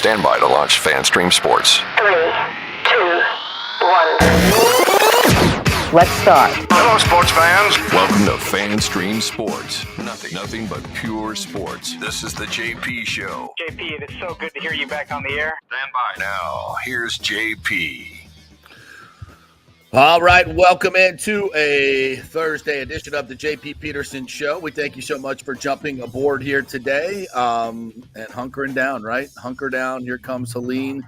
Stand by to launch FanStream Sports. 3, 2, 1. Let's start. Hello, sports fans. Welcome to FanStream Sports. Nothing but pure sports. This is the JP Show. JP, it is so good to hear you back on the air. Stand by. Now, here's JP. All right, welcome into a Thursday edition of the JP Peterson Show. We thank you so much for jumping aboard here today and hunkering down, right? Hunker down. Here comes Helene.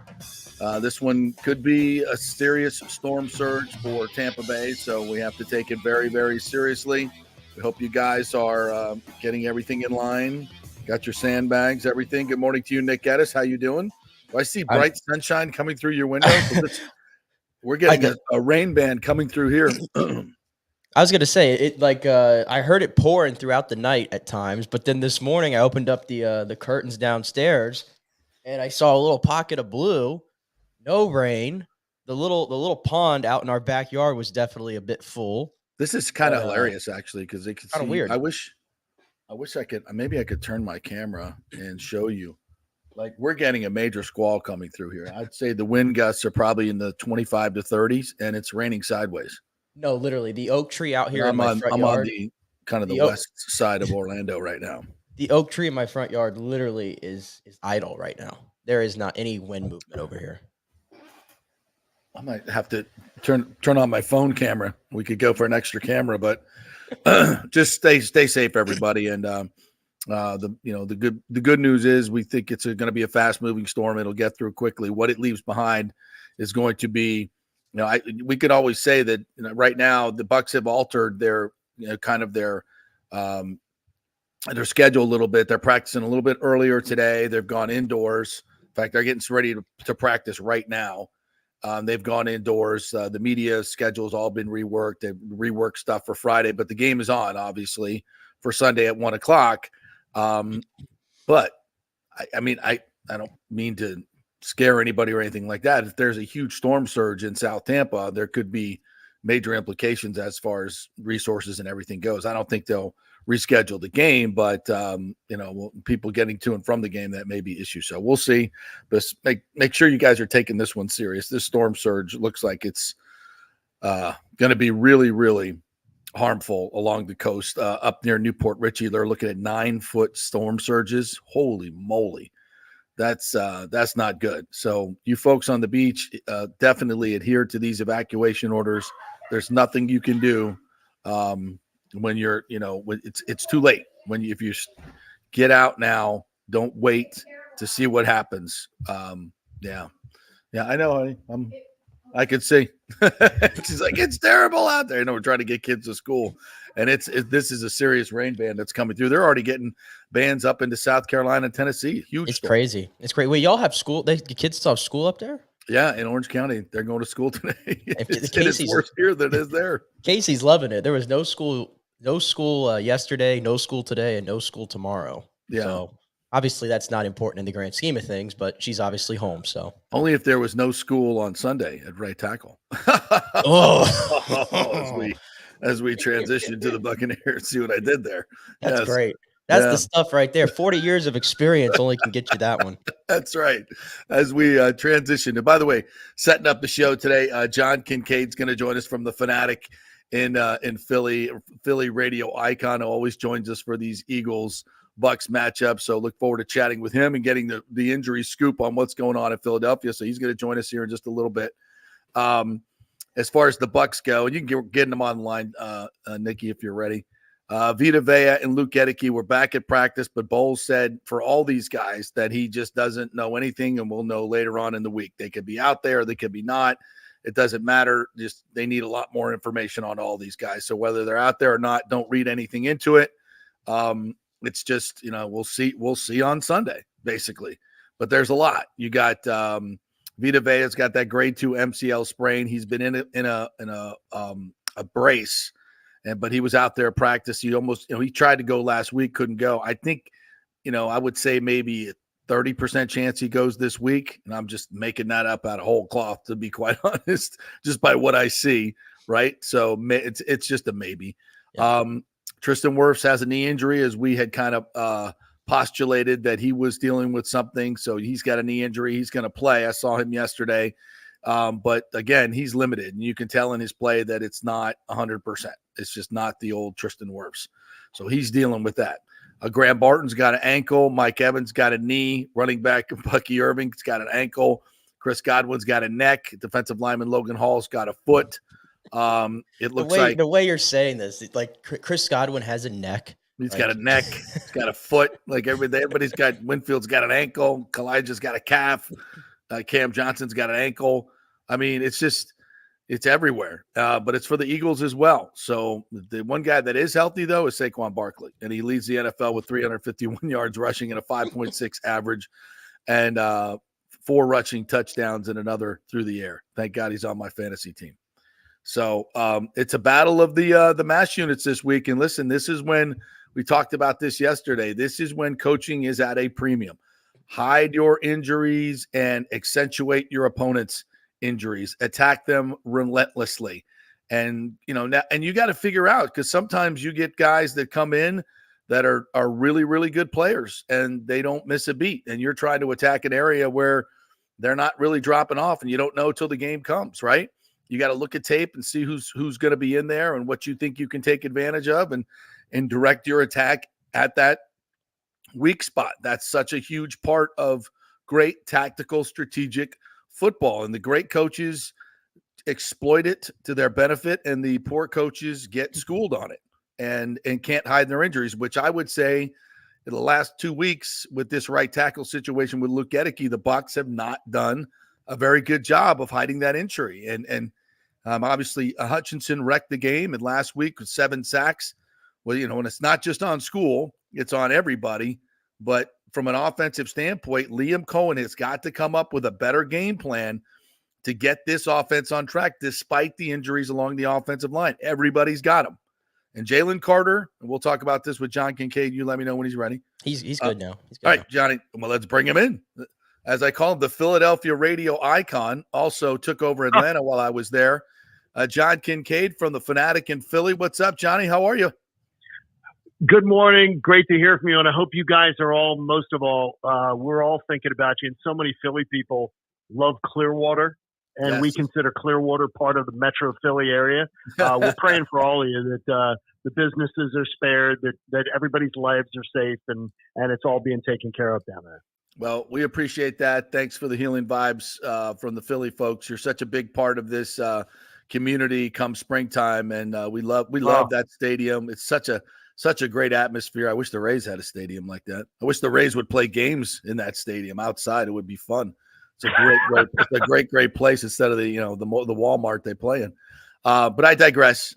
This one could be a serious storm surge for Tampa Bay, so we have to take it very, very seriously. We hope you guys are getting everything in line. Got your sandbags, everything. Good morning to you, Nick Geddes. How you doing? Do I see bright sunshine coming through your window? We're getting a rain band coming through here. I was going to say, I heard it pouring throughout the night at times, but then this morning I opened up the curtains downstairs and I saw a little pocket of blue, no rain. The little pond out in our backyard was definitely a bit full. This is kind of hilarious, actually, because they could see. Weird. I wish I could. Maybe I could turn my camera and show you. Like, we're getting a major squall coming through here. I'd say the wind gusts are probably in the 25 to 30s, and it's raining sideways. No, literally, the oak tree out here I'm in my front yard. on the kind of the west side of Orlando right now. The oak tree in my front yard literally is idle right now. There is not any wind movement over here. I might have to turn on my phone camera. We could go for an extra camera, but just stay safe, everybody. And the good news is we think it's going to be a fast moving storm. It'll get through quickly. What it leaves behind is going to be, we could always say that right now the Bucks have altered their their schedule a little bit. They're practicing a little bit earlier today. They've gone indoors. In fact, they're getting ready to practice right now. They've gone indoors. The media schedule's all been reworked. They've reworked stuff for Friday, but the game is on, obviously, for Sunday at 1:00. But I don't mean to scare anybody or anything like that. If there's a huge storm surge in South Tampa, there could be major implications as far as resources and everything goes. I don't think they'll reschedule the game, but people getting to and from the game, that may be issue. So we'll see. But make sure you guys are taking this one serious. This storm surge looks like it's going to be really, really harmful along the coast. Up near Newport Richey, they're looking at 9-foot storm surges. Holy moly. That's not good. So you folks on the beach, definitely adhere to these evacuation orders. There's nothing you can do when you're, it's too late. If you get out now, don't wait to see what happens. Yeah, I know, honey. I could see. She's like, it's terrible out there. We're trying to get kids to school, and this is a serious rain band that's coming through. They're already getting bands up into South Carolina and Tennessee. Huge. It's crazy. It's great. Wait, y'all have school? The kids still have school up there? Yeah, in Orange County, they're going to school today. It's worse here than it is there. Casey's loving it. There was no school yesterday, no school today, and no school tomorrow. Yeah. So obviously that's not important in the grand scheme of things, but she's obviously home. So only if there was no school on Sunday at right tackle. As we transition to the Buccaneers, see what I did there. That's great. That's the stuff right there. 40 years of experience only can get you that one. That's right. As we transition. And by the way, setting up the show today, John Kincade's going to join us from the Fanatic in Philly radio icon, who always joins us for these Eagles-Bucks matchups. So look forward to chatting with him and getting the injury scoop on what's going on in Philadelphia. So he's going to join us here in just a little bit. As far as the Bucks go, and you can get them on the line, Nikki, if you're ready. Vita Vea and Luke Gedeke were back at practice, but Bowles said for all these guys that he just doesn't know anything, and we'll know later on in the week. They could be out there, they could be not. It doesn't matter. Just they need a lot more information on all these guys. So whether they're out there or not, don't read anything into it. It's just, we'll see on Sunday, basically. But there's a lot. You got Vita Vea's got that grade 2 MCL sprain. He's been in a brace. But he was out there practice. He almost, he tried to go last week, couldn't go. I think, I would say maybe a 30% chance he goes this week. And I'm just making that up out of whole cloth, to be quite honest, just by what I see. Right. So it's just a maybe. Yeah. Tristan Wirfs has a knee injury, as we had kind of postulated that he was dealing with something. So he's got a knee injury. He's going to play. I saw him yesterday. But again, he's limited, and you can tell in his play that it's not 100%. It's just not the old Tristan Wirfs. So he's dealing with that. Graham Barton's got an ankle. Mike Evans got a knee. Running back Bucky Irving's got an ankle. Chris Godwin's got a neck. Defensive lineman Logan Hall's got a foot. It looks like the way you're saying this, like Chris Godwin has a neck. He's got a neck. He's got a foot. Like everybody's got. Winfield's got an ankle. Kalijah's got a calf. Cam Johnson's got an ankle. I mean, it's everywhere. But it's for the Eagles as well. So the one guy that is healthy, though, is Saquon Barkley. And he leads the NFL with 351 yards rushing and a 5.6 average and 4 rushing touchdowns and another through the air. Thank God he's on my fantasy team. So it's a battle of the mass units this week. And listen, this is when we talked about this yesterday. This is when coaching is at a premium. Hide your injuries and accentuate your opponent's injuries. Attack them relentlessly. And, and you got to figure out, because sometimes you get guys that come in that are really, really good players and they don't miss a beat. And you're trying to attack an area where they're not really dropping off and you don't know till the game comes, right? You got to look at tape and see who's going to be in there and what you think you can take advantage of and direct your attack at that weak spot. That's such a huge part of great tactical, strategic football. And the great coaches exploit it to their benefit, and the poor coaches get schooled on it and can't hide their injuries, which I would say in the last 2 weeks with this right tackle situation with Luke Gedeke, the Bucs have not done a very good job of hiding that injury. And obviously Hutchinson wrecked the game, and last week with 7 sacks. Well, and it's not just on school, it's on everybody. But from an offensive standpoint, Liam Cohen has got to come up with a better game plan to get this offense on track, despite the injuries along the offensive line. Everybody's got them. And Jalen Carter, and we'll talk about this with John Kincade. You let me know when he's ready. He's good now. He's good all right, now. Johnny, well, let's bring him in. As I call him, the Philadelphia radio icon, also took over Atlanta while I was there. John Kincade from the Fanatic in Philly. What's up, Johnny? How are you? Good morning. Great to hear from you. And I hope you guys are all, most of all, we're all thinking about you. And so many Philly people love Clearwater, and we consider Clearwater part of the Metro Philly area. We're praying for all of you that the businesses are spared, that everybody's lives are safe, and it's all being taken care of down there. Well, we appreciate that. Thanks for the healing vibes from the Philly folks. You're such a big part of this community come springtime, and we love that stadium. It's such a great atmosphere. I wish the Rays had a stadium like that. I wish the Rays would play games in that stadium outside. It would be fun. It's a great place instead of the Walmart they play in. But I digress.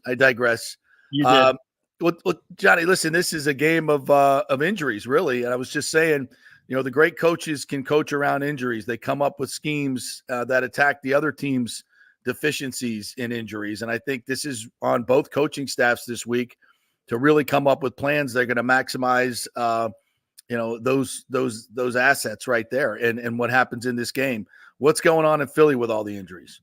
You did. Well, Johnny, listen, this is a game of injuries, really. And I was just saying, the great coaches can coach around injuries. They come up with schemes that attack the other team's deficiencies in injuries. And I think this is on both coaching staffs this week to really come up with plans that are going to maximize, those assets right there and what happens in this game. What's going on in Philly with all the injuries?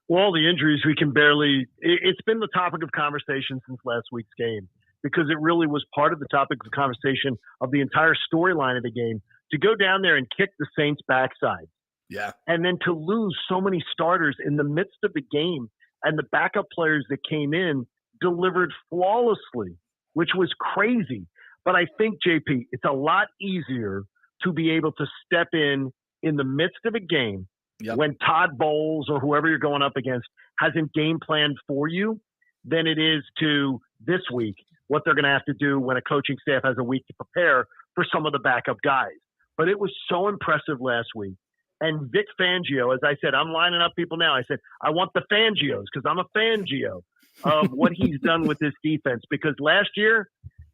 Well, the injuries, we can barely – it's been the topic of conversation since last week's game, because it really was part of the topic of conversation of the entire storyline of the game, to go down there and kick the Saints' backside. Yeah. And then to lose so many starters in the midst of the game, and the backup players that came in delivered flawlessly, which was crazy. But I think, JP, it's a lot easier to be able to step in the midst of a game when Todd Bowles or whoever you're going up against hasn't game planned for you than it is to this week, what they're going to have to do when a coaching staff has a week to prepare for some of the backup guys. But it was so impressive last week. And Vic Fangio, as I said, I'm lining up people now. I said, I want the Fangios because I'm a Fangio of what he's done with this defense. Because last year,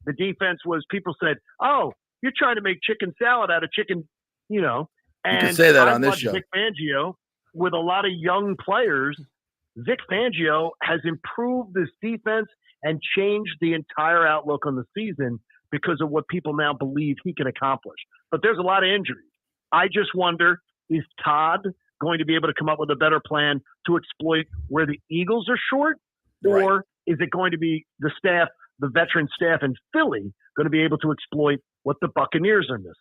the defense was, people said, oh, you're trying to make chicken salad out of chicken, And you can say that on this show. Vic Fangio, with a lot of young players, Vic Fangio has improved this defense and changed the entire outlook on the season because of what people now believe he can accomplish. But there's a lot of injuries. I just wonder, is Todd going to be able to come up with a better plan to exploit where the Eagles are short? Or is it going to be the staff, the veteran staff in Philly, going to be able to exploit what the Buccaneers are missing.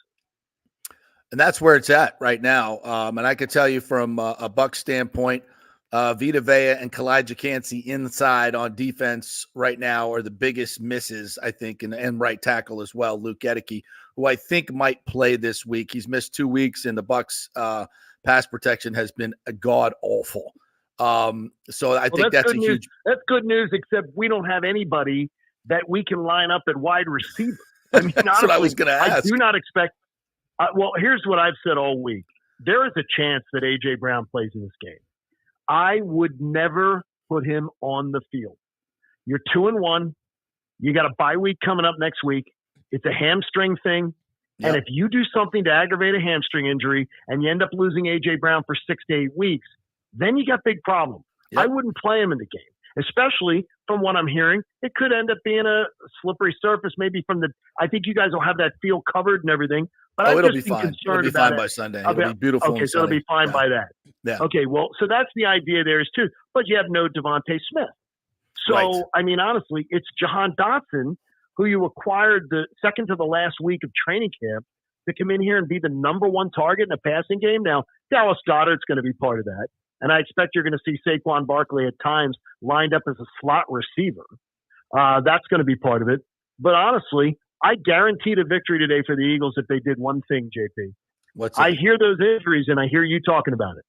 And that's where it's at right now. And I can tell you from a Buck standpoint, Vita Vea and Kalijah Cansey inside on defense right now are the biggest misses, I think, and right tackle as well, Luke Gedeke, who I think might play this week. He's missed 2 weeks, and the Bucks' pass protection has been god awful. So I think that's a huge. That's good news, except we don't have anybody that we can line up at wide receiver. I mean, that's honestly, what I was going to ask. I do not expect. Well, here's what I've said all week. There is a chance that A.J. Brown plays in this game. I would never put him on the field. You're 2-1. You got a bye week coming up next week. It's a hamstring thing. Yep. And if you do something to aggravate a hamstring injury and you end up losing A.J. Brown for 6 to 8 weeks, then you got big problems. Yep. I wouldn't play him in the game, especially from what I'm hearing. It could end up being a slippery surface, maybe from the – I think you guys will have that field covered and everything. But it'll be fine. It'll be fine by Sunday. It'll be beautiful. Okay, so it'll be fine by that. Yeah. Okay, well, so that's the idea there is too. But you have no Devontae Smith. So, right. I mean, honestly, it's Jahan Dotson, who you acquired the second to the last week of training camp, to come in here and be the number one target in a passing game. Now, Dallas Goedert's going to be part of that. And I expect you're going to see Saquon Barkley at times lined up as a slot receiver. That's going to be part of it. But honestly, I guaranteed a victory today for the Eagles if they did one thing, JP. What's I hear those injuries, and I hear you talking about it.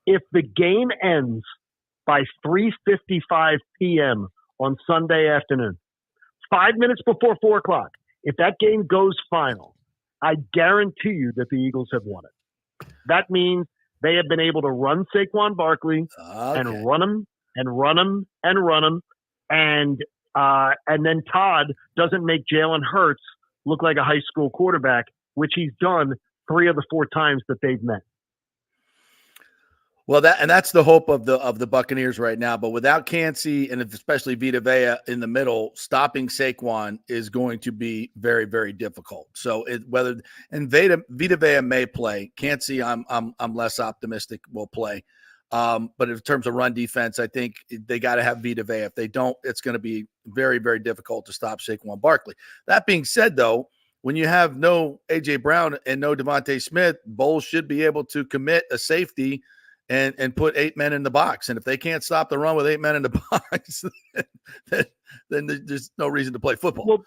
If the game ends by 3:55 p.m. on Sunday afternoon, 5 minutes before 4 o'clock, if that game goes final, I guarantee you that the Eagles have won it. That means they have been able to run Saquon Barkley and run him and run him and run him, and then Todd doesn't make Jalen Hurts look like a high school quarterback, which he's done 3 of the 4 times that they've met. Well, that's the hope of the Buccaneers right now. But without Cansey and especially Vita Vea in the middle, stopping Saquon is going to be very, very difficult. So Vita Vea may play. Cansey, I'm less optimistic will play. But in terms of run defense, I think they got to have Vita Vea. If they don't, it's going to be very, very difficult to stop Saquon Barkley. That being said, though, when you have no A.J. Brown and no Devontae Smith, Bowles should be able to commit a safety and put 8 men in the box. And if they can't stop the run with 8 men in the box, then there's no reason to play football.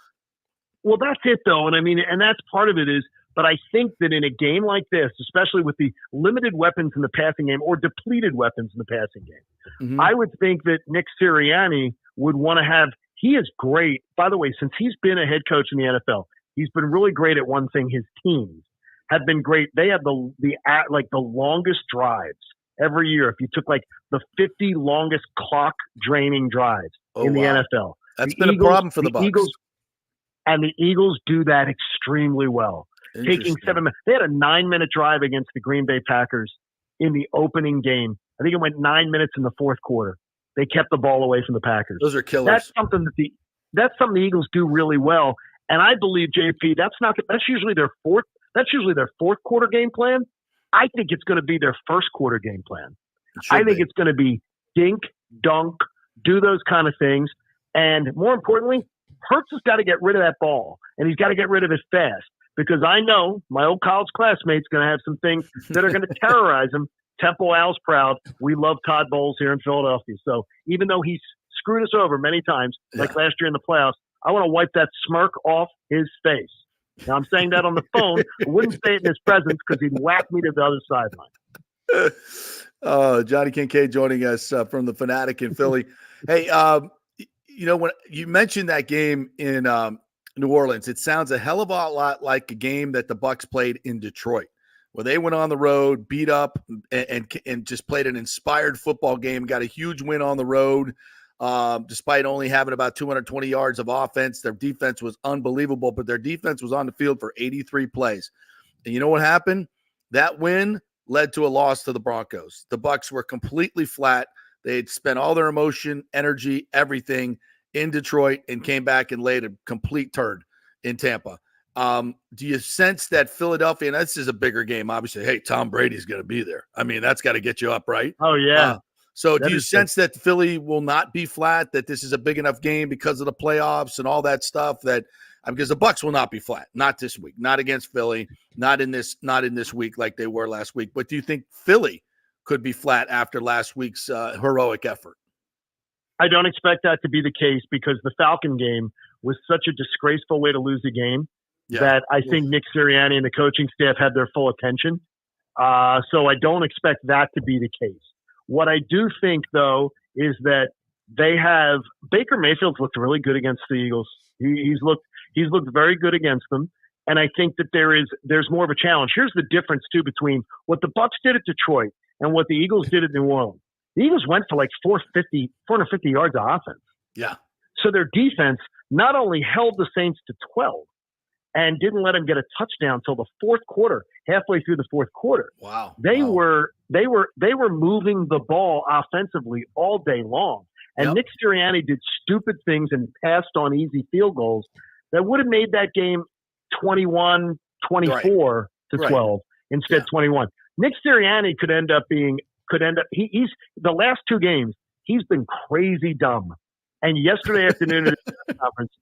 Well, that's it, though. And I mean, and that's part of it is, but I think that in a game like this, especially with the limited weapons in the passing game or depleted weapons in the passing game, I would think that Nick Sirianni would want to have – he is great. By the way, since he's been a head coach in the NFL, he's been really great at one thing. His teams have been great. They have the longest drives every year. If you took like the 50 longest clock draining drives in the NFL. That's been a problem for the Bucs. And the Eagles do that extremely well. Taking 7 minutes. They had a 9-minute drive against the Green Bay Packers in the opening game. I think it went 9 minutes in the fourth quarter. They kept the ball away from the Packers. Those are killers. That's something the Eagles do really well. And I believe, JP, that's usually their fourth quarter game plan. I think it's going to be their first quarter game plan. I think it's going to be dink, dunk, do those kind of things. And more importantly, Hurts has got to get rid of that ball, and he's got to get rid of it fast, because I know my old college classmate's going to have some things that are going to terrorize him. Temple Al's proud. We love Todd Bowles here in Philadelphia. So even though he's screwed us over many times, like last year in the playoffs, I want to wipe that smirk off his face. Now, I'm saying that on the phone. I wouldn't say it in his presence because he'd whack me to the other sideline. Johnny Kincade joining us from the Fanatic in Philly. Hey, when you mentioned that game in New Orleans, it sounds a hell of a lot like a game that the Bucs played in Detroit, where they went on the road, beat up, and just played an inspired football game, got a huge win on the road. Despite only having about 220 yards of offense, their defense was unbelievable, but their defense was on the field for 83 plays. And you know what happened? That win led to a loss to the Broncos. The Bucs were completely flat. They had spent all their emotion, energy, everything in Detroit and came back and laid a complete turd in Tampa. Do you sense that Philadelphia, and this is a bigger game, obviously, hey, Tom Brady's going to be there. I mean, that's got to get you up, right? Oh, yeah. So do you sense that Philly will not be flat, that this is a big enough game because of the playoffs and all that stuff, that because the Bucks will not be flat, not this week, not against Philly, not in this week like they were last week. But do you think Philly could be flat after last week's heroic effort? I don't expect that to be the case because the Falcon game was such a disgraceful way to lose a game that I think Nick Sirianni and the coaching staff had their full attention. So I don't expect that to be the case. What I do think, though, is that Baker Mayfield's looked really good against the Eagles. He's looked very good against them. And I think that there's more of a challenge. Here's the difference, too, between what the Bucs did at Detroit and what the Eagles did at New Orleans. The Eagles went for like 450 yards of offense. Yeah. So their defense not only held the Saints to 12 and didn't let them get a touchdown until the fourth quarter, halfway through the fourth quarter. Wow. They were moving the ball offensively all day long. And Nick Sirianni did stupid things and passed on easy field goals that would have made that game 21-24 to 12 instead 21. Nick Sirianni could end up he's the last two games he's been crazy dumb. And yesterday afternoon at the conference,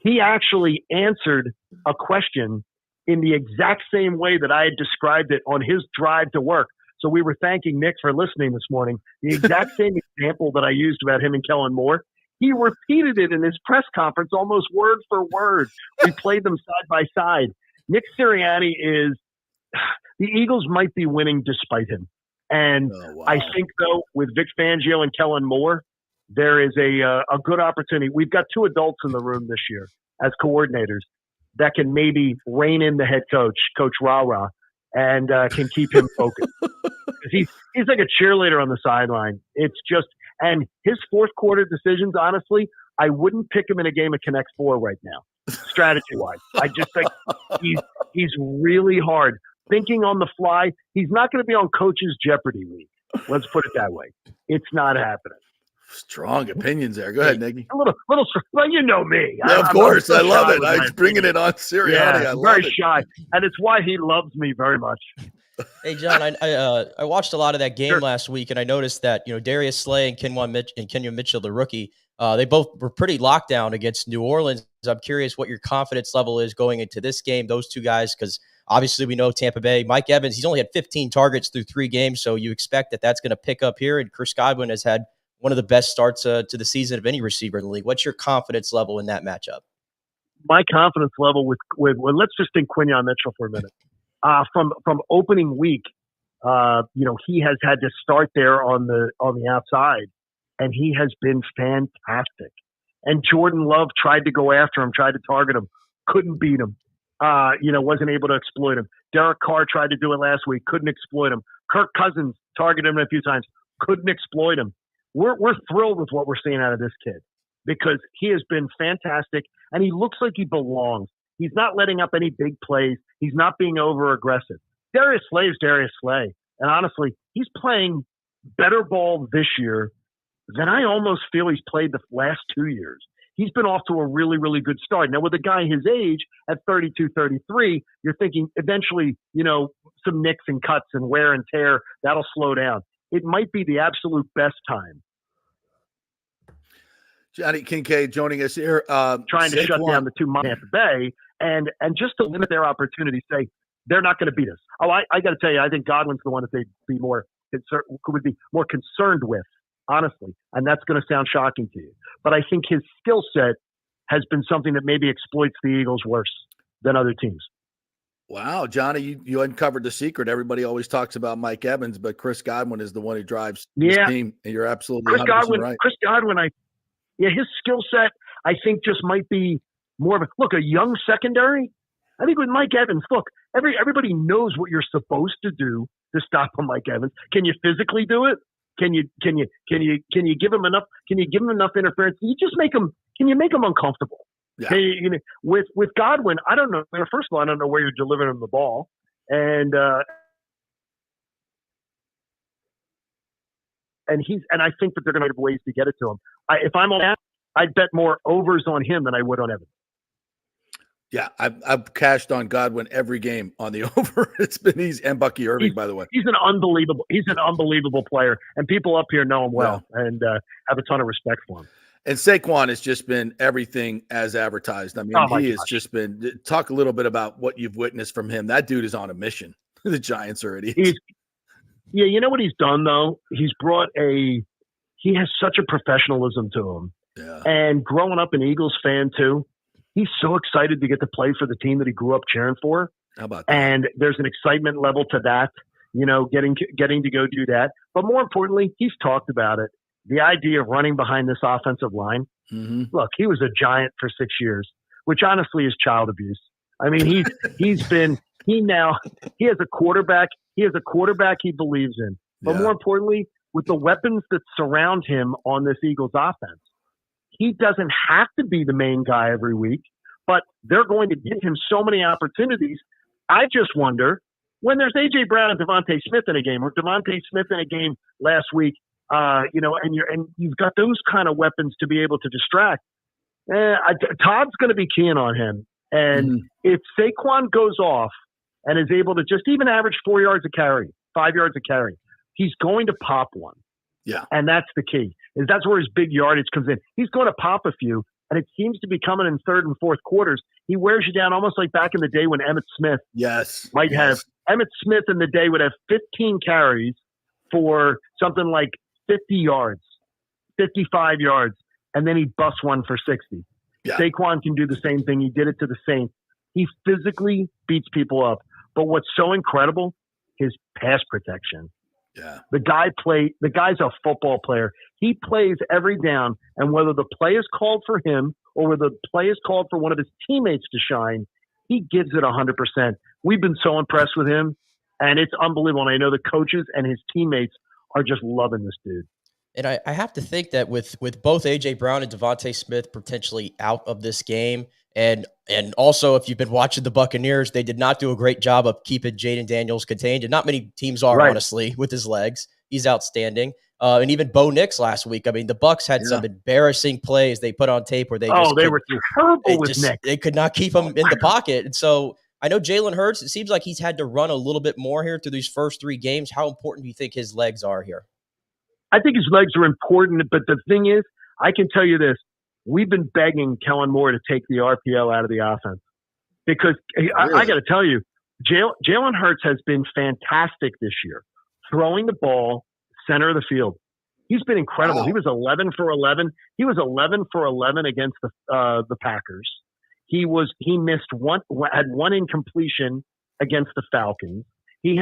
he actually answered a question in the exact same way that I had described it on his drive to work. So we were thanking Nick for listening this morning. The exact same example that I used about him and Kellen Moore, he repeated it in his press conference almost word for word. We played them side by side. Nick Sirianni the Eagles might be winning despite him. And I think, though, with Vic Fangio and Kellen Moore, there is a good opportunity. We've got two adults in the room this year as coordinators that can maybe rein in the head coach, Coach Ra-Ra, and can keep him focused. He's like a cheerleader on the sideline. It's just – and his fourth quarter decisions, honestly, I wouldn't pick him in a game of Connect Four right now, strategy-wise. I just think he's really hard. Thinking on the fly, he's not going to be on Coach's Jeopardy week. Let's put it that way. It's not happening. Strong opinions there. Go ahead, Nagy. A little. Well, you know me. Yeah, of course, I love it. I'm bringing it on Sirianni. Yeah, I love very it. shy, and it's why he loves me very much. Hey, John, I watched a lot of that game last week, and I noticed that Darius Slay and Kenyon Mitchell, the rookie, they both were pretty locked down against New Orleans. I'm curious what your confidence level is going into this game. Those two guys, because obviously we know Tampa Bay. Mike Evans, he's only had 15 targets through 3 games, so you expect that's going to pick up here. And Chris Godwin has had one of the best starts to the season of any receiver in the league. What's your confidence level in that matchup? My confidence level with let's just think Quinyon Mitchell for a minute. From opening week, he has had to start there on the outside, and he has been fantastic. And Jordan Love tried to go after him, tried to target him, couldn't beat him. Wasn't able to exploit him. Derek Carr tried to do it last week, couldn't exploit him. Kirk Cousins targeted him a few times, couldn't exploit him. We're thrilled with what we're seeing out of this kid because he has been fantastic, and he looks like he belongs. He's not letting up any big plays. He's not being over aggressive. Darius Slay is Darius Slay, and honestly, he's playing better ball this year than I almost feel he's played the last 2 years. He's been off to a really, really good start. Now, with a guy his age at 32, 33, you're thinking eventually, some nicks and cuts and wear and tear, that'll slow down. It might be the absolute best time. Johnny Kincade joining us here. Trying to shut down the two Tampa Bay and just to limit their opportunity, say they're not going to beat us. Oh, I got to tell you, I think Godwin's the one that they'd be would be more concerned with, honestly. And that's going to sound shocking to you. But I think his skill set has been something that maybe exploits the Eagles worse than other teams. Wow, Johnny, you uncovered the secret. Everybody always talks about Mike Evans, but Chris Godwin is the one who drives his team, and you're absolutely right. Chris Godwin, his skill set, I think, just might be more of a young secondary. I think with Mike Evans, everybody knows what you're supposed to do to stop a Mike Evans. Can you physically do it? Can you give him enough? Can you give him enough interference? Can you make him uncomfortable? Yeah. With Godwin, I don't know. First of all, I don't know where you're delivering him the ball, and I think that they're going to have ways to get it to him. If I'm on that, I'd bet more overs on him than I would on Evans. Yeah, I've cashed on Godwin every game on the over. It's been easy, and Bucky Irving, by the way. He's an unbelievable player, and people up here know him well and have a ton of respect for him. And Saquon has just been everything as advertised. I mean, he has just been – talk a little bit about what you've witnessed from him. That dude is on a mission. The Giants are idiots. Yeah, you know what he's done, though? He's brought he has such a professionalism to him. Yeah. And growing up an Eagles fan, too, he's so excited to get to play for the team that he grew up cheering for. How about that? And there's an excitement level to that, getting to go do that. But more importantly, he's talked about it. The idea of running behind this offensive line. Mm-hmm. Look, he was a Giant for 6 years, which honestly is child abuse. I mean, he has a quarterback. He has a quarterback he believes in. But more importantly, with the weapons that surround him on this Eagles offense, he doesn't have to be the main guy every week, but they're going to give him so many opportunities. I just wonder when there's A.J. Brown and Devontae Smith in a game, or Devontae Smith in a game last week, and you've got those kind of weapons to be able to distract. Todd's going to be keying on him. And if Saquon goes off and is able to just even average 4 yards a carry, 5 yards a carry, he's going to pop one. Yeah. And that's the key. That's where his big yardage comes in. He's going to pop a few, and it seems to be coming in third and fourth quarters. He wears you down almost like back in the day when Emmitt Smith have Emmitt Smith in the day would have 15 carries for something like 50 yards, 55 yards, and then he'd bust one for 60. Yeah. Saquon can do the same thing. He did it to the Saints. He physically beats people up. But what's so incredible, his pass protection. Yeah. The guy's a football player. He plays every down, and whether the play is called for him or whether the play is called for one of his teammates to shine, he gives it 100%. We've been so impressed with him, and it's unbelievable. And I know the coaches and his teammates are just loving this dude. And I have to think that with both A.J. Brown and Devontae Smith potentially out of this game, and also if you've been watching the Buccaneers, they did not do a great job of keeping Jaden Daniels contained, and not many teams are, honestly, with his legs. He's outstanding. And even Bo Nix last week. I mean, the Bucs had some embarrassing plays they put on tape where they were terrible with Nix. They could not keep him in the pocket. And so I know Jalen Hurts, it seems like he's had to run a little bit more here through these first 3 games. How important do you think his legs are here? I think his legs are important, but the thing is, I can tell you this. We've been begging Kellen Moore to take the RPO out of the offense because I got to tell you, Jalen Hurts has been fantastic this year, throwing the ball center of the field. He's been incredible. Wow. He was 11 for 11. He was 11 for 11 against the Packers. He had one incompletion against the Falcons. He's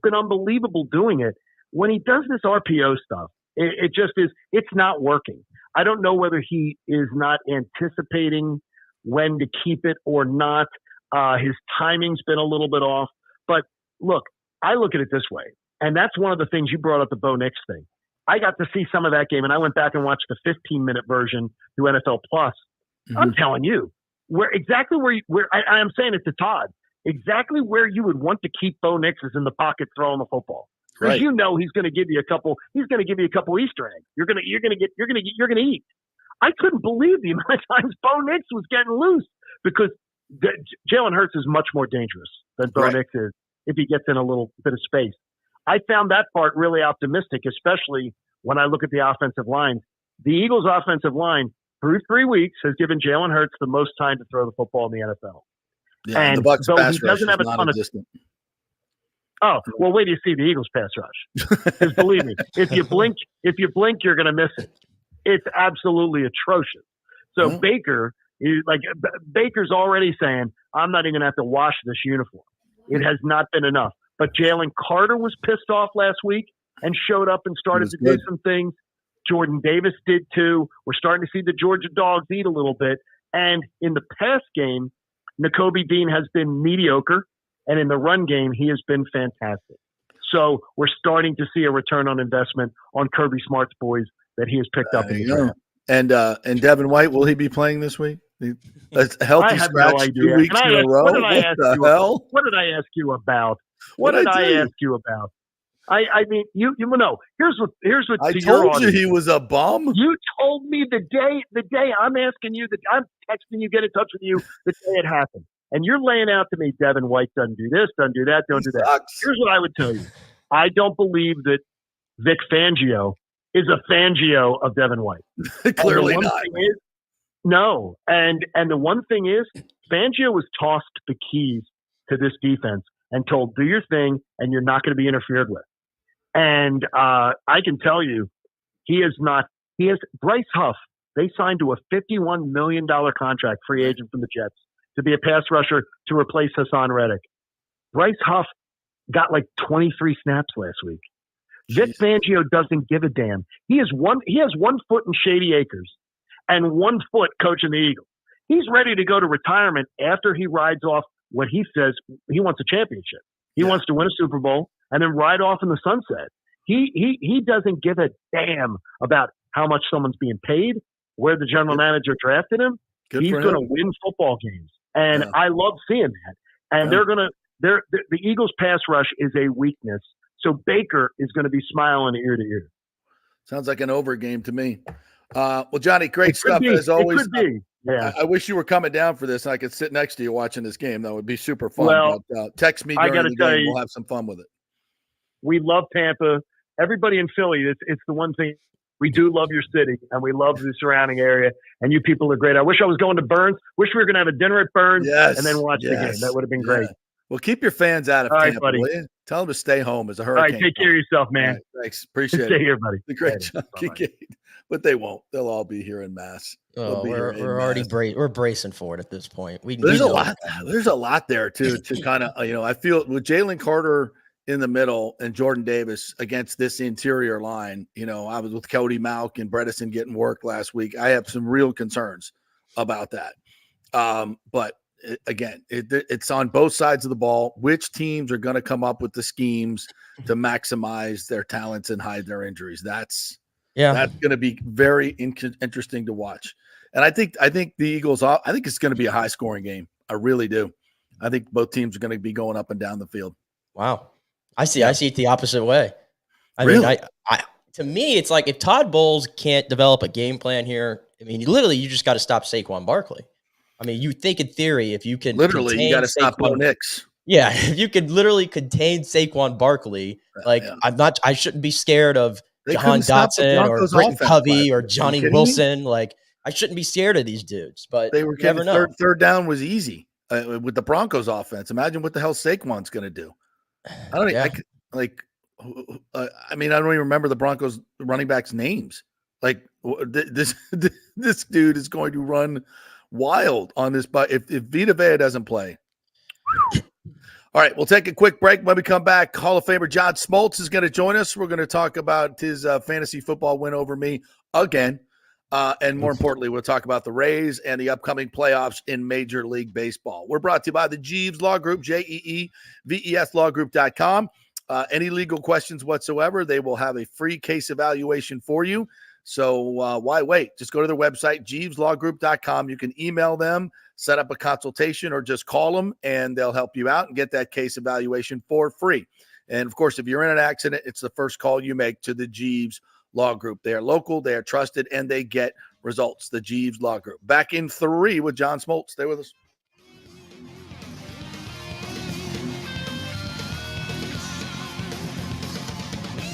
been unbelievable doing it. When he does this RPO stuff, it just is, it's not working. I don't know whether he is not anticipating when to keep it or not. His timing's been a little bit off. But look, I look at it this way, and that's one of the things you brought up, the Bo Nix thing. I got to see some of that game, and I went back and watched the 15-minute version through NFL Plus. Mm-hmm. I'm telling you, I'm saying it to Todd, exactly where you would want to keep Bo Nix is in the pocket throwing the football. Because he's going to give you a couple Easter eggs. You're going to eat. I couldn't believe the amount of times Bo Nix was getting loose because Jalen Hurts is much more dangerous than Bo Nix is if he gets in a little bit of space. I found that part really optimistic, especially when I look at the offensive line. The Eagles' offensive line through 3 weeks has given Jalen Hurts the most time to throw the football in the NFL. Yeah, and the Bucs so pass he doesn't have a ton of. Oh, well, wait till you see the Eagles pass rush. Because believe me, if you blink, you're going to miss it. It's absolutely atrocious. So Baker's already saying, I'm not even going to have to wash this uniform. It has not been enough. But Jalen Carter was pissed off last week and showed up and started to do some things. Jordan Davis did too. We're starting to see the Georgia Dogs eat a little bit. And in the pass game, Nakobe Dean has been mediocre. And in the run game, he has been fantastic. So we're starting to see a return on investment on Kirby Smart's boys that he has picked up in the draft. And Devin White, will he be playing this week? A healthy scratch no 2 weeks in a row. What did I ask you about? What did I ask you about? I mean, you know. Here's what. I told you he was a bum. You told me the day I'm asking you that I'm texting you, get in touch with you the day it happened. And you're laying out to me, Devin White doesn't do this, doesn't do that, don't do that. Here's what I would tell you. I don't believe that Vic Fangio is a Fangio of Devin White. Clearly not. No. And the one thing is, Fangio was tossed the keys to this defense and told, do your thing, and you're not going to be interfered with. And I can tell you, he has Bryce Huff, they signed to a $51 million contract, free agent from the Jets, to be a pass rusher to replace Hassan Reddick. Bryce Huff got like 23 snaps last week. Vic Fangio doesn't give a damn. He has one foot in Shady Acres and 1 foot coaching the Eagles. He's ready to go to retirement after he rides off what he says he wants a championship. He wants to win a Super Bowl and then ride off in the sunset. He doesn't give a damn about how much someone's being paid, where the general manager drafted him. He's going to win football games. And I love seeing that. And the Eagles pass rush is a weakness. So Baker is going to be smiling ear to ear. Sounds like an over game to me. Well, Johnny, great stuff as always. It could be. Yeah. I wish you were coming down for this and I could sit next to you watching this game. That would be super fun. Well, but, text me during the game. We'll have some fun with it. We love Tampa. Everybody in Philly, it's the one thing. We do love your city, and we love the surrounding area, and you people are great. I wish I was going to Burns. Wish we were going to have a dinner at Burns and then watch the game. That would have been great. Well, keep your fans out of Tampa, buddy. Will you? Tell them to stay home as a hurricane. All right, take care of yourself, man. Right, thanks. Appreciate it. Stay here, buddy. The great John Kincade. But they won't. They'll all be here in mass. Oh, we're already bracing for it at this point. There's a lot. There's a lot there to kind of I feel with Jalen Carter in the middle and Jordan Davis against this interior line. I was with Cody Malk and Bredesen getting work last week. I have some real concerns about that. But again, it's on both sides of the ball. Which teams are going to come up with the schemes to maximize their talents and hide their injuries? That's going to be very interesting to watch. And I think the Eagles, I think it's going to be a high scoring game. I really do. I think both teams are going to be going up and down the field. Wow. I see it the opposite way. I really? mean, to me, it's like if Todd Bowles can't develop a game plan here, I mean, literally, you just got to stop Saquon Barkley. I mean, you think in theory, if you can you got to stop Bo Nix. Yeah, if you could literally contain Saquon Barkley, I shouldn't be scared of Jahan Dotson or Britton Covey or Johnny Wilson. Like, I shouldn't be scared of these dudes. But they were getting third down was easy with the Broncos offense. Imagine what the hell Saquon's going to do. I don't even remember the Broncos running backs' names. Like this dude is going to run wild on this. But if Vita Vea doesn't play, all right, we'll take a quick break. When we come back, Hall of Famer John Smoltz is going to join us. We're going to talk about his fantasy football win over me again. And more importantly, we'll talk about the Rays and the upcoming playoffs in Major League Baseball. We're brought to you by the Jeeves Law Group, JEEVESLawgroup.com. Any legal questions whatsoever, they will have a free case evaluation for you. So why wait? Just go to their website, JeevesLawGroup.com. You can email them, set up a consultation, or just call them, and they'll help you out and get that case evaluation for free. And, of course, if you're in an accident, it's the first call you make to the Jeeves Law Group. They are local, they are trusted, and they get results. The Jeeves Law Group. Back in 3 with John Smoltz. Stay with us.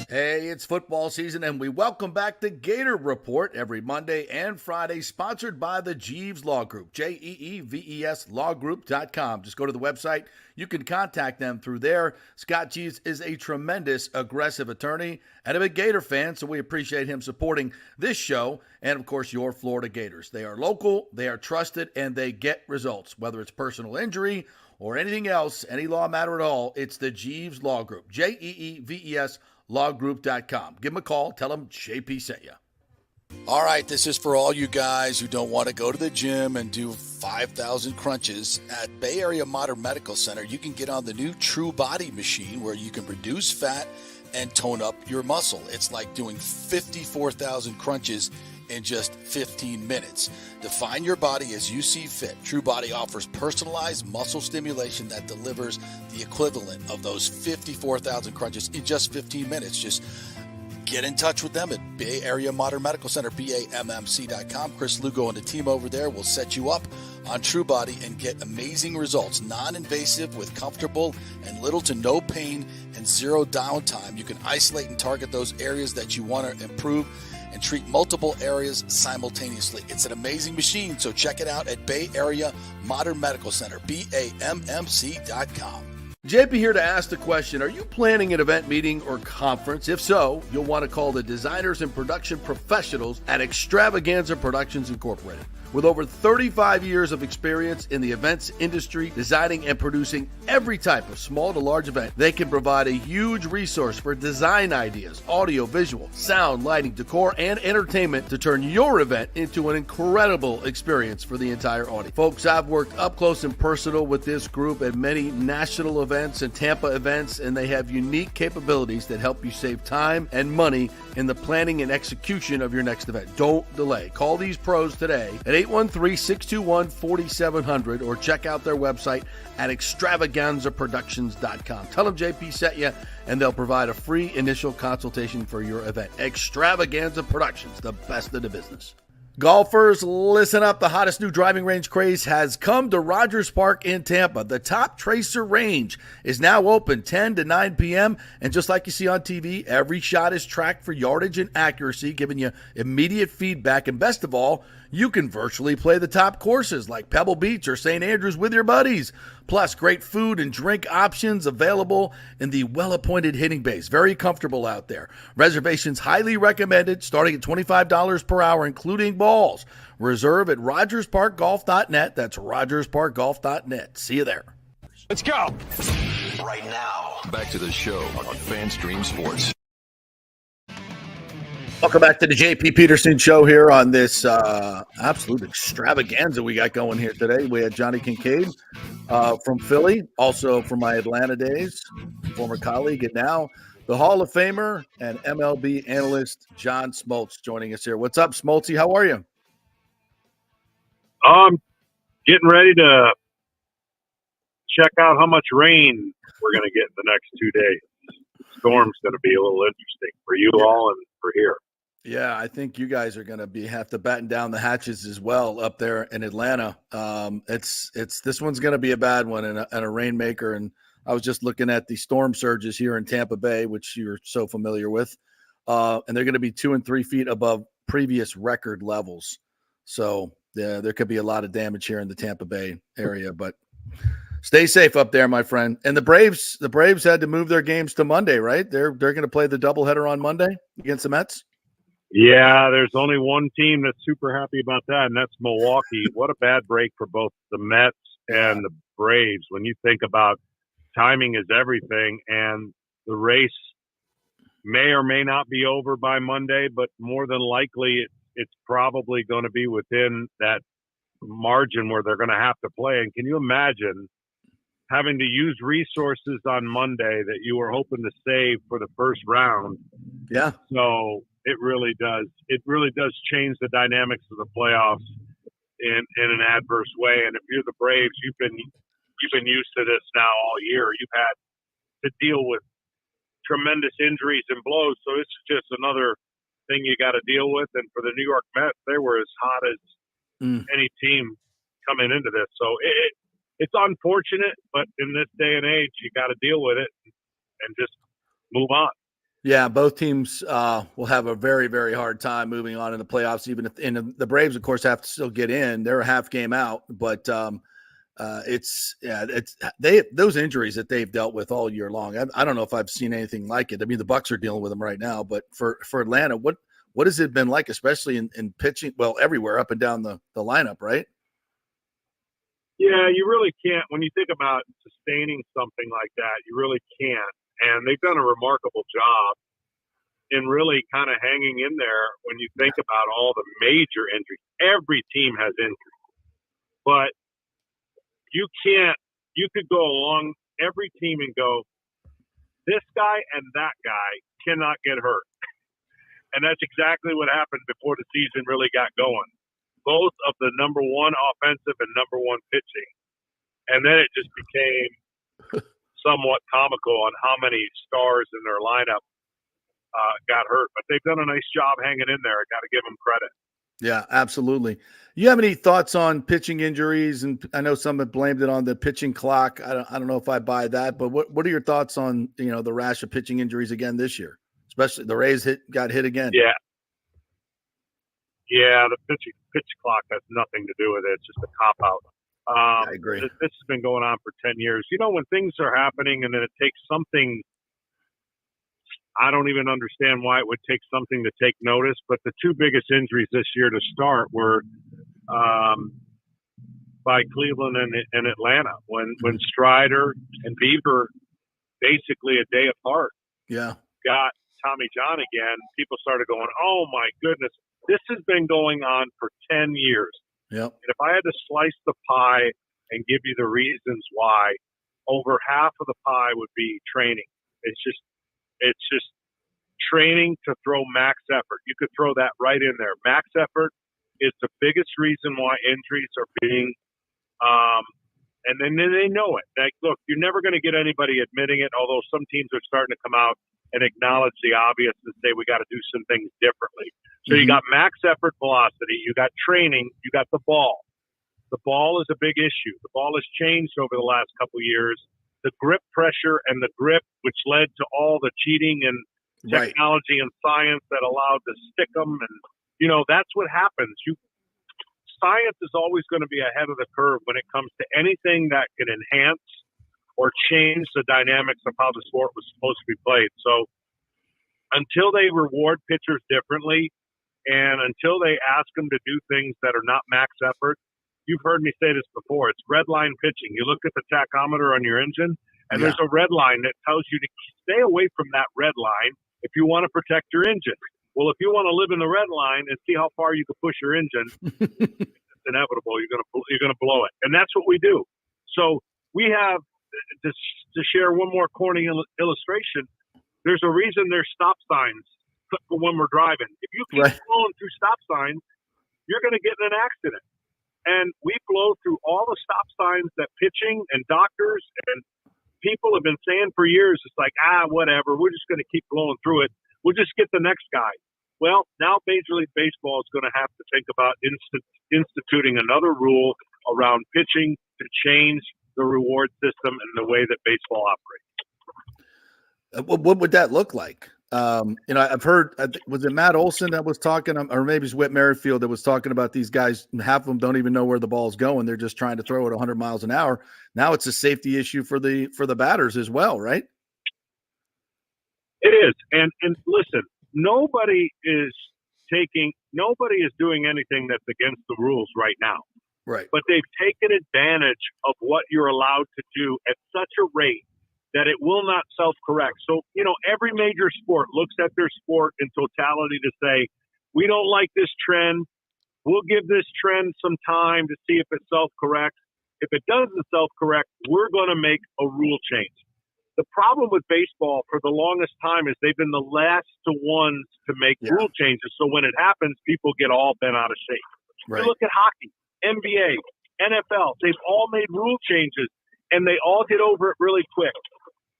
Hey, it's football season, and we welcome back the Gator Report every Monday and Friday, sponsored by the Jeeves Law Group, JEEVESLawgroup.com. Just go to the website. You can contact them through there. Scott Jeeves is a tremendous, aggressive attorney and a big Gator fan, so we appreciate him supporting this show and, of course, your Florida Gators. They are local, they are trusted, and they get results. Whether it's personal injury or anything else, any law matter at all, it's the Jeeves Law Group, JEEVESLawgroup.com. Give them a call. Tell them JP sent you. All right, this is for all you guys who don't want to go to the gym and do 5,000 crunches. At Bay Area Modern Medical Center, you can get on the new True Body machine where you can reduce fat and tone up your muscle. It's like doing 54,000 crunches in just 15 minutes. Define your body as you see fit. True Body offers personalized muscle stimulation that delivers the equivalent of those 54,000 crunches in just 15 minutes. Just get in touch with them at Bay Area Modern Medical Center, BAMMC.com. Chris Lugo and the team over there will set you up on TrueBody and get amazing results. Non-invasive with comfortable and little to no pain and zero downtime. You can isolate and target those areas that you want to improve and treat multiple areas simultaneously. It's an amazing machine, so check it out at Bay Area Modern Medical Center, BAMMC.com. JP here to ask the question, are you planning an event, meeting, or conference? If so, you'll want to call the designers and production professionals at Extravaganza Productions Incorporated. With over 35 years of experience in the events industry, designing and producing every type of small to large event, they can provide a huge resource for design ideas, audio, visual, sound, lighting, decor, and entertainment to turn your event into an incredible experience for the entire audience. Folks, I've worked up close and personal with this group at many national events and Tampa events, and they have unique capabilities that help you save time and money in the planning and execution of your next event. Don't delay. Call these pros today at 813-621-4700 or check out their website at extravaganzaproductions.com. Tell them JP sent you, and they'll provide a free initial consultation for your event. Extravaganza Productions, the best of the business. Golfers, listen up. The hottest new driving range craze has come to Rogers Park in Tampa. The Top Tracer range is now open 10 to 9 p.m. And just like you see on TV, every shot is tracked for yardage and accuracy, giving you immediate feedback. And best of all, you can virtually play the top courses like Pebble Beach or St. Andrews with your buddies. Plus, great food and drink options available in the well-appointed hitting bays. Very comfortable out there. Reservations highly recommended, starting at $25 per hour, including balls. Reserve at RogersParkGolf.net. That's RogersParkGolf.net. See you there. Let's go. Right now, back to the show on FanStream Sports. Welcome back to the JP Peterson Show here on this absolute extravaganza we got going here today. We had Johnny Kincade from Philly, also from my Atlanta days, former colleague, and now the Hall of Famer and MLB analyst John Smoltz joining us here. What's up, Smoltzy? How are you? Getting ready to check out how much rain we're going to get in the next 2 days. The storm's going to be a little interesting for you all and for here. Yeah, I think you guys are going to have to batten down the hatches as well up there in Atlanta. It's this one's going to be a bad one and a rainmaker. And I was just looking at the storm surges here in Tampa Bay, which you're so familiar with, and they're going to be 2 and 3 feet above previous record levels. So yeah, there could be a lot of damage here in the Tampa Bay area, but stay safe up there, my friend. And the Braves had to move their games to Monday, right? They're going to play the doubleheader on Monday against the Mets. Yeah, there's only one team that's super happy about that, and that's Milwaukee. What a bad break for both the Mets and the Braves. When you think about timing is everything, and the race may or may not be over by Monday, but more than likely it's probably going to be within that margin where they're going to have to play. And can you imagine having to use resources on Monday that you were hoping to save for the first round? Yeah. So it really does change the dynamics of the playoffs in an adverse way. And if you're the Braves, you've been used to this now all year. You've had to deal with tremendous injuries and blows. So it's just another thing you got to deal with. And for the New York Mets, they were as hot as any team coming into this. So it's unfortunate, but in this day and age, you got to deal with it and just move on. Yeah, both teams will have a very, very hard time moving on in the playoffs. Even if the Braves, of course, have to still get in. They're a half game out, but those injuries that they've dealt with all year long. I don't know if I've seen anything like it. I mean, the Bucks are dealing with them right now, but for Atlanta, what has it been like, especially in pitching? Well, everywhere up and down the lineup, right? Yeah, you really can't. When you think about sustaining something like that, you really can't. And they've done a remarkable job in really kind of hanging in there when you think about all the major injuries. Every team has injuries. But you could go along every team and go, this guy and that guy cannot get hurt. And that's exactly what happened before the season really got going. Both of the number one offensive and number one pitching. And then it just became somewhat comical on how many stars in their lineup got hurt. But they've done a nice job hanging in there. I got to give them credit. Yeah, absolutely. You have any thoughts on pitching injuries? And I know some have blamed it on the pitching clock. I don't know if I buy that, but what are your thoughts on, the rash of pitching injuries again this year? Especially the Rays got hit again. Yeah. Yeah, the pitch clock has nothing to do with it. It's just a cop-out. I agree. This has been going on for 10 years. When things are happening and then it takes something, I don't even understand why it would take something to take notice, but the two biggest injuries this year to start were by Cleveland and Atlanta when Strider and Bieber, basically a day apart, got Tommy John again. People started going, oh, my goodness. This has been going on for 10 years. Yep. And if I had to slice the pie and give you the reasons why, over half of the pie would be training. It's just training to throw max effort. You could throw that right in there. Max effort is the biggest reason why injuries are being and then they know it. Like, look, you're never going to get anybody admitting it, although some teams are starting to come out and acknowledge the obvious and say we got to do some things differently. So you got max effort velocity, you got training, you got the ball. The ball is a big issue. The ball has changed over the last couple of years. The grip pressure and the grip, which led to all the cheating and technology and science that allowed to stick them. And, that's what happens. Science is always going to be ahead of the curve when it comes to anything that can enhance or change the dynamics of how the sport was supposed to be played. So until they reward pitchers differently and until they ask them to do things that are not max effort, you've heard me say this before, it's red line pitching. You look at the tachometer on your engine, and there's a red line that tells you to stay away from that red line if you want to protect your engine. Well, if you want to live in the red line and see how far you can push your engine, it's inevitable. You're going to blow it. And that's what we do. So we have, to share one more corny illustration, there's a reason there's stop signs for when we're driving. If you keep blowing through stop signs, you're going to get in an accident. And we blow through all the stop signs that pitching and doctors and people have been saying for years. It's like, whatever. We're just going to keep blowing through it. We'll just get the next guy. Well, now Major League Baseball is going to have to think about instituting another rule around pitching to change the reward system and the way that baseball operates. What would that look like? I've heard, was it Matt Olson that was talking, or maybe it's Whit Merrifield that was talking about these guys. Half of them don't even know where the ball's going. They're just trying to throw it 100 miles an hour. Now it's a safety issue for the batters as well, right? It is. And listen, nobody is doing anything that's against the rules right now. Right. But they've taken advantage of what you're allowed to do at such a rate that it will not self-correct. So, every major sport looks at their sport in totality to say, we don't like this trend. We'll give this trend some time to see if it self-corrects. If it doesn't self-correct, we're going to make a rule change. The problem with baseball for the longest time is they've been the last ones to make rule changes. So when it happens, people get all bent out of shape. Right. You look at hockey, NBA, NFL, they've all made rule changes, and they all get over it really quick.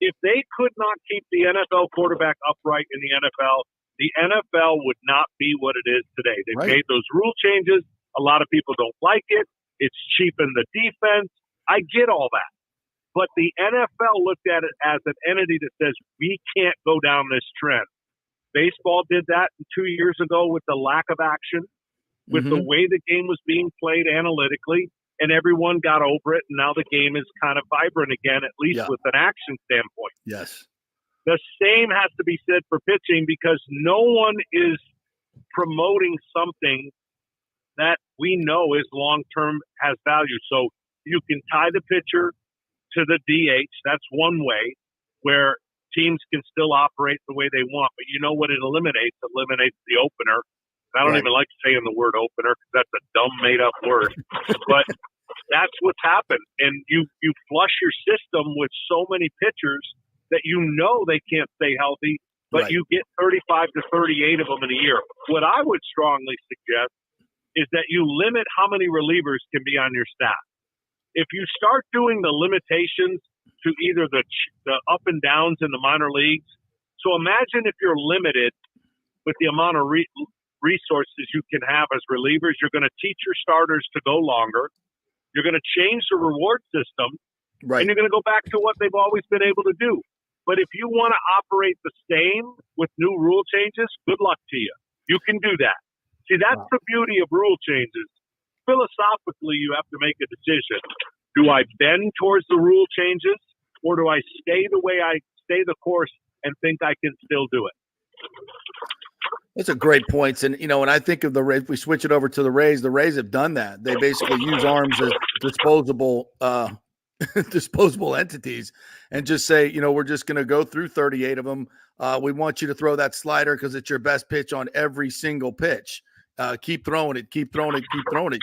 If they could not keep the NFL quarterback upright in the NFL would not be what it is today. They've made those rule changes. A lot of people don't like it. It's cheapened the defense. I get all that. But the NFL looked at it as an entity that says, we can't go down this trend. Baseball did that 2 years ago with the lack of action, with the way the game was being played analytically, and everyone got over it, and now the game is kind of vibrant again, at least with an action standpoint. Yes. The same has to be said for pitching because no one is promoting something that we know is long-term has value. So you can tie the pitcher to the DH. That's one way where teams can still operate the way they want. But you know what it eliminates? It eliminates the opener. I don't even like saying the word opener because that's a dumb made-up word. But that's what's happened. And you flush your system with so many pitchers that they can't stay healthy, but you get 35 to 38 of them in a year. What I would strongly suggest is that you limit how many relievers can be on your staff. If you start doing the limitations to either the up and downs in the minor leagues, So imagine if you're limited with the amount of resources you can have as relievers. You're going to teach your starters to go longer. You're going to change the reward system, Right. and you're going to go back to what they've always been able to do. But if you want to operate the same with new rule changes, good luck to you. You can do that. See, that's the beauty of rule changes. Philosophically, you have to make a decision. Do I bend towards the rule changes, or do I stay the course and think I can still do it? That's a great point. And, when I think of the Rays, we switch it over to the Rays have done that. They basically use arms as disposable entities and just say, we're just going to go through 38 of them. We want you to throw that slider because it's your best pitch on every single pitch. Keep throwing it, keep throwing it, keep throwing it.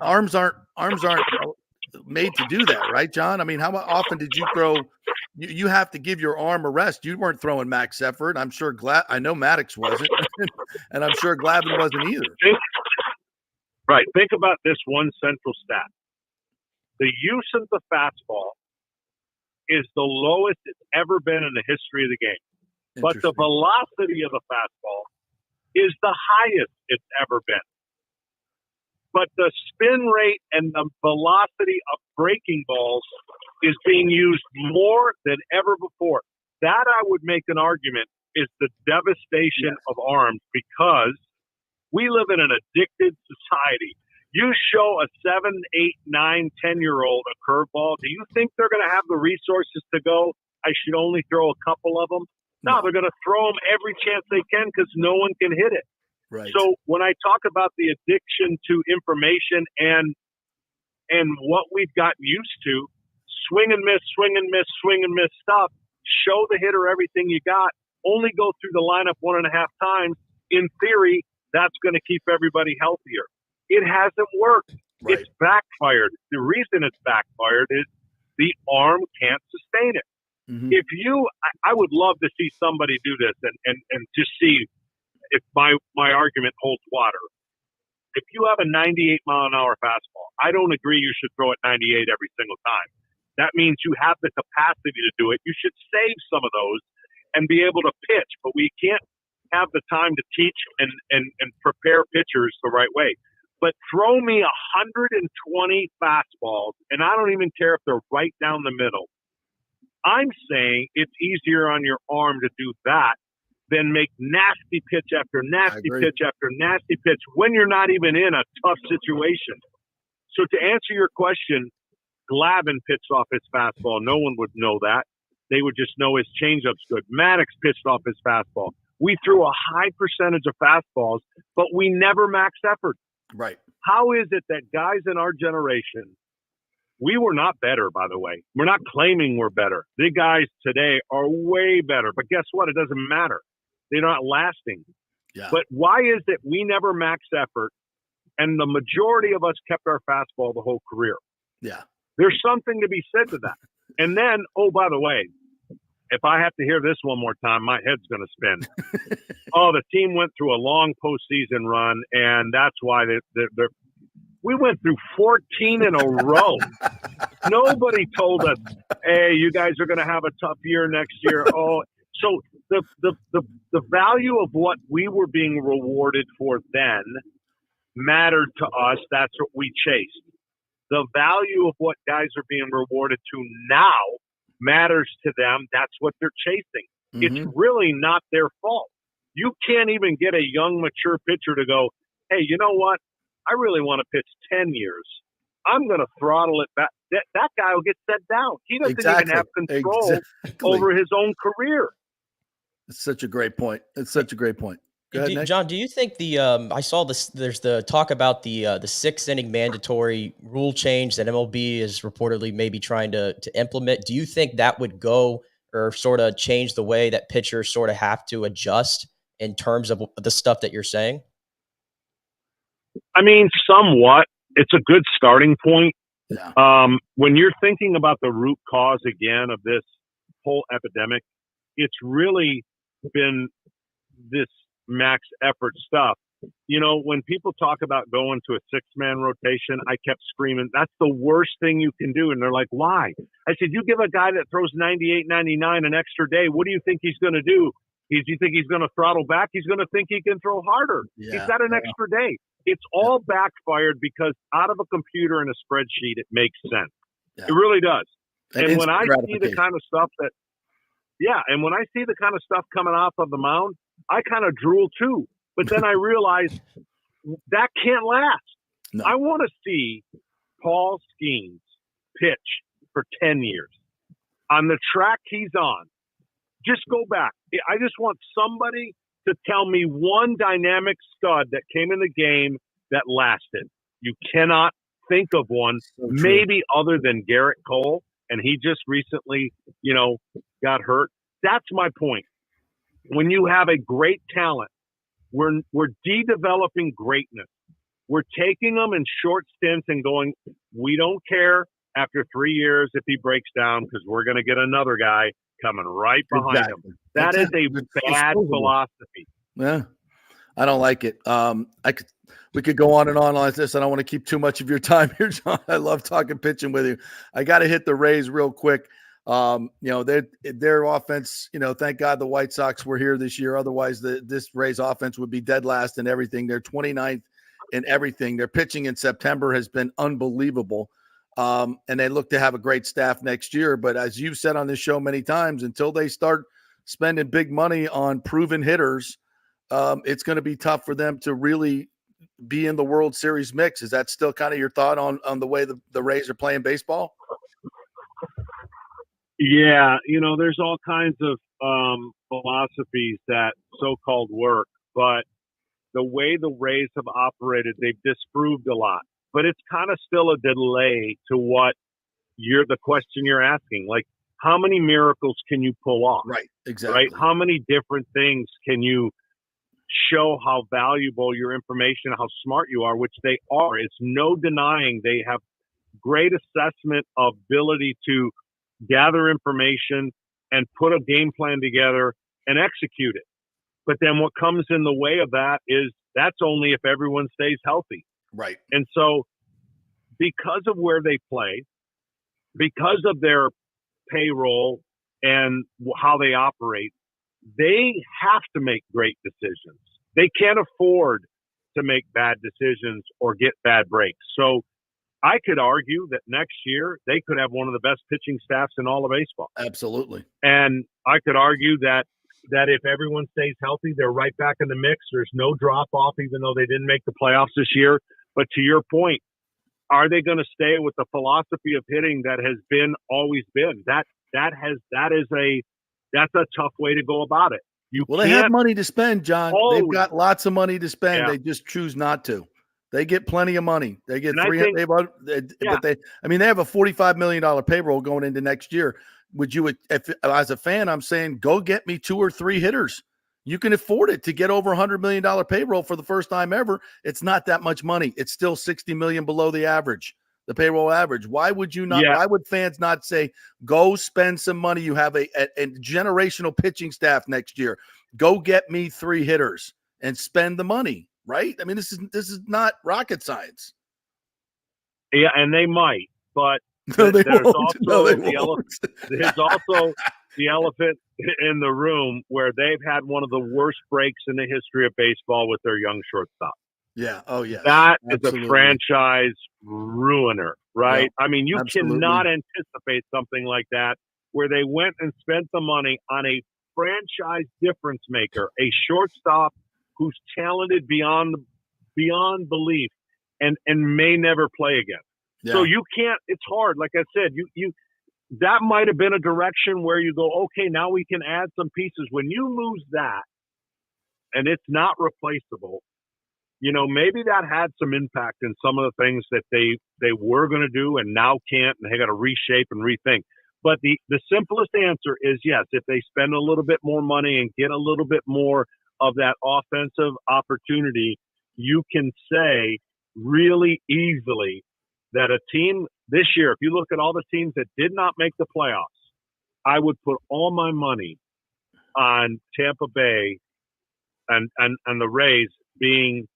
Arms aren't made to do that, right, John? I mean, how often did you throw? You have to give your arm a rest. You weren't throwing max effort. I'm sure I know Maddox wasn't, and I'm sure Glavine wasn't either. Think about this one central stat. The use of the fastball is the lowest it's ever been in the history of the game. But the velocity of the fastball is the highest it's ever been. But the spin rate and the velocity of breaking balls is being used more than ever before. That, I would make an argument, is the devastation of arms, because we live in an addicted society. You show a 7, 8, 9, 10-year-old a curveball, do you think they're going to have the resources to go, I should only throw a couple of them? No, they're going to throw them every chance they can because no one can hit it. Right. So when I talk about the addiction to information and what we've gotten used to, swing and miss stuff, show the hitter everything you got, only go through the lineup 1.5 times. In theory, that's going to keep everybody healthier. It hasn't worked. Right. It's backfired. The reason it's backfired is the arm can't sustain it. Mm-hmm. I would love to see somebody do this and just see if my argument holds water. If you have a 98-mile-an-hour fastball, I don't agree you should throw it 98 every single time. That means you have the capacity to do it. You should save some of those and be able to pitch, but we can't have the time to teach and prepare pitchers the right way. But throw me 120 fastballs, and I don't even care if they're right down the middle. I'm saying it's easier on your arm to do that than make nasty pitch after nasty pitch after nasty pitch when you're not even in a tough situation. So to answer your question, Glavine pitched off his fastball. No one would know that. They would just know his changeup's good. Maddox pitched off his fastball. We threw a high percentage of fastballs, but we never maxed effort. Right. How is it that guys in our generation, we were not better, by the way. We're not claiming we're better. The guys today are way better. But guess what? It doesn't matter. They're not lasting. Yeah. But why is it we never maxed effort and the majority of us kept our fastball the whole career? Yeah. There's something to be said to that. And then, oh, by the way, if I have to hear this one more time, my head's going to spin. The team went through a long postseason run, and that's why we went through 14 in a row. Nobody told us, hey, you guys are going to have a tough year next year. So the value of what we were being rewarded for then mattered to us. That's what we chased. The value of what guys are being rewarded to now matters to them. That's what they're chasing. Mm-hmm. It's really not their fault. You can't even get a young, mature pitcher to go, hey, you know what? I really want to pitch 10 years. I'm going to throttle it back. That guy will get set down. He doesn't even have control over his own career. It's such a great point. Go ahead, John, do you think I saw this, there's the talk about the 6th inning mandatory rule change that MLB is reportedly maybe trying to implement. Do you think that would go or sort of change the way that pitchers sort of have to adjust in terms of the stuff that you're saying? I mean, somewhat. It's a good starting point. Yeah. When you're thinking about the root cause again of this whole epidemic, it's really been this max effort stuff. when people talk about going to a 6-man rotation, I kept screaming, that's the worst thing you can do. And they're like, why? I said, you give a guy that throws 98, 99 an extra day, what do you think he's going to do? Do you think he's going to throttle back? He's going to think he can throw harder. He's got an extra day. It's all backfired because out of a computer and a spreadsheet, it makes sense. It really does. And when I see the kind of stuff and when I see the kind of stuff coming off of the mound, I kind of drool too. But then I realize that can't last. No. I want to see Paul Skeens pitch for 10 years on the track he's on. Just go back. I just want somebody to tell me one dynamic stud that came in the game that lasted. You cannot think of one, maybe other than Garrett Cole, and he just recently, got hurt. That's my point. When you have a great talent, we're de-developing greatness. We're taking them in short stints and going, we don't care after 3 years if he breaks down because we're going to get another guy coming right behind him. That is a bad philosophy. Yeah, I don't like it. We could go on and on like this. I don't want to keep too much of your time here, John. I love talking pitching with you. I got to hit the Rays real quick. Their offense, thank God the White Sox were here this year. Otherwise, this Rays offense would be dead last in everything. They're 29th in everything. Their pitching in September has been unbelievable. And they look to have a great staff next year. But as you've said on this show many times, until they start spending big money on proven hitters, it's going to be tough for them to really be in the World Series mix. Is that still kind of your thought on the way the Rays are playing baseball? Yeah, there's all kinds of philosophies that so-called work, but the way the Rays have operated, they've disproved a lot. But it's kind of still a delay to what the question you're asking. Like, how many miracles can you pull off? Right, exactly. Right? How many different things can you show how valuable your information, how smart you are, which they are. It's no denying they have great assessment of ability to gather information and put a game plan together and execute it. But then what comes in the way of that is that's only if everyone stays healthy. Right. And so because of where they play, because of their payroll and how they operate, they have to make great decisions. They can't afford to make bad decisions or get bad breaks. So I could argue that next year they could have one of the best pitching staffs in all of baseball. Absolutely. And I could argue that if everyone stays healthy, they're right back in the mix. There's no drop off, even though they didn't make the playoffs this year. But to your point, are they going to stay with the philosophy of hitting that has always been? That's a tough way to go about it. They have money to spend, John. They've got lots of money to spend. Yeah. They just choose not to. They get plenty of money. They get $300. But they have a $45 million payroll going into next year. Would you, if as a fan, I'm saying, go get me 2 or 3 hitters. You can afford it to get over $100 million payroll for the first time ever. It's not that much money. It's still $60 million below the average, the payroll average. Why would you not? Yeah. Why would fans not say, go spend some money? You have a generational pitching staff next year. Go get me 3 hitters and spend the money. Right? I mean, this is not rocket science. Yeah, and they might, but there's also the elephant in the room where they've had one of the worst breaks in the history of baseball with their young shortstop. Yeah. Oh, yeah. That is a franchise ruiner, right? Yeah, I mean, you cannot anticipate something like that where they went and spent the money on a franchise difference maker, a shortstop who's talented beyond belief and may never play again. Yeah. So you can't, it's hard. Like I said, you that might have been a direction where you go, okay, now we can add some pieces. When you lose that and it's not replaceable, maybe that had some impact in some of the things that they were going to do and now can't, and they got to reshape and rethink. But the simplest answer is yes, if they spend a little bit more money and get a little bit more of that offensive opportunity, you can say really easily that a team this year, if you look at all the teams that did not make the playoffs, I would put all my money on Tampa Bay and the Rays being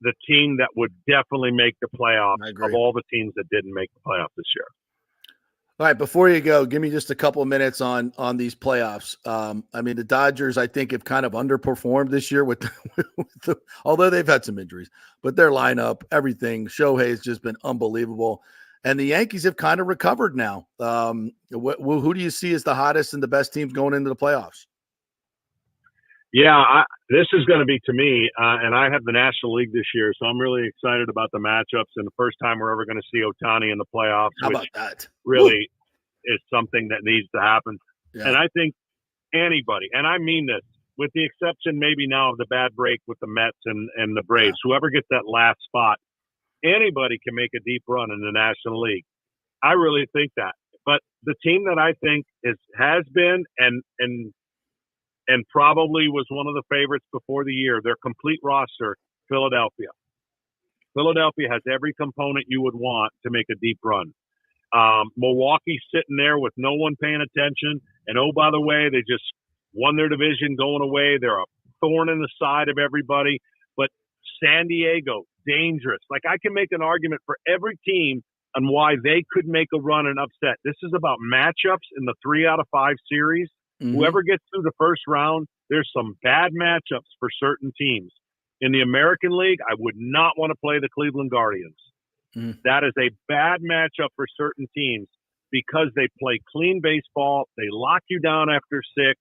the team that would definitely make the playoffs I agree. of all the teams that didn't make the playoffs this year. All right, before you go, give me just a couple of minutes on these playoffs. I mean, the Dodgers, I think, have kind of underperformed this year with although they've had some injuries, but their lineup, everything, Shohei has just been unbelievable. And the Yankees have kind of recovered now. Who do you see as the hottest and the best teams going into the playoffs? Yeah, this is going to be to me, and I have the National League this year, so I'm really excited about the matchups and the first time we're ever going to see Ohtani in the playoffs. How about that? Really is something that needs to happen. Yeah. And I think anybody, and I mean this, with the exception maybe now of the bad break with the Mets and the Braves, whoever gets that last spot, anybody can make a deep run in the National League. I really think that. But the team that I think has been and probably was one of the favorites before the year, their complete roster, Philadelphia. Philadelphia has every component you would want to make a deep run. Milwaukee's sitting there with no one paying attention. And, oh, by the way, they just won their division going away. They're a thorn in the side of everybody. But San Diego, dangerous. Like, I can make an argument for every team on why they could make a run and upset. This is about matchups in the 3 out of 5 series. Mm-hmm. Whoever gets through the first round, there's some bad matchups for certain teams. In the American League, I would not want to play the Cleveland Guardians. Mm. That is a bad matchup for certain teams because they play clean baseball. They lock you down after 6,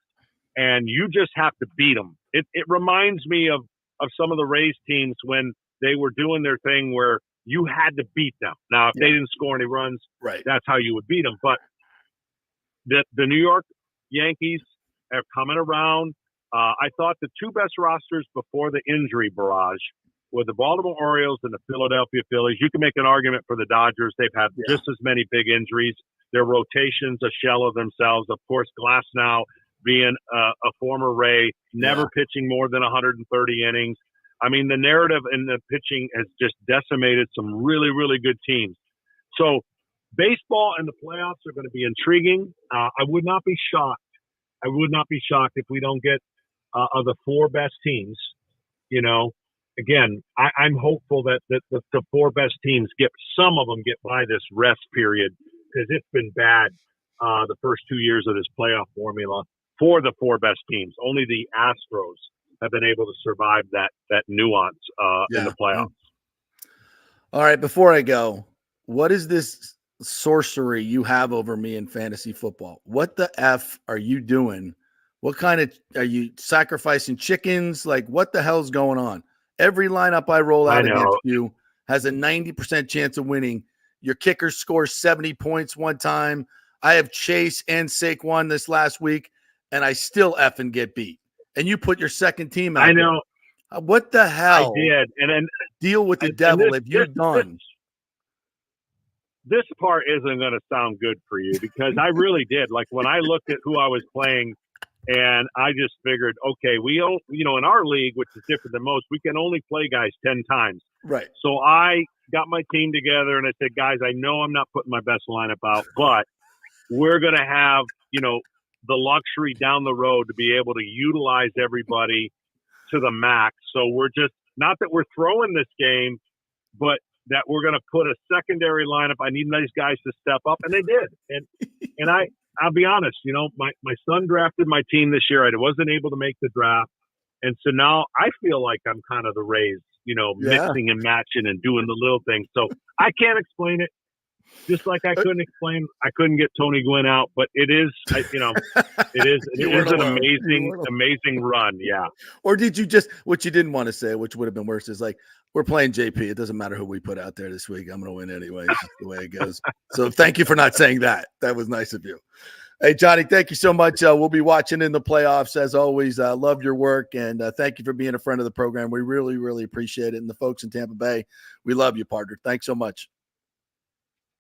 and you just have to beat them. It reminds me of some of the Rays teams when they were doing their thing where you had to beat them. Now, if they didn't score any runs, that's how you would beat them. But the New York Yankees are coming around. I thought the 2 best rosters before the injury barrage were the Baltimore Orioles and the Philadelphia Phillies. You can make an argument for the Dodgers. They've had just as many big injuries. Their rotation's a shell of themselves. Of course, Glasnow being a former Ray, never pitching more than 130 innings. I mean, the narrative in the pitching has just decimated some really, really good teams. So baseball and the playoffs are going to be intriguing. I would not be shocked. I would not be shocked if we don't get the 4 best teams. You know, again, I'm hopeful that the 4 best teams some of them get by this rest period because it's been bad the first 2 years of this playoff formula for the 4 best teams. Only the Astros have been able to survive that nuance in the playoffs. All right, before I go, what is this sorcery you have over me in fantasy football? What the F are you doing? What kind of – are you sacrificing chickens? Like, what the hell's going on? Every lineup I roll out against you has a 90% chance of winning. Your kicker scores 70 points one time. I have Chase and Saquon this last week, and I still effing get beat. And you put your second team out. I know. There. What the hell? I did. And then deal with the devil if you're done. This part isn't going to sound good for you because I really did. Like when I looked at who I was playing and I just figured, okay, we don't, in our league, which is different than most, we can only play guys 10 times. Right. So I got my team together and I said, guys, I know I'm not putting my best lineup out, but we're going to have, the luxury down the road to be able to utilize everybody to the max. So we're just, not that we're throwing this game, but that we're going to put a secondary lineup. I need these guys to step up, and they did. And I'll be honest, my son drafted my team this year. I wasn't able to make the draft. And so now I feel like I'm kind of the Rays, mixing and matching and doing the little things. So I can't explain it. Just like I couldn't get Tony Gwynn out, but it is an amazing run. Yeah. Or did you just, what you didn't want to say, which would have been worse, is like, we're playing JP. It doesn't matter who we put out there this week. I'm going to win anyway. It's just the way it goes. So thank you for not saying that. That was nice of you. Hey, Johnny, thank you so much. We'll be watching in the playoffs as always. Love your work, and thank you for being a friend of the program. We really, really appreciate it. And the folks in Tampa Bay, we love you, partner. Thanks so much.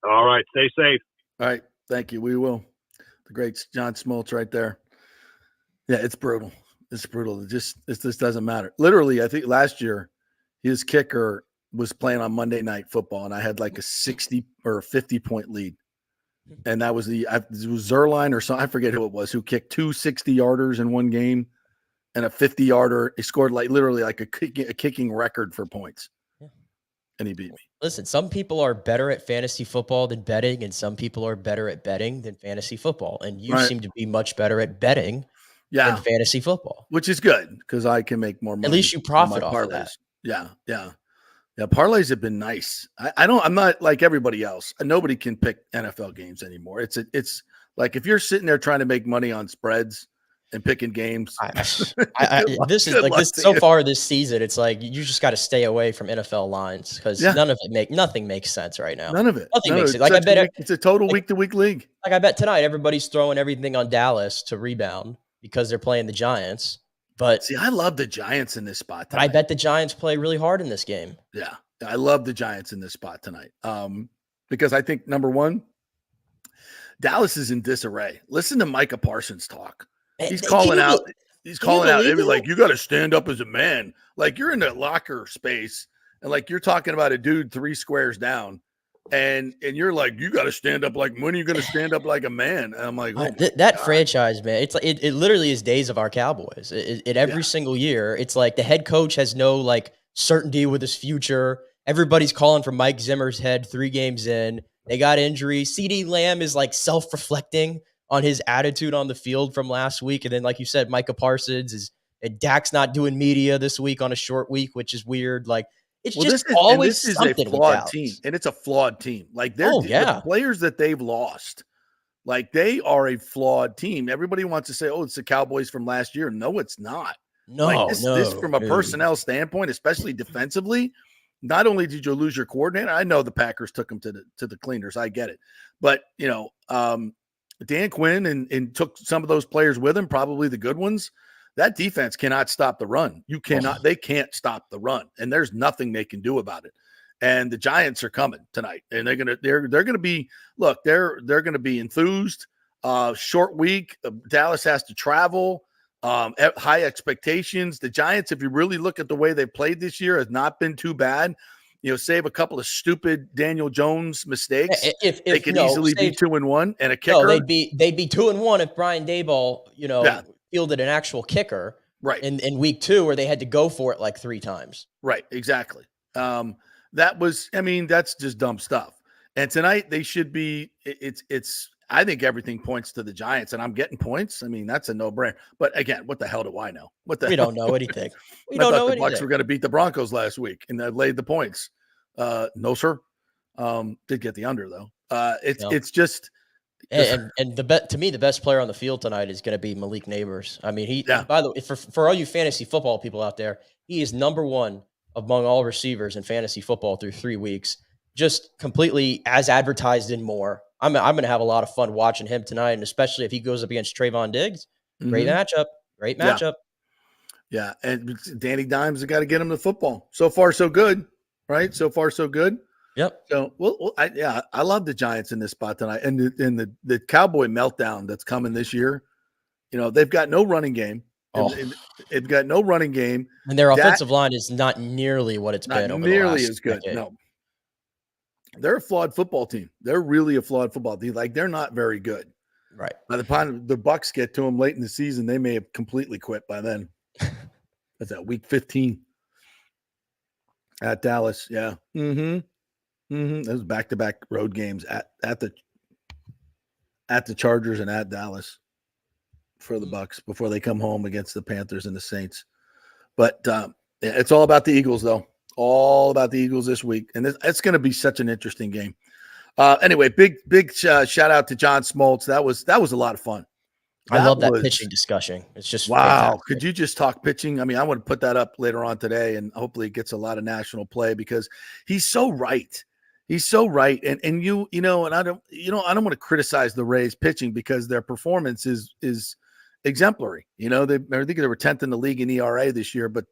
All right. Stay safe. All right. Thank you. We will. The great John Smoltz right there. Yeah, it's brutal. It's brutal. It just doesn't matter. Literally, I think last year his kicker was playing on Monday Night Football, and I had like a 60 or a 50-point lead. And that was it was Zerline or something. I forget who it was who kicked 2 60-yarders in one game. and a 50-yarder. He scored literally a kicking record for points. Yeah. And he beat me. Listen, some people are better at fantasy football than betting, and some people are better at betting than fantasy football. And you seem to be much better at betting than fantasy football. Which is good because I can make more money. At least you profit off of that. Yeah. Parlays have been nice. I'm not like everybody else. Nobody can pick NFL games anymore. It's like if you're sitting there trying to make money on spreads and picking games. This is like this so far this season. It's like you just got to stay away from NFL lines because nothing makes sense right now. None of it. Nothing makes sense. Like I bet it's a total week-to-week league. Like I bet tonight everybody's throwing everything on Dallas to rebound because they're playing the Giants. But see, I love the Giants in this spot tonight. But I bet the Giants play really hard in this game. Yeah, I love the Giants in this spot tonight. Because I think number one, Dallas is in disarray. Listen to Micah Parsons talk. He's calling out. He's calling out. They'd be like, "You got to stand up as a man." Like you're in the locker space, and like you're talking about a dude 3 squares down, and you're like, "You got to stand up like when are you going to stand up like a man?" And I'm like, that franchise, man. It's like it literally is days of our Cowboys. Every single year, it's like the head coach has no like certainty with his future. Everybody's calling for Mike Zimmer's head 3 games in. They got injuries. CeeDee Lamb is like self-reflecting on his attitude on the field from last week. And then, like you said, Micah Parsons and Dak's not doing media this week on a short week, which is weird. Like it's always something. A flawed team, and it's a flawed team. Like the players that they've lost, like they are a flawed team. Everybody wants to say, "Oh, it's the Cowboys from last year." No, it's not. No, this from a personnel standpoint, especially defensively. Not only did you lose your coordinator, I know the Packers took him to the cleaners. I get it, but Dan Quinn and took some of those players with him, probably the good ones. That defense cannot stop the run. You cannot. They can't stop the run, and there's nothing they can do about it. And the Giants are coming tonight, and they're gonna be. Look, they're gonna be enthused. Short week. Dallas has to travel. High expectations. The Giants, if you really look at the way they've played this year, has not been too bad. Save a couple of stupid Daniel Jones mistakes. If they could easily be 2-1 and a kicker. No, they'd be 2-1 if Brian Daboll, fielded an actual kicker. Right. In week 2 where they had to go for it like 3 times. Right. Exactly. That's just dumb stuff. And tonight they should be, I think everything points to the Giants, and I'm getting points. I mean, that's a no-brainer. But again, what the hell do I know? We don't know anything. I thought the Bucs were going to beat the Broncos last week, and they laid the points. No, sir. Did get the under though. It's just. And to me, the best player on the field tonight is going to be Malik Neighbors. I mean, by the way, for all you fantasy football people out there, he is number 1 among all receivers in fantasy football through 3 weeks. Just completely as advertised and more. I'm going to have a lot of fun watching him tonight, and especially if he goes up against Trayvon Diggs. Great matchup. Great matchup. Yeah, and Danny Dimes has got to get him the football. So far, so good, right? So far, so good. Yep. So, I love the Giants in this spot tonight, and the Cowboy meltdown that's coming this year. They've got no running game. They've got no running game, and their offensive line is not nearly what it's been. Over nearly the last as good. decade. No. They're a flawed football team. They're really a flawed football team. Like they're not very good. Right. By the time the Bucs get to them late in the season, they may have completely quit by then. That's that week 15 at Dallas. Yeah. Those back-to-back road games at the Chargers and at Dallas for the Bucs before they come home against the Panthers and the Saints. But it's all about the Eagles, though. All about the Eagles this week, and it's going to be such an interesting game. Anyway, big shout out to John Smoltz. That was a lot of fun. I love that pitching discussion. It's just wow. Fantastic. Could you just talk pitching? I mean, I want to put that up later on today, and hopefully it gets a lot of national play because he's so right. He's so right, and I don't want to criticize the Rays pitching because their performance is exemplary. I think they were 10th in the league in ERA this year, but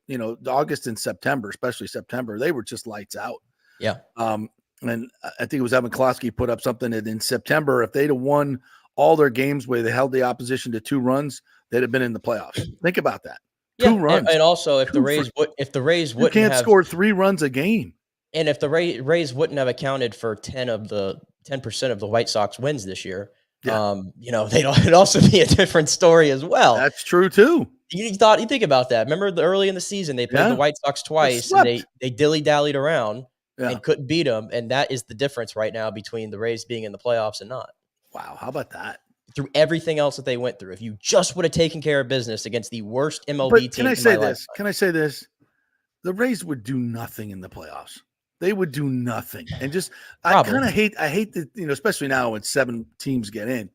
August and September, especially September, they were just lights out. Yeah. And I think it was Evan Klosky put up something that in September, if they'd have won all their games where they held the opposition to 2 runs, they'd have been in the playoffs. Think about that. 2 runs. And also if the Rays wouldn't you can't score 3 runs a game. And if the Rays wouldn't have accounted for 10% of the White Sox wins this year, it'd also be a different story as well. That's true too. You think about that. Remember early in the season, they played the White Sox twice, and they dilly-dallied around and couldn't beat them, and that is the difference right now between the Rays being in the playoffs and not. Wow, how about that? Through everything else that they went through. If you just would have taken care of business against the worst MLB team Can I say this? The Rays would do nothing in the playoffs. They would do nothing. And just I hate that, especially now when 7 teams get in.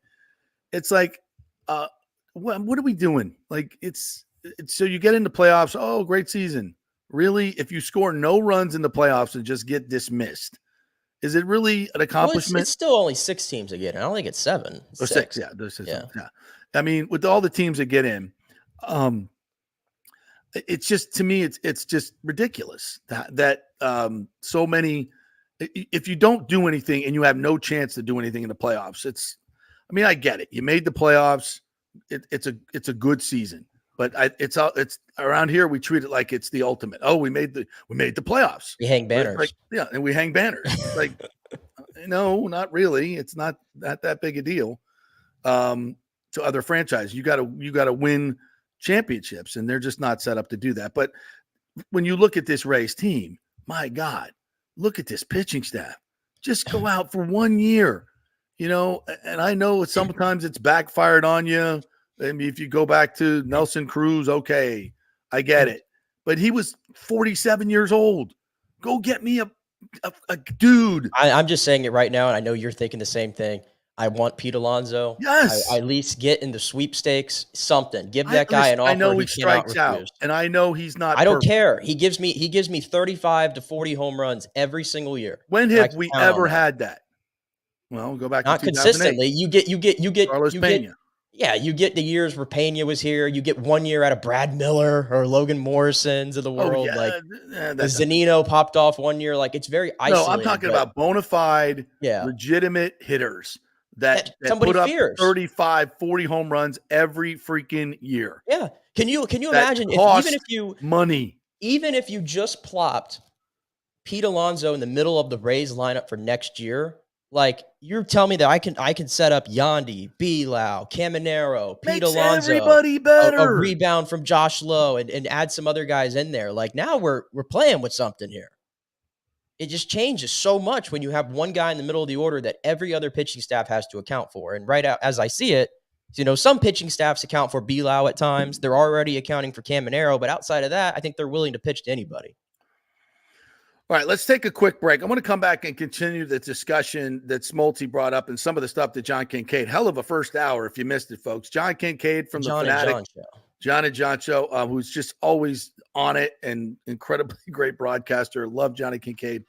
It's like what are we doing? Like it's so you get into playoffs, oh, great season. Really? If you score no runs in the playoffs and just get dismissed, is it really an accomplishment? Well, it's still only 6 teams that get in. I don't think it's 7. Or 6. Yeah, there's 6. Yeah. I mean, with all the teams that get in, it's just, to me, it's just ridiculous that so many. If you don't do anything and you have no chance to do anything in the playoffs, I get it. You made the playoffs. It's a good season, but it's around here. We treat it like it's the ultimate. Oh, we made the playoffs. We hang banners. And we hang banners. Like, no, not really. It's not that big a deal. To other franchises, you got to win championships, and they're just not set up to do that. But when you look at this Rays team, my God, look at this pitching staff. Just go out for 1 year. And I know sometimes it's backfired on you. I mean, if you go back to Nelson Cruz, okay, I get it. But he was 47 years old. Go get me a dude. I'm just saying it right now, and I know you're thinking the same thing. I want Pete Alonso. Yes. I at least get in the sweepstakes, something. Give that guy an offer. I know he strikes out, and I know he's not. I don't care. He gives me 35 to 40 home runs every single year. When have we ever had that? Well, go back not to 2008. consistently. You get Carlos Pena. You get the years where Pena was here. You get 1 year out of Brad Miller or Logan Morrison's of the world. The Zunino popped off 1 year. Like, it's very isolated. No, I'm talking about bona fide, legitimate hitters that put up fears. 35, 40 home runs every freaking year. Yeah. Can you imagine even if you just plopped Pete Alonso in the middle of the Rays lineup for next year? Like, you're telling me that I can set up Yandy, Bilal, Caminero, Pete Alonso, everybody better. A rebound from Josh Lowe, and add some other guys in there. Like, now we're playing with something here. It just changes so much when you have one guy in the middle of the order that every other pitching staff has to account for. And right out as I see it, some pitching staffs account for Bilal at times. They're already accounting for Caminero, but outside of that, I think they're willing to pitch to anybody. All right, let's take a quick break. I want to come back and continue the discussion that Smoltz brought up and some of the stuff that John Kincade. Hell of a first hour if you missed it, folks. John Kincade from the Fanatic. John and John show, who's just always on it and incredibly great broadcaster. Love Johnny Kincade.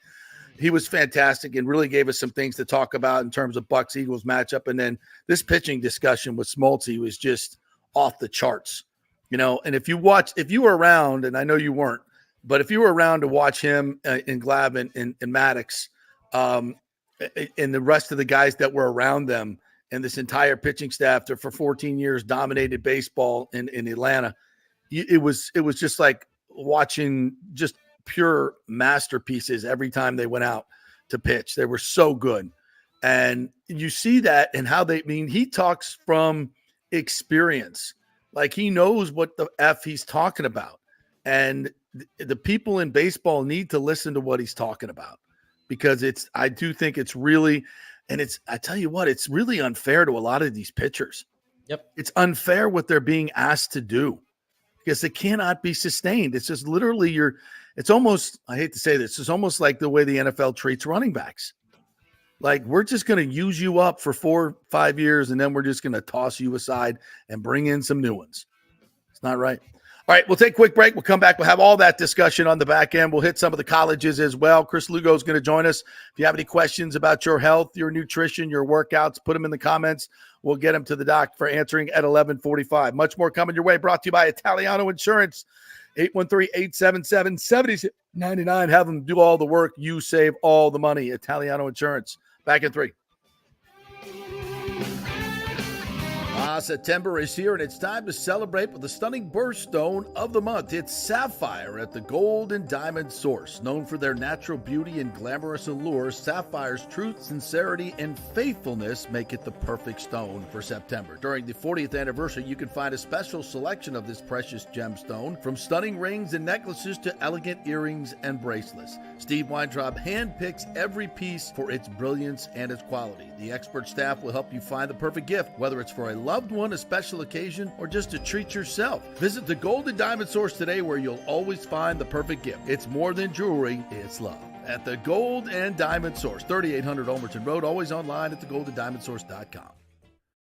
He was fantastic and really gave us some things to talk about in terms of Bucks-Eagles matchup. And then this pitching discussion with Smoltz was just off the charts. And if you were around, and I know you weren't, but if you were around to watch him in Glavin and Maddox and the rest of the guys that were around them and this entire pitching staff that for 14 years dominated baseball in Atlanta, it was just like watching just pure masterpieces every time they went out to pitch. They were so good. And you see that and how he talks from experience. Like, he knows what the F he's talking about. And the people in baseball need to listen to what he's talking about, because I do think it's really, and I tell you what, it's really unfair to a lot of these pitchers. Yep. It's unfair what they're being asked to do because it cannot be sustained. It's just literally it's almost, I hate to say this, it's almost like the way the NFL treats running backs. Like, we're just going to use you up for 4 or 5 years, and then we're just going to toss you aside and bring in some new ones. It's not right. All right, we'll take a quick break. We'll come back. We'll have all that discussion on the back end. We'll hit some of the colleges as well. Chris Lugo is going to join us. If you have any questions about your health, your nutrition, your workouts, put them in the comments. We'll get them to the doc for answering at 11:45. Much more coming your way. Brought to you by Italiano Insurance, 813-877-7699. Have them do all the work. You save all the money. Italiano Insurance. Back in 3. September is here, and it's time to celebrate with the stunning birthstone of the month. It's Sapphire at the Gold and Diamond Source. Known for their natural beauty and glamorous allure, Sapphire's truth, sincerity, and faithfulness make it the perfect stone for September. During the 40th anniversary, you can find a special selection of this precious gemstone, from stunning rings and necklaces to elegant earrings and bracelets. Steve Weintraub handpicks every piece for its brilliance and its quality. The expert staff will help you find the perfect gift, whether it's for a loved one, a special occasion, or just to treat yourself. Visit the Gold and Diamond Source today, where you'll always find the perfect gift. It's more than jewelry, it's love. At the Gold and Diamond Source, 3800 Olmerton Road, always online at thegoldendiamondsource.com.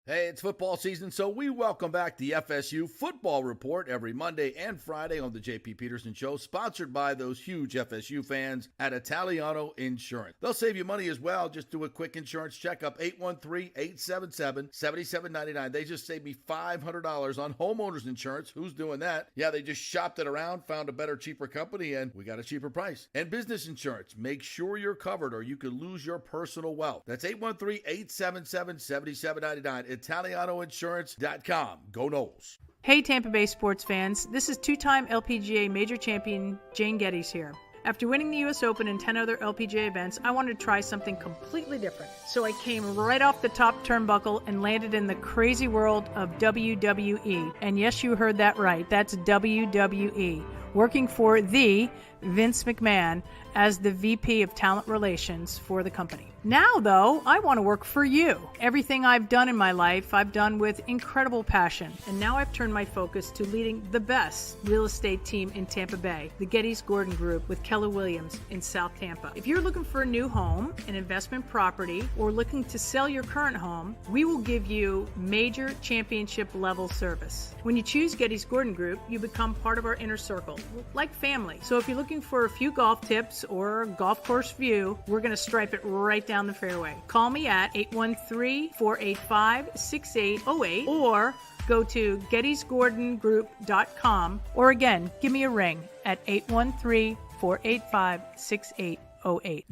Hey, it's football season, so we welcome back the FSU Football Report every Monday and Friday on the J.P. Peterson Show, sponsored by those huge FSU fans at Italiano Insurance. They'll save you money as well. Just do a quick insurance checkup, 813-877-7799. They just saved me $500 on homeowners insurance. Who's doing that? Yeah, they just shopped it around, found a better, cheaper company, and we got a cheaper price. And business insurance, make sure you're covered or you could lose your personal wealth. That's 813-877-7799. ItalianoInsurance.com. Go Noles. Hey Tampa Bay sports fans, this is two-time LPGA major champion Jane Geddes here. After winning the US Open and 10 other LPGA events, I wanted to try something completely different. So I came right off the top turnbuckle and landed in the crazy world of WWE. And yes, you heard that right. That's WWE. Working for the Vince McMahon as the VP of Talent Relations for the company. Now, though, I want to work for you. Everything I've done in my life, I've done with incredible passion. And now I've turned my focus to leading the best real estate team in Tampa Bay, the Geddes Gordon Group with Keller Williams in South Tampa. If you're looking for a new home, an investment property, or looking to sell your current home, we will give you major championship level service. When you choose Geddes Gordon Group, you become part of our inner circle, like family. So if you're looking for a few golf tips or a golf course view, we're going to stripe it right down the fairway. Call me at 813-485-6808 or go to gettysgordongroup.com, or again, give me a ring at 813-485-6808.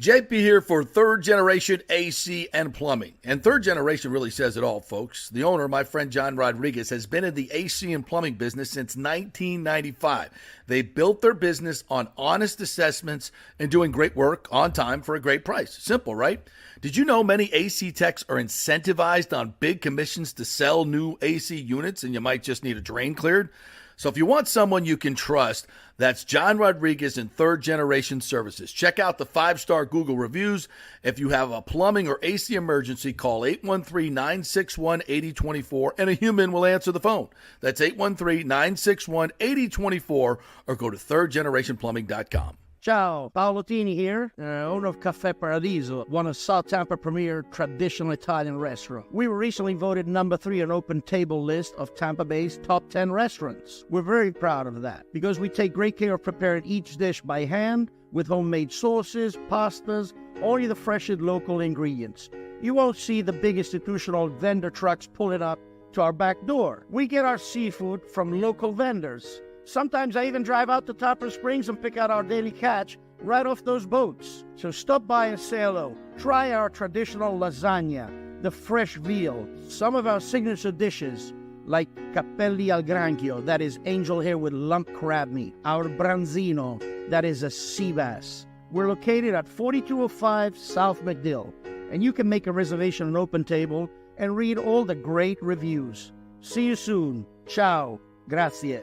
JP here for Third Generation AC and Plumbing. And Third Generation really says it all, folks. The owner, my friend John Rodriguez, has been in the AC and plumbing business since 1995. They built their business on honest assessments and doing great work on time for a great price. Simple, right? Did you know many AC techs are incentivized on big commissions to sell new AC units, and you might just need a drain cleared? So if you want someone you can trust, that's John Rodriguez in Third Generation Services. Check out the 5-star Google reviews. If you have a plumbing or AC emergency, call 813-961-8024 and a human will answer the phone. That's 813-961-8024 or go to thirdgenerationplumbing.com. Ciao, Paolo Tini here, owner of Caffè Paradiso, one of South Tampa premier traditional Italian restaurant. We were recently voted number 3 on Open Table list of Tampa Bay's top 10 restaurants. We're very proud of that because we take great care of preparing each dish by hand with homemade sauces, pastas, only the freshest local ingredients. You won't see the big institutional vendor trucks pulling up to our back door. We get our seafood from local vendors. Sometimes I even drive out to Topper Springs and pick out our daily catch right off those boats. So stop by and say hello. Try our traditional lasagna, the fresh veal, some of our signature dishes like capelli al granchio, that is angel hair with lump crab meat, our branzino, that is a sea bass. We're located at 4205 South McDill, and you can make a reservation on Open Table and read all the great reviews. See you soon. Ciao. Grazie.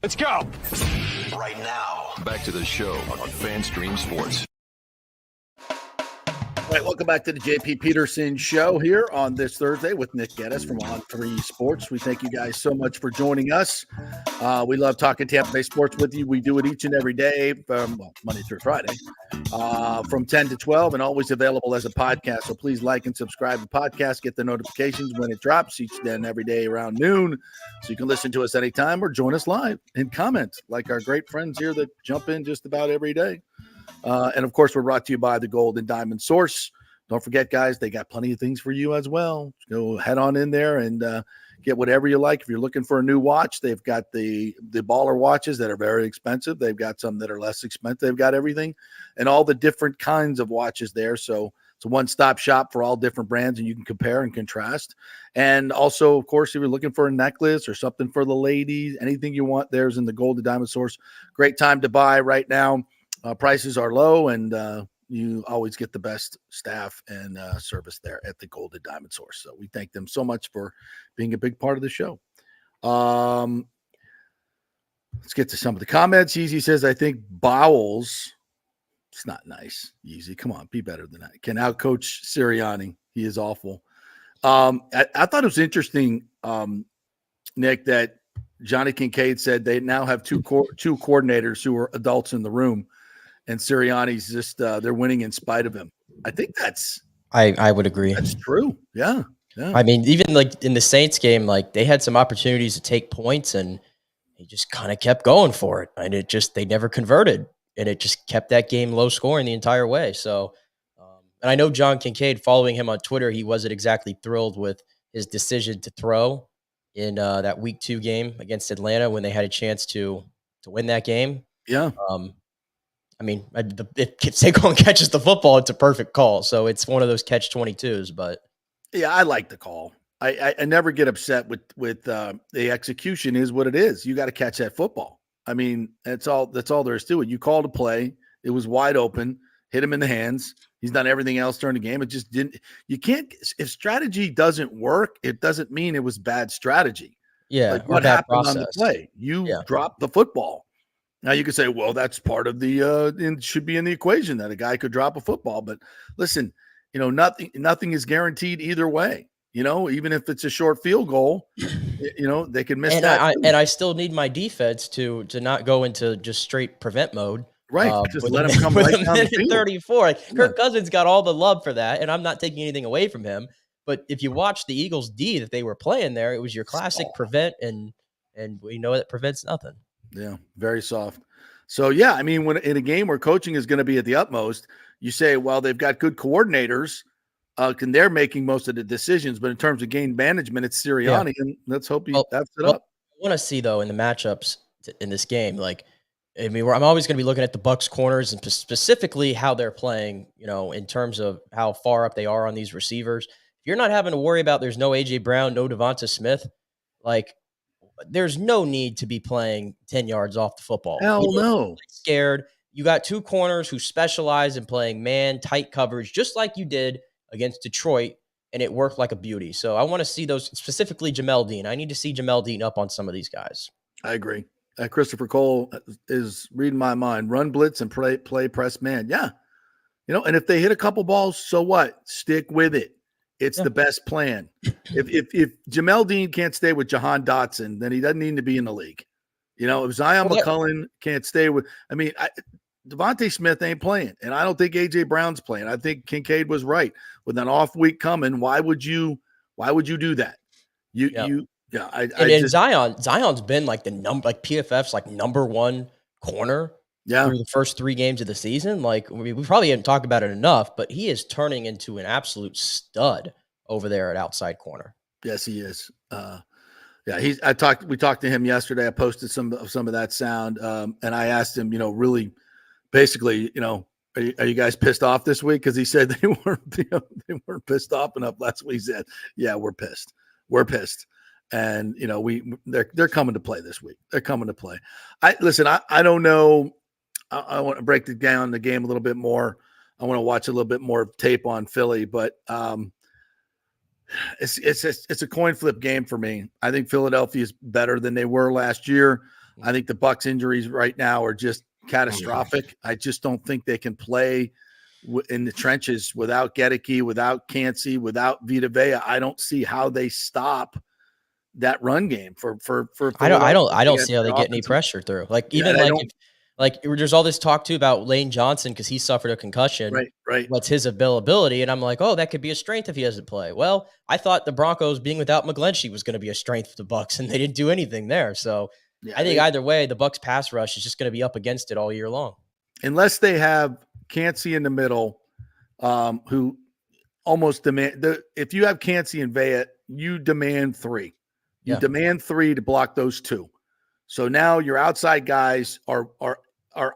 Let's go. Right now. Back to the show on FanStream Sports. All right, welcome back to the JP Peterson Show here on this Thursday with Nick Geddes from On3 Sports. We thank you guys so much for joining us. We love talking Tampa Bay sports with you. We do it each and every day, Monday through Friday, from 10 to 12, and always available as a podcast. So please like and subscribe to the podcast. Get the notifications when it drops each day and every day around noon, so you can listen to us anytime or join us live and comment like our great friends here that jump in just about every day. And, of course, we're brought to you by the Gold and Diamond Source. Don't forget, guys, they got plenty of things for you as well. Go head on in there and get whatever you like. If you're looking for a new watch, they've got the baller watches that are very expensive. They've got some that are less expensive. They've got everything and all the different kinds of watches there. So It's a one-stop shop for all different brands, and you can compare and contrast. And also, of course, if you're looking for a necklace or something for the ladies, anything you want, there's in the Gold and Diamond Source. Great time to buy right now. Prices are low, and you always get the best staff and service there at the Gold and Diamond Source. So we thank them so much for being a big part of the show. Let's get to some of the comments. Yeezy says, I think Bowles, it's not nice. Yeezy, come on, be better than that. Can outcoach Sirianni. He is awful. I thought it was interesting, Nick, that Johnny Kincade said they now have two coordinators who are adults in the room, and Sirianni's just they're winning in spite of him. I think that's I would agree. That's true. Yeah. I mean, even like in the Saints game, like they had some opportunities to take points and he just kind of kept going for it. And they never converted. And it just kept that game low scoring the entire way. So, and I know John Kincade, following him on Twitter, he wasn't exactly thrilled with his decision to throw in that week 2 game against Atlanta when they had a chance to win that game. Yeah. I mean, if Saquon catches the football, it's a perfect call. So it's one of those catch-22s, but. Yeah, I like the call. I never get upset with the execution is what it is. You got to catch that football. I mean, that's all there is to it. You called a play. It was wide open, hit him in the hands. He's done everything else during the game. It just didn't, you can't, if strategy doesn't work, it doesn't mean it was bad strategy. Yeah. Like what happened on the play? You dropped the football. Now you could say, well, that's part of it should be in the equation that a guy could drop a football. But listen, nothing is guaranteed either way. Even if it's a short field goal, they can miss that. And I still need my defense to not go into just straight prevent mode. Right. Just let him come right down the field. 34. Kirk Cousins got all the love for that, and I'm not taking anything away from him. But if you watch the Eagles D that they were playing there, it was your classic prevent, and we know that prevents nothing. Yeah, very soft. So, yeah, I mean, when in a game where coaching is going to be at the utmost, you say, well, they've got good coordinators, and they're making most of the decisions. But in terms of game management, it's Sirianni, and let's hope he steps it up. I want to see, though, in the matchups in this game, I'm always going to be looking at the Bucs corners and specifically how they're playing, in terms of how far up they are on these receivers. If you're not having to worry about there's no A.J. Brown, no Devonta Smith, there's no need to be playing 10 yards off the football. Hell no. Scared. You got 2 corners who specialize in playing man tight coverage, just like you did against Detroit, and it worked like a beauty. So I want to see those, specifically Jamel Dean. I need to see Jamel Dean up on some of these guys. I agree. Christopher Cole is reading my mind. Run blitz and play press man. Yeah. And if they hit a couple balls, so what? Stick with it. It's the best plan. If Jamel Dean can't stay with Jahan Dotson, then he doesn't need to be in the league. If Zion McCullin can't stay with Devontae Smith ain't playing, and I don't think A.J. Brown's playing. I think Kincade was right. With an off week coming, why would you do that? Zion's been PFF's number 1 corner through the first 3 games of the season. We probably haven't talked about it enough, but he is turning into an absolute stud over there at outside corner. Yes, he is. We talked to him yesterday. I posted some of that sound, and I asked him, really, basically, are you guys pissed off this week? Because he said they weren't pissed off enough last week. He said, yeah, we're pissed. And they're coming to play this week. They're coming to play. I don't know. I want to break down the game a little bit more. I want to watch a little bit more tape on Philly, but it's a coin flip game for me. I think Philadelphia is better than they were last year. I think the Bucs injuries right now are just catastrophic. I just don't think they can play in the trenches without Gedeke, without Cansey, without Vita Vea. I don't see how they stop that run game for I don't see how they get any pressure through. There's all this talk too about Lane Johnson because he suffered a concussion. Right. What's his availability? And I'm like, oh, that could be a strength if he doesn't play. Well, I thought the Broncos being without McGlinchey was going to be a strength for the Bucs, and they didn't do anything there. So I think either way, the Bucs pass rush is just going to be up against it all year long. Unless they have Cansey in the middle, who almost demand if you have Cansey and Vea, you demand 3. You demand 3 to block those 2. So now your outside guys are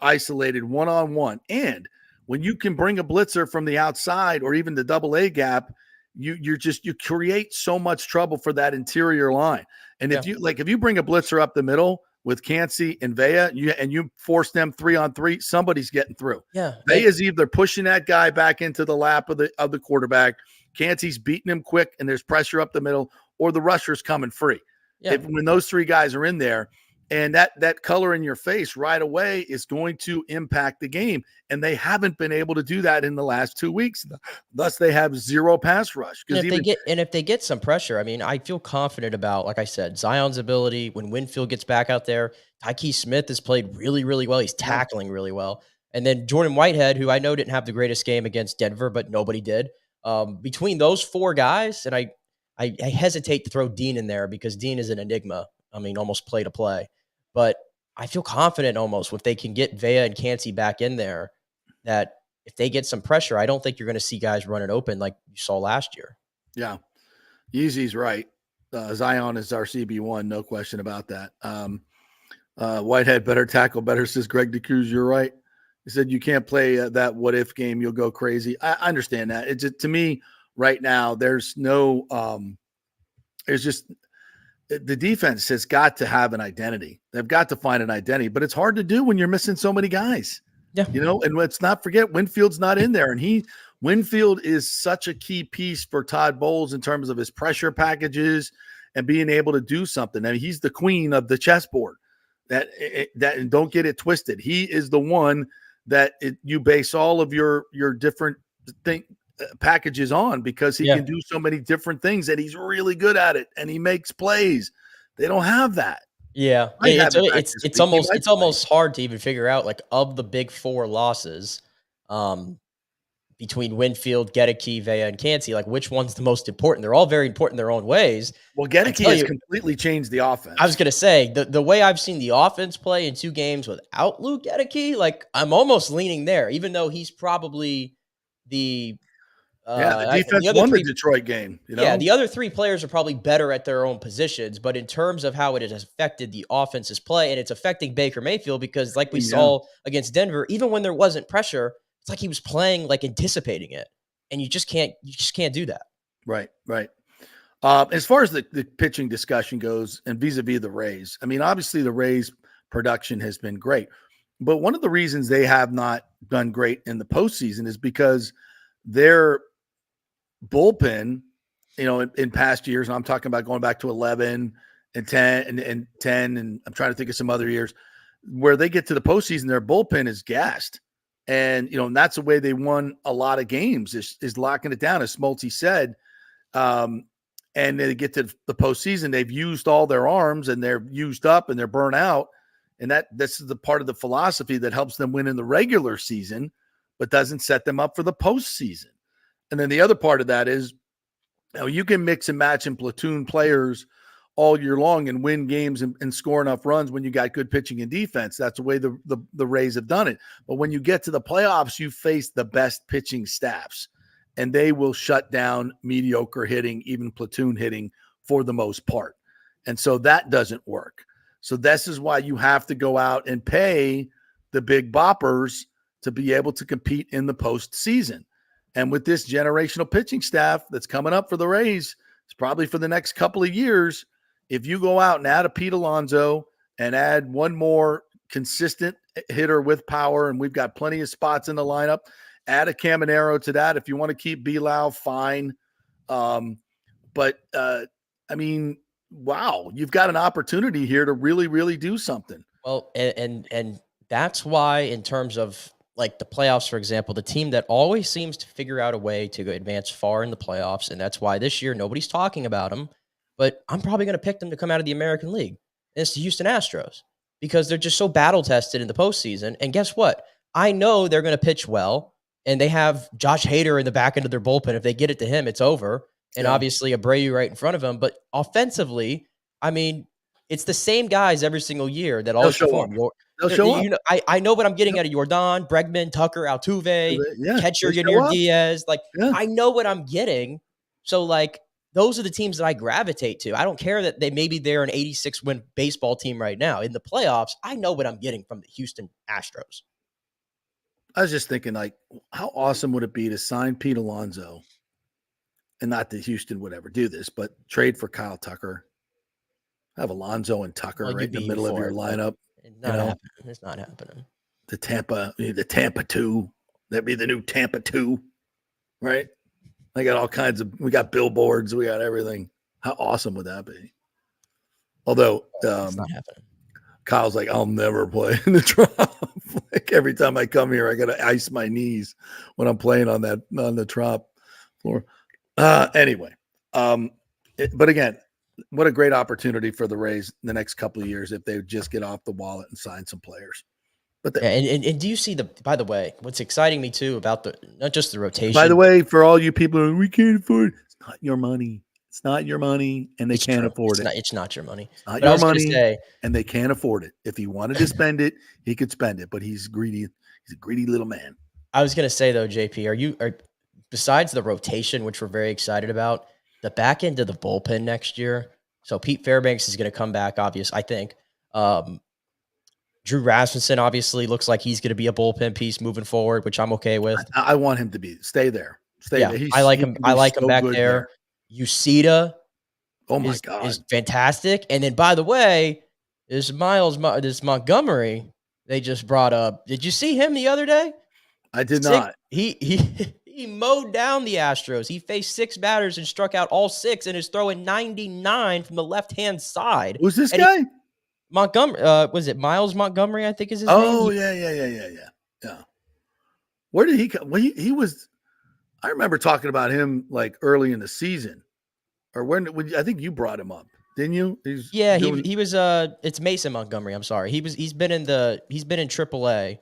isolated one-on-one. And When you can bring a blitzer from the outside or even the double A gap, you create so much trouble for that interior line. And if you bring a blitzer up the middle with Cancey and Vea, you force them 3-on-3, somebody's getting through. Yeah. Vea's either pushing that guy back into the lap of the quarterback, Cancey's beating him quick, and there's pressure up the middle, or the rusher's coming free. Yeah. When those three guys are in there, and that color in your face right away is going to impact the game. And they haven't been able to do that in the last 2 weeks. Thus, they have zero pass rush. And if they get some pressure, I mean, I feel confident about, like I said, Zion's ability when Winfield gets back out there. Tyke Smith has played really, really well. He's tackling really well. And then Jordan Whitehead, who I know didn't have the greatest game against Denver, but nobody did. Between those four guys, and I hesitate to throw Dean in there because Dean is an enigma. I mean, almost play to play. But I feel confident almost if they can get Vea and Cancey back in there, that if they get some pressure, I don't think you're going to see guys running open like you saw last year. Yeah. Yeezy's right. Zion is our CB1, no question about that. Whitehead better tackle better, says Greg DeCruz. You're right. He said you can't play that what-if game. You'll go crazy. I understand that. It's just, to me right now, there's no there's just – the defense has got to have an identity. They've got to find an identity, but it's hard to do when you're missing so many guys. Yeah. And let's not forget Winfield's not in there. And Winfield is such a key piece for Todd Bowles in terms of his pressure packages and being able to do something. I mean, he's the queen of the chessboard. And don't get it twisted. He is the one that you base all of your different packages on, because he can do so many different things and he's really good at it and he makes plays. They don't have that. Yeah. It's almost hard to even figure out, like, of the big four losses between Winfield, Gedeke, Vea, and Cancey, like, which one's the most important? They're all very important in their own ways. Well, Gedeke has completely changed the offense. I was going to say, the way I've seen the offense play in 2 games without Luke Gedeke, like, I'm almost leaning there, even though he's probably the defense won the Detroit game. Yeah, the other 3 players are probably better at their own positions, but in terms of how it has affected the offense's play, and it's affecting Baker Mayfield, because like we saw against Denver, even when there wasn't pressure, it's like he was playing, like, anticipating it, and you just can't do that. Right. As far as the pitching discussion goes, and vis-a-vis the Rays, I mean, obviously the Rays production has been great, but one of the reasons they have not done great in the postseason is because their bullpen, in past years, and I'm talking about going back to 11 and 10 and 10, and I'm trying to think of some other years where they get to the postseason, their bullpen is gassed. And, and that's the way they won a lot of games is locking it down, as Smoltz said. And they get to the postseason, they've used all their arms and they're used up and they're burnt out. And this is the part of the philosophy that helps them win in the regular season, but doesn't set them up for the postseason. And then the other part of that is, you can mix and match and platoon players all year long and win games and score enough runs when you got good pitching and defense. That's the way the Rays have done it. But when you get to the playoffs, you face the best pitching staffs, and they will shut down mediocre hitting, even platoon hitting, for the most part. And so that doesn't work. So this is why you have to go out and pay the big boppers to be able to compete in the postseason. And with this generational pitching staff that's coming up for the Rays, it's probably for the next couple of years. If you go out and add a Pete Alonso and add one more consistent hitter with power, and we've got plenty of spots in the lineup, add a Caminero to that. If you want to keep Bilal, fine. But I mean, wow, you've got an opportunity here to really, really do something. Well, and that's why, in terms of, like, the playoffs, for example, the team that always seems to figure out a way to advance far in the playoffs, and that's why this year nobody's talking about them, but I'm probably going to pick them to come out of the American League. And it's the Houston Astros, because they're just so battle-tested in the postseason. And guess what? I know they're going to pitch well, and they have Josh Hader in the back end of their bullpen. If they get it to him, it's over. And obviously Abreu right in front of him. But offensively, I mean, it's the same guys every single year that always perform. They'll show up. I know what I'm getting out of Jordan, Bregman, Tucker, Altuve, catcher Yadier Diaz. Like, I know what I'm getting. So, like, those are the teams that I gravitate to. I don't care that they're an 86-win baseball team right now. In the playoffs, I know what I'm getting from the Houston Astros. I was just thinking, like, how awesome would it be to sign Pete Alonso, and not that Houston would ever do this, but trade for Kyle Tucker, have Alonso and Tucker Well, right in the middle of your lineup. It's not happening. It's not happening. The Tampa 2. That'd be the new Tampa 2, right? I got all kinds of, we got billboards, we got everything. How awesome would that be? Although It's not happening. Kyle's like, I'll never play in the Trop. Like every time I come here, I got to ice my knees when I'm playing on the Trop floor. Anyway, but again, what a great opportunity for the Rays the next couple of years if they just get off the wallet and sign some players. But and do you see by the way, what's exciting me too about not just the rotation. By the way, for all you people, we can't afford it. It's not your money. It's not your money, and they can't afford it. It's not your money. It's not your money, and they can't afford it. If he wanted to spend it, he could spend it, but he's greedy. He's a greedy little man. I was going to say though, JP, are besides the rotation, which we're very excited about, the back end of the bullpen next year. So Pete Fairbanks is going to come back, I think. Drew Rasmussen obviously looks like he's going to be a bullpen piece moving forward, which I'm okay with. I want him to stay there. Stay there. I like him. I like him back there. Uceda, God, is fantastic. And then, by the way, this Montgomery they just brought up. Did you see him the other day? I did not. He mowed down the Astros. He faced 6 batters and struck out all 6, and is throwing 99 from the left-hand side. Who's this guy? Montgomery. Was it Miles Montgomery? I think is his name. Oh yeah. Where did he come? Well, he was. I remember talking about him like early in the season, or when I think you brought him up, didn't you? He was. It's Mason Montgomery. I'm sorry. He's been in AAA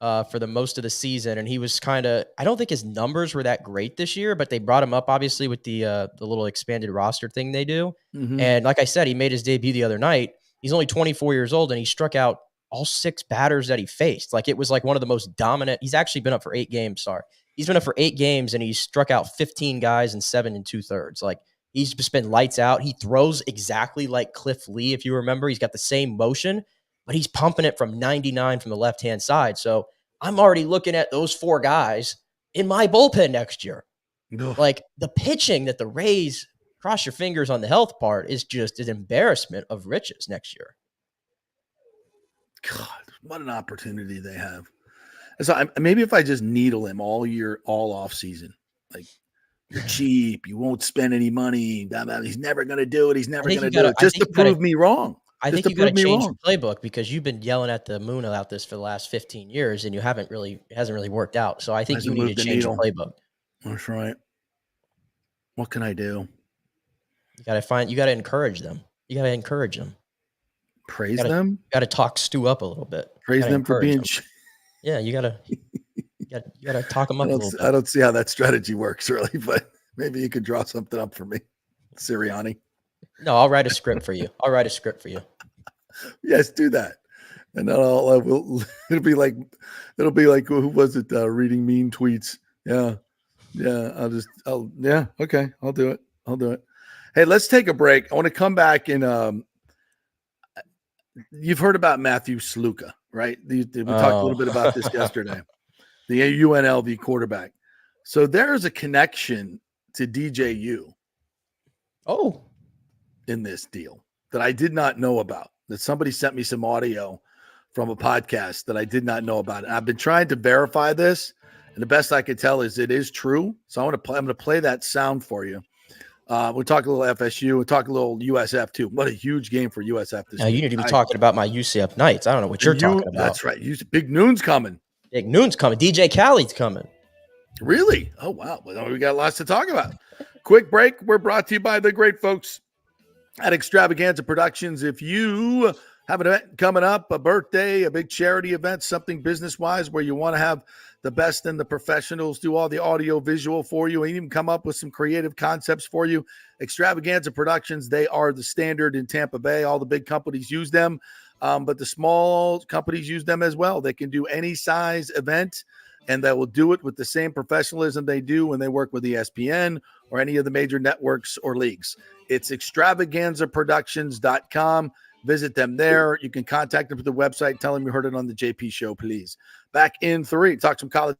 for the most of the season, and he was kind of. I don't think his numbers were that great this year, but they brought him up obviously with the little expanded roster thing they do. Mm-hmm. And like I said, he made his debut the other night. He's only 24 years old, and he struck out all 6 batters that he faced. Like it was like one of the most dominant. He's actually been up for 8 games. Sorry. He's been up for 8 games, and he's struck out 15 guys in 7 2/3. Like he's just been lights out. He throws exactly like Cliff Lee, if you remember. He's got the same motion, but he's pumping it from 99 from the left-hand side. So I'm already looking at those 4 guys in my bullpen next year. Ugh. Like the pitching that the Rays, cross your fingers on the health part, is just an embarrassment of riches next year. God, what an opportunity they have. So maybe if I just needle him all year, all off season, like you're cheap, you won't spend any money. Blah, blah, he's never going to do it. He's never going to do it. Just to prove me wrong. I think you got to change the playbook, because you've been yelling at the moon about this for the last 15 years, and it hasn't really worked out. So I think you need to change the playbook. That's right. What can I do? You got to encourage them. You got to encourage them. Praise them. You got to talk Stu up a little bit. Praise them for being. Yeah, you gotta talk them up a little bit. I don't see how that strategy works, really, but maybe you could draw something up for me, Sirianni. No, I'll write a script for you. Yes, do that, and then it'll be like who was it reading mean tweets? Yeah. Okay, I'll do it. Hey, let's take a break. I want to come back and you've heard about Matthew Sluka, right? We talked a little bit about this yesterday. The UNLV quarterback. So there's a connection to DJU. Oh, in this deal that I did not know about. That somebody sent me some audio from a podcast that I did not know about. And I've been trying to verify this, and the best I could tell is it is true. So I'm going to play that sound for you. We'll talk a little FSU. We'll talk a little USF too. What a huge game for USF this year. You need to be talking about my UCF Knights. I don't know what you're talking about. That's right. Big Noon's coming. DJ Khaled's coming. Really? Oh, wow. Well, we got lots to talk about. Quick break. We're brought to you by the great folks at Extravaganza Productions. If you have an event coming up, a birthday, a big charity event, something business-wise where you want to have the best and the professionals do all the audio visual for you and even come up with some creative concepts for you, Extravaganza Productions, they are the standard in Tampa Bay. All the big companies use them, but the small companies use them as well. They can do any size event, and they will do it with the same professionalism they do when they work with ESPN or any of the major networks or leagues. It's extravaganzaproductions.com. Visit them there. You can contact them through the website. Tell them you heard it on the JP Show, please. Back in 3. Talk some college.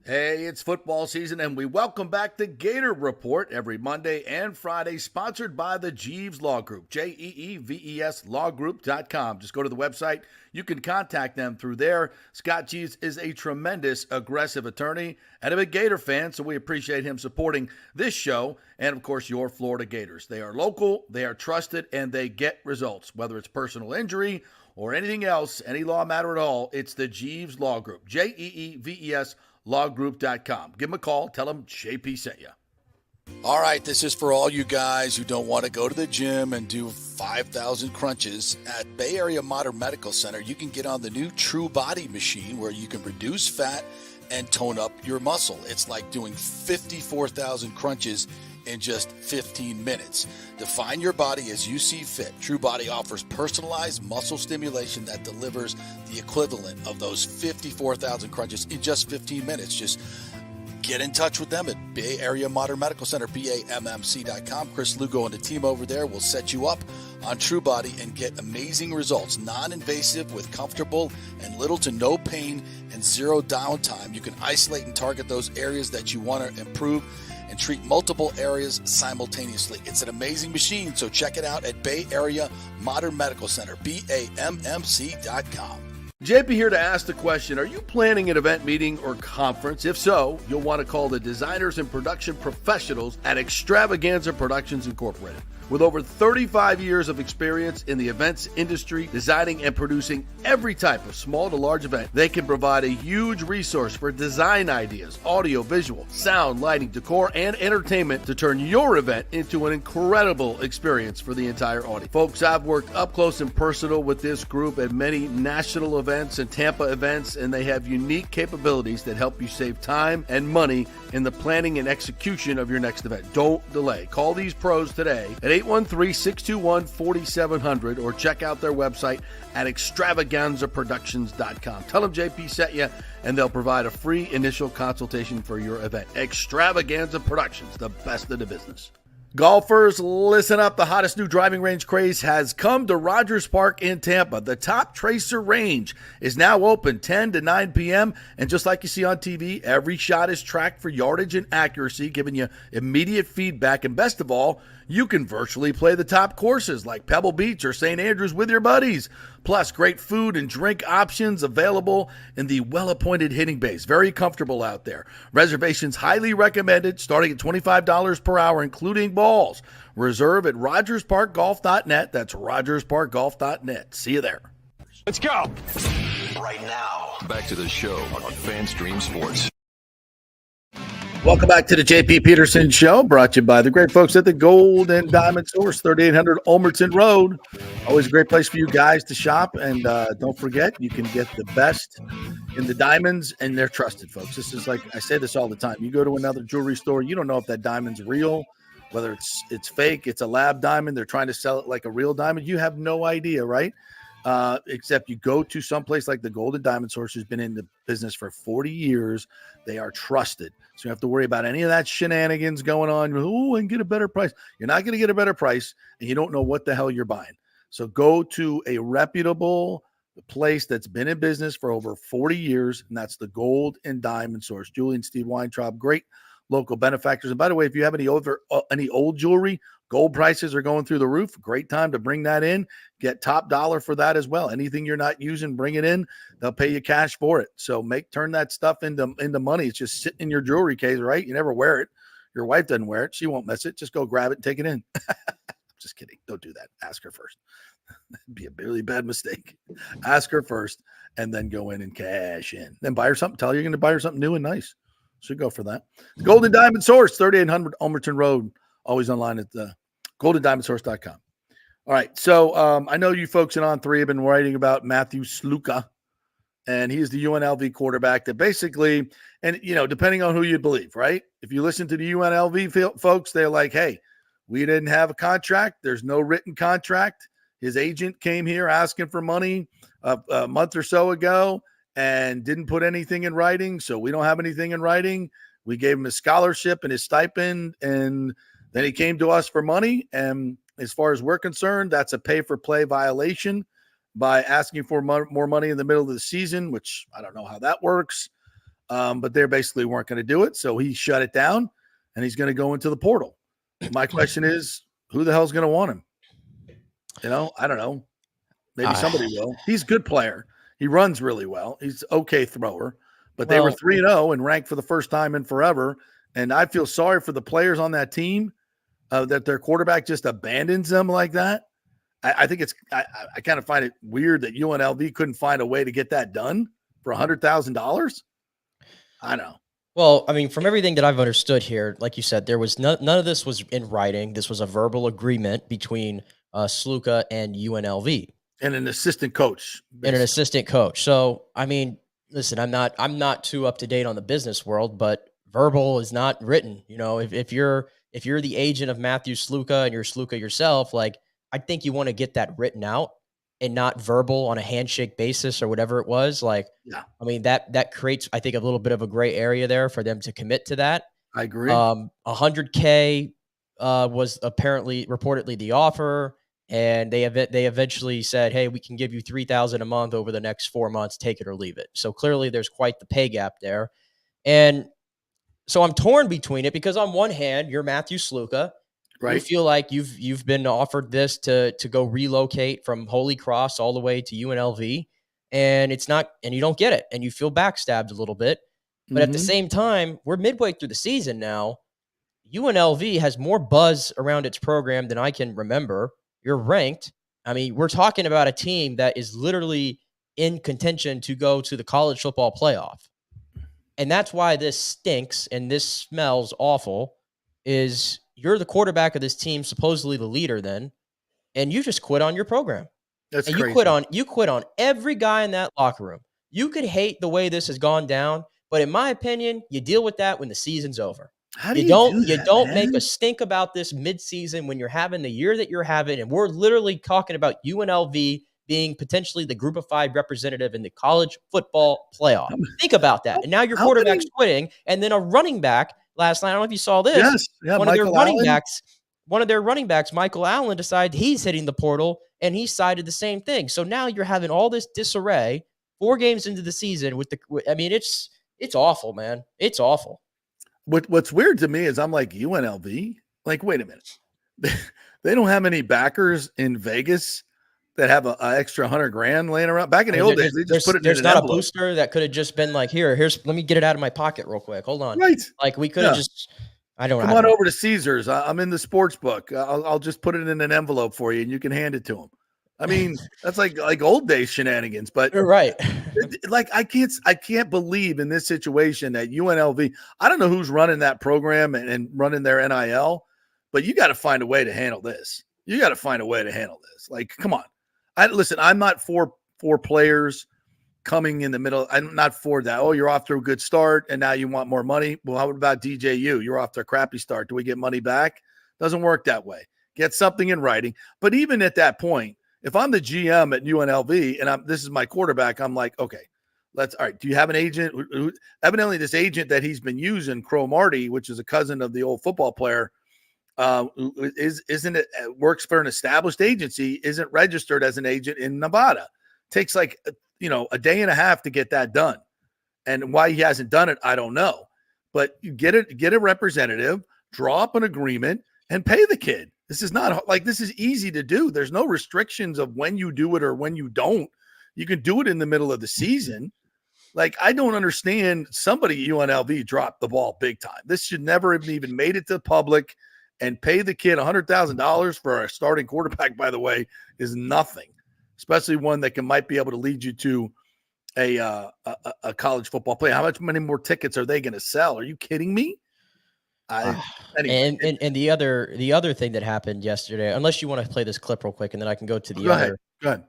Hey, it's football season, and we welcome back the Gator Report every Monday and Friday, sponsored by the Jeeves Law Group, Jeeves lawgroup.com. Just go to the website. You can contact them through there. Scott Jeeves is a tremendous, aggressive attorney and a big Gator fan, so we appreciate him supporting this show and, of course, your Florida Gators. They are local, they are trusted, and they get results, whether it's personal injury or anything else, any law matter at all. It's the Jeeves Law Group, Jeeves lawgroup.com. Give them a call. Tell them JP sent you. All right, this is for all you guys who don't want to go to the gym and do 5,000 crunches. At Bay Area Modern Medical Center, you can get on the new True Body machine where you can reduce fat and tone up your muscle. It's like doing 54,000 crunches in just 15 minutes. Define your body as you see fit. True Body offers personalized muscle stimulation that delivers the equivalent of those 54,000 crunches in just 15 minutes. Just get in touch with them at Bay Area Modern Medical Center, BAMMC.com. Chris Lugo and the team over there will set you up on True Body and get amazing results. Non-invasive with comfortable and little to no pain and zero downtime. You can isolate and target those areas that you want to improve and treat multiple areas simultaneously. It's an amazing machine, so check it out at Bay Area Modern Medical Center, BAMMC.com. JP here to ask the question, are you planning an event, meeting, or conference? If so, you'll want to call the designers and production professionals at Extravaganza Productions Incorporated. With over 35 years of experience in the events industry, designing and producing every type of small to large event, they can provide a huge resource for design ideas, audio, visual, sound, lighting, decor, and entertainment to turn your event into an incredible experience for the entire audience. Folks, I've worked up close and personal with this group at many national events and Tampa events, and they have unique capabilities that help you save time and money in the planning and execution of your next event. Don't delay. Call these pros today at 813-621-4700 or check out their website at extravaganzaproductions.com. Tell them JP sent you, and they'll provide a free initial consultation for your event. Extravaganza Productions, the best in the business. Golfers, listen up. The hottest new driving range craze has come to Rogers Park in Tampa. The Top Tracer range is now open 10 to 9 p.m. And just like you see on TV, every shot is tracked for yardage and accuracy, giving you immediate feedback. And best of all, you can virtually play the top courses like Pebble Beach or St. Andrews with your buddies. Plus, great food and drink options available in the well-appointed hitting bays. Very comfortable out there. Reservations highly recommended, starting at $25 per hour, including balls. Reserve at rogersparkgolf.net. That's rogersparkgolf.net. See you there. Let's go. Right now, back to the show on FanStream Sports. Welcome back to the JP Peterson Show, brought to you by the great folks at the Gold and Diamond Source, 3800 Ulmerton Road. Always a great place for you guys to shop. And don't forget, you can get the best in the diamonds, and they're trusted, folks. This is like, I say this all the time. You go to another jewelry store, you don't know if that diamond's real, whether it's fake, it's a lab diamond, they're trying to sell it like a real diamond. You have no idea, right? Except you go to someplace like the Gold and Diamond Source, who's been in the business for 40 years. They are trusted. So you don't have to worry about any of that shenanigans going on. Oh, and get a better price. You're not going to get a better price, and you don't know what the hell you're buying. So go to a reputable place that's been in business for over 40 years, and that's the Gold and Diamond Source. Julie and Steve Weintraub, great local benefactors. And by the way, if you have any old jewelry, gold prices are going through the roof. Great time to bring that in. Get top dollar for that as well. Anything you're not using, bring it in. They'll pay you cash for it. So turn that stuff into money. It's just sitting in your jewelry case, right? You never wear it. Your wife doesn't wear it. She won't miss it. Just go grab it and take it in. Just kidding. Don't do that. Ask her first. That'd be a really bad mistake. Ask her first and then go in and cash in. Then buy her something. Tell her you're going to buy her something new and nice. Should go for that. Golden Diamond Source, 3800 Ulmerton Road. Always online at the goldendiamondsource.com. All right. So I know you folks in On3 have been writing about Matthew Sluka, and he's the UNLV quarterback that basically, and, depending on who you believe, right? If you listen to the UNLV folks, they're like, hey, we didn't have a contract. There's no written contract. His agent came here asking for money a month or so ago and didn't put anything in writing. So we don't have anything in writing. We gave him a scholarship and his stipend, and then he came to us for money, and As far as we're concerned, that's a pay-for-play violation by asking for more money in the middle of the season, which I don't know how that works. But they basically weren't going to do it. So he shut it down, and he's going to go into the portal. My question is, who the hell's going to want him? I don't know. Maybe somebody will. He's a good player. He runs really well. He's an okay thrower. But they were 3-0 and ranked for the first time in forever. And I feel sorry for the players on that team that their quarterback just abandons them like that. I think I kind of find it weird that UNLV couldn't find a way to get that done for $100,000. I know. Well, I mean, from everything that I've understood here, like you said, there was none of this was in writing. This was a verbal agreement between Sluka and UNLV. And an assistant coach. Basically. And an assistant coach. So, I mean, listen, I'm not too up to date on the business world, but verbal is not written. If you're the agent of Matthew Sluka and you're Sluka yourself, like, I think you want to get that written out and not verbal on a handshake basis or whatever it was. Like, yeah. I mean, that creates, I think, a little bit of a gray area there for them to commit to that. I agree. $100K was reportedly the offer. And they eventually said, hey, we can give you $3,000 a month over the next 4 months, take it or leave it. So clearly there's quite the pay gap there. And so I'm torn between it because on one hand, you're Matthew Sluka. Right. You feel like you've been offered this to go relocate from Holy Cross all the way to UNLV, and you don't get it, and you feel backstabbed a little bit. But at the same time, we're midway through the season now. UNLV has more buzz around its program than I can remember. You're ranked. I mean, we're talking about a team that is literally in contention to go to the college football playoff. And that's why this stinks and this smells awful is you're the quarterback of this team, supposedly the leader then, and you just quit on your program. That's and crazy. You quit on every guy in that locker room. You could hate the way this has gone down, but in my opinion, you deal with that when the season's over. How do you don't make a stink about this midseason when you're having the year that you're having, and we're literally talking about UNLV being potentially the Group of 5 representative in the college football playoff. Think about that. And now your quarterback's quitting, and then a running back last night, I don't know if you saw this. Yes. Yeah, one of their running backs, Michael Allen, decided he's hitting the portal, and he cited the same thing. So now you're having all this disarray 4 games into the season it's awful, man. It's awful. What's weird to me is I'm like, UNLV? Like, wait a minute. They don't have any backers in Vegas that have an extra $100,000 laying around. Back in the old days, they just put it in an envelope. There's not a booster that could have just been like, here's, let me get it out of my pocket real quick. Hold on. Right. Like we could have just, Come on over to Caesars. I'm in the sports book. I'll just put it in an envelope for you and you can hand it to them. I mean, that's like old days shenanigans, but you're right. Like I can't believe in this situation that UNLV, I don't know who's running that program and running their NIL, but you got to find a way to handle this. Like, come on. I'm not for players coming in the middle. I'm not for that. Oh, you're off to a good start and now you want more money. Well, how about DJU? You're off to a crappy start. Do we get money back? Doesn't work that way. Get something in writing. But even at that point, if I'm the GM at UNLV and this is my quarterback, I'm like, okay, all right. Do you have an agent? Evidently, this agent that he's been using, Crow Marty, which is a cousin of the old football player, works for an established agency, isn't registered as an agent in Nevada. Takes like a day and a half to get that done, and why he hasn't done it, I don't know. But you get a representative, draw up an agreement, and pay the kid. This is not like this is easy to do. There's no restrictions of when you do it or when you don't. You can do it in the middle of the season. Like, I don't understand. Somebody at UNLV dropped the ball big time. This should never have even made it to the public. And pay the kid $100,000 for a starting quarterback, by the way, is nothing, especially one that might be able to lead you to a college football play. How many more tickets are they going to sell? Are you kidding me? Anyway. And the other thing that happened yesterday, unless you want to play this clip real quick, and then I can go to the other. Go ahead.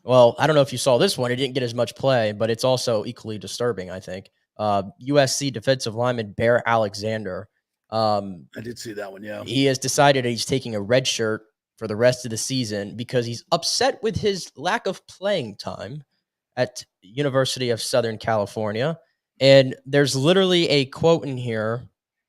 Well, I don't know if you saw this one. It didn't get as much play, but it's also equally disturbing, I think. USC defensive lineman Bear Alexander. I did see that one, yeah. He has decided he's taking a red shirt for the rest of the season because he's upset with his lack of playing time at University of Southern California. And there's literally a quote in here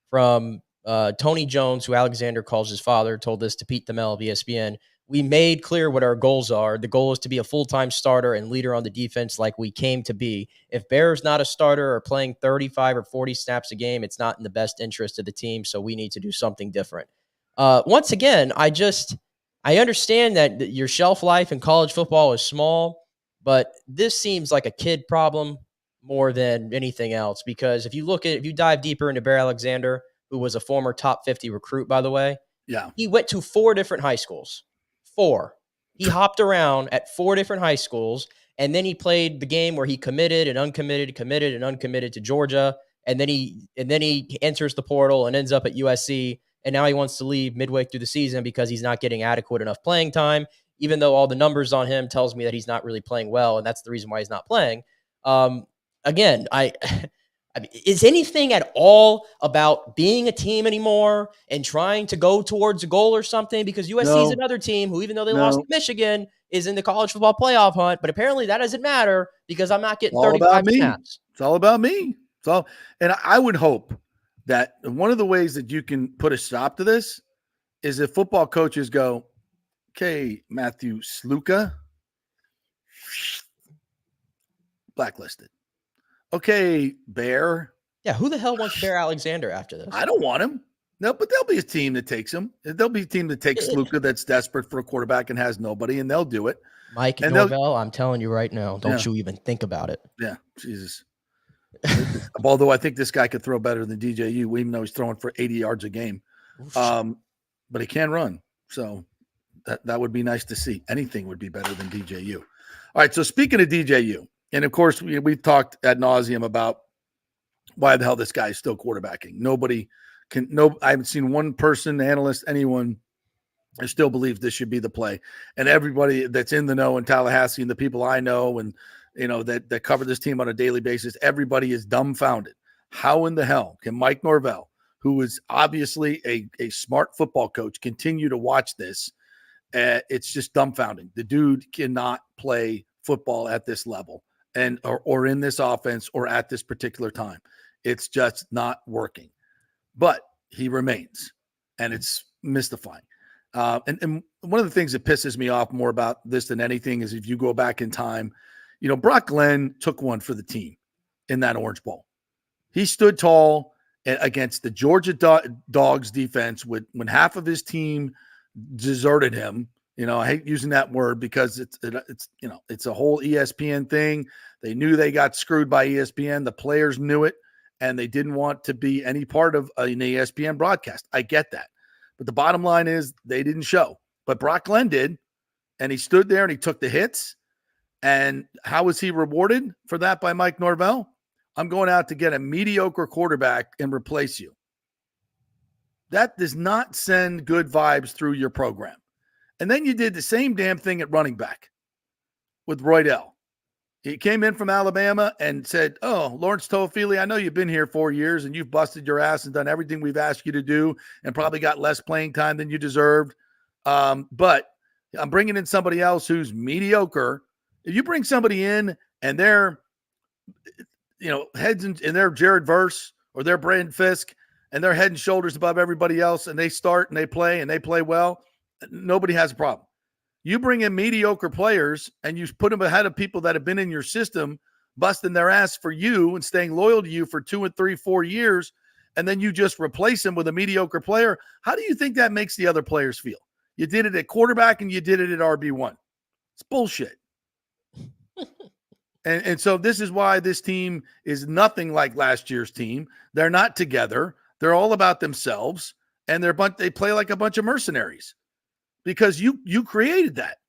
from Tony Jones, who Alexander calls his father, told this to Pete Thamel of ESPN. We made clear what our goals are. The goal is to be a full-time starter and leader on the defense like we came to be. If Bear's not a starter or playing 35 or 40 snaps a game, it's not in the best interest of the team, so we need to do something different. Once again, I understand that your shelf life in college football is small, but this seems like a kid problem more than anything else, because if you dive deeper into Bear Alexander, who was a former top 50 recruit, by the way, he went to 4 different high schools. 4. He hopped around at 4 different high schools, and then he played the game where he committed and uncommitted to Georgia, and then he enters the portal and ends up at USC, and now he wants to leave midway through the season because he's not getting adequate enough playing time, even though all the numbers on him tells me that he's not really playing well, and that's the reason why he's not playing. Again, I mean, is anything at all about being a team anymore and trying to go towards a goal or something? Because USC is another team who, even though they lost to Michigan, is in the college football playoff hunt. But apparently that doesn't matter because I'm not getting 35 snaps. It's all about me. And I would hope that one of the ways that you can put a stop to this is if football coaches go, okay, Matthew Sluka, blacklisted. Okay, Bear. Yeah, who the hell wants Bear Alexander after this? I don't want him. No, but there'll be a team that takes him. There'll be a team that takes Sluka that's desperate for a quarterback and has nobody, and they'll do it. Mike Norvell, I'm telling you right now, don't you even think about it. Yeah, Jesus. Although I think this guy could throw better than DJU, even though he's throwing for 80 yards a game. But he can run. So that would be nice to see. Anything would be better than DJU. All right, so speaking of DJU, and of course, we've talked ad nauseum about why the hell this guy is still quarterbacking. I haven't seen one person, analyst, anyone who still believes this should be the play. And everybody that's in the know in Tallahassee and the people I know and, that cover this team on a daily basis, everybody is dumbfounded. How in the hell can Mike Norvell, who is obviously a smart football coach, continue to watch this? It's just dumbfounding. The dude cannot play football at this level. Or in this offense or at this particular time. It's just not working. But he remains, and it's mystifying. And one of the things that pisses me off more about this than anything is if you go back in time, Brock Glenn took one for the team in that Orange Bowl. He stood tall against the Georgia Dogs defense when half of his team deserted him. I hate using that word because it's a whole ESPN thing. They knew they got screwed by ESPN. The players knew it, and they didn't want to be any part of an ESPN broadcast. I get that. But the bottom line is they didn't show. But Brock Glenn did, and he stood there and he took the hits. And how was he rewarded for that by Mike Norvell? I'm going out to get a mediocre quarterback and replace you. That does not send good vibes through your program. And then you did the same damn thing at running back with Roydell. He came in from Alabama and said, oh, Lawrence Toafili, I know you've been here 4 years and you've busted your ass and done everything we've asked you to do and probably got less playing time than you deserved. But I'm bringing in somebody else who's mediocre. If you bring somebody in and they're, heads and they're Jared Verse or they're Brandon Fisk and they're head and shoulders above everybody else and they start and they play well, nobody has a problem. You bring in mediocre players and you put them ahead of people that have been in your system, busting their ass for you and staying loyal to you for 2 and 3, 4 years, and then you just replace them with a mediocre player. How do you think that makes the other players feel? You did it at quarterback and you did it at RB1. It's bullshit. and so this is why this team is nothing like last year's team. They're not together. They're all about themselves, and they play like a bunch of mercenaries. Because you created that.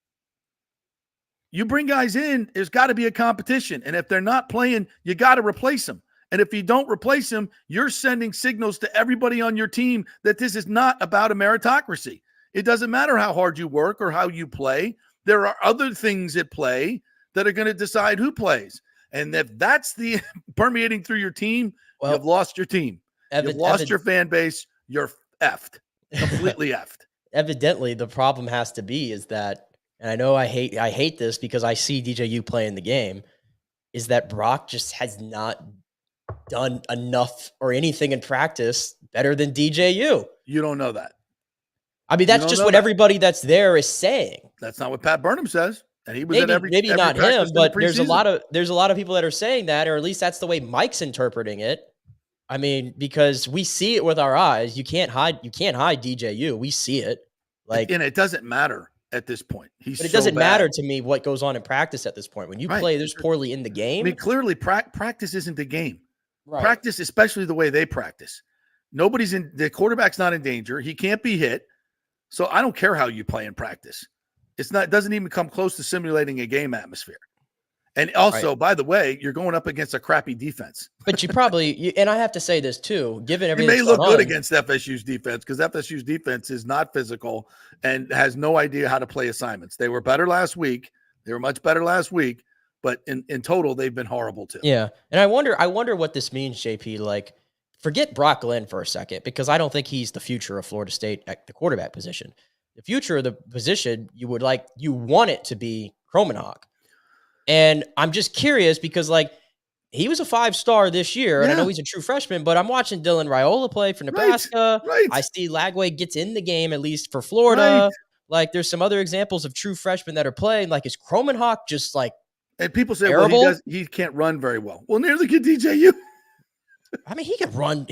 You bring guys in, there's got to be a competition. And if they're not playing, you got to replace them. And if you don't replace them, you're sending signals to everybody on your team that this is not about a meritocracy. It doesn't matter how hard you work or how you play. There are other things at play that are going to decide who plays. And if that's the permeating through your team, you've lost your team. You've lost your fan base. You're effed. Completely effed. Evidently, the problem has to be is that, and I know I hate this because I see DJU playing the game, is that Brock just has not done enough or anything in practice better than DJU. You don't know that. I mean, that's just what everybody that's there is saying. That's not what Pat Burnham says. And he was Maybe, at every maybe not practice him, in the but there's a preseason. lot of people that are saying that, or at least that's the way Mike's interpreting it. I mean, because we see it with our eyes. You can't hide DJU. We see it. And it doesn't matter at this point. But it doesn't matter to me what goes on in practice at this point. When you play this poorly in the game. I mean, clearly practice isn't the game. Right. Practice, especially the way they practice. The quarterback's not in danger. He can't be hit. So I don't care how you play in practice. It doesn't even come close to simulating a game atmosphere. And also, by the way, you're going up against a crappy defense. But you probably, and I have to say this too, given everything. You may look good against FSU's defense because FSU's defense is not physical and has no idea how to play assignments. They were better last week. They were much better last week, but in total, they've been horrible too. Yeah. And I wonder what this means, JP. Like, forget Brock Glenn for a second, because I don't think he's the future of Florida State at the quarterback position. The future of the position, you want it to be Kromenhoek. And I'm just curious because, like, he was a 5-star this year, and I know he's a true freshman, but I'm watching Dylan Raiola play for Nebraska. Right. I see Lagway gets in the game, at least for Florida. Right. Like, there's some other examples of true freshmen that are playing. Like, is Kromenhoek just, like, and people say, terrible? Well, he can't run very well. Well, nearly can DJU. I mean, he can run.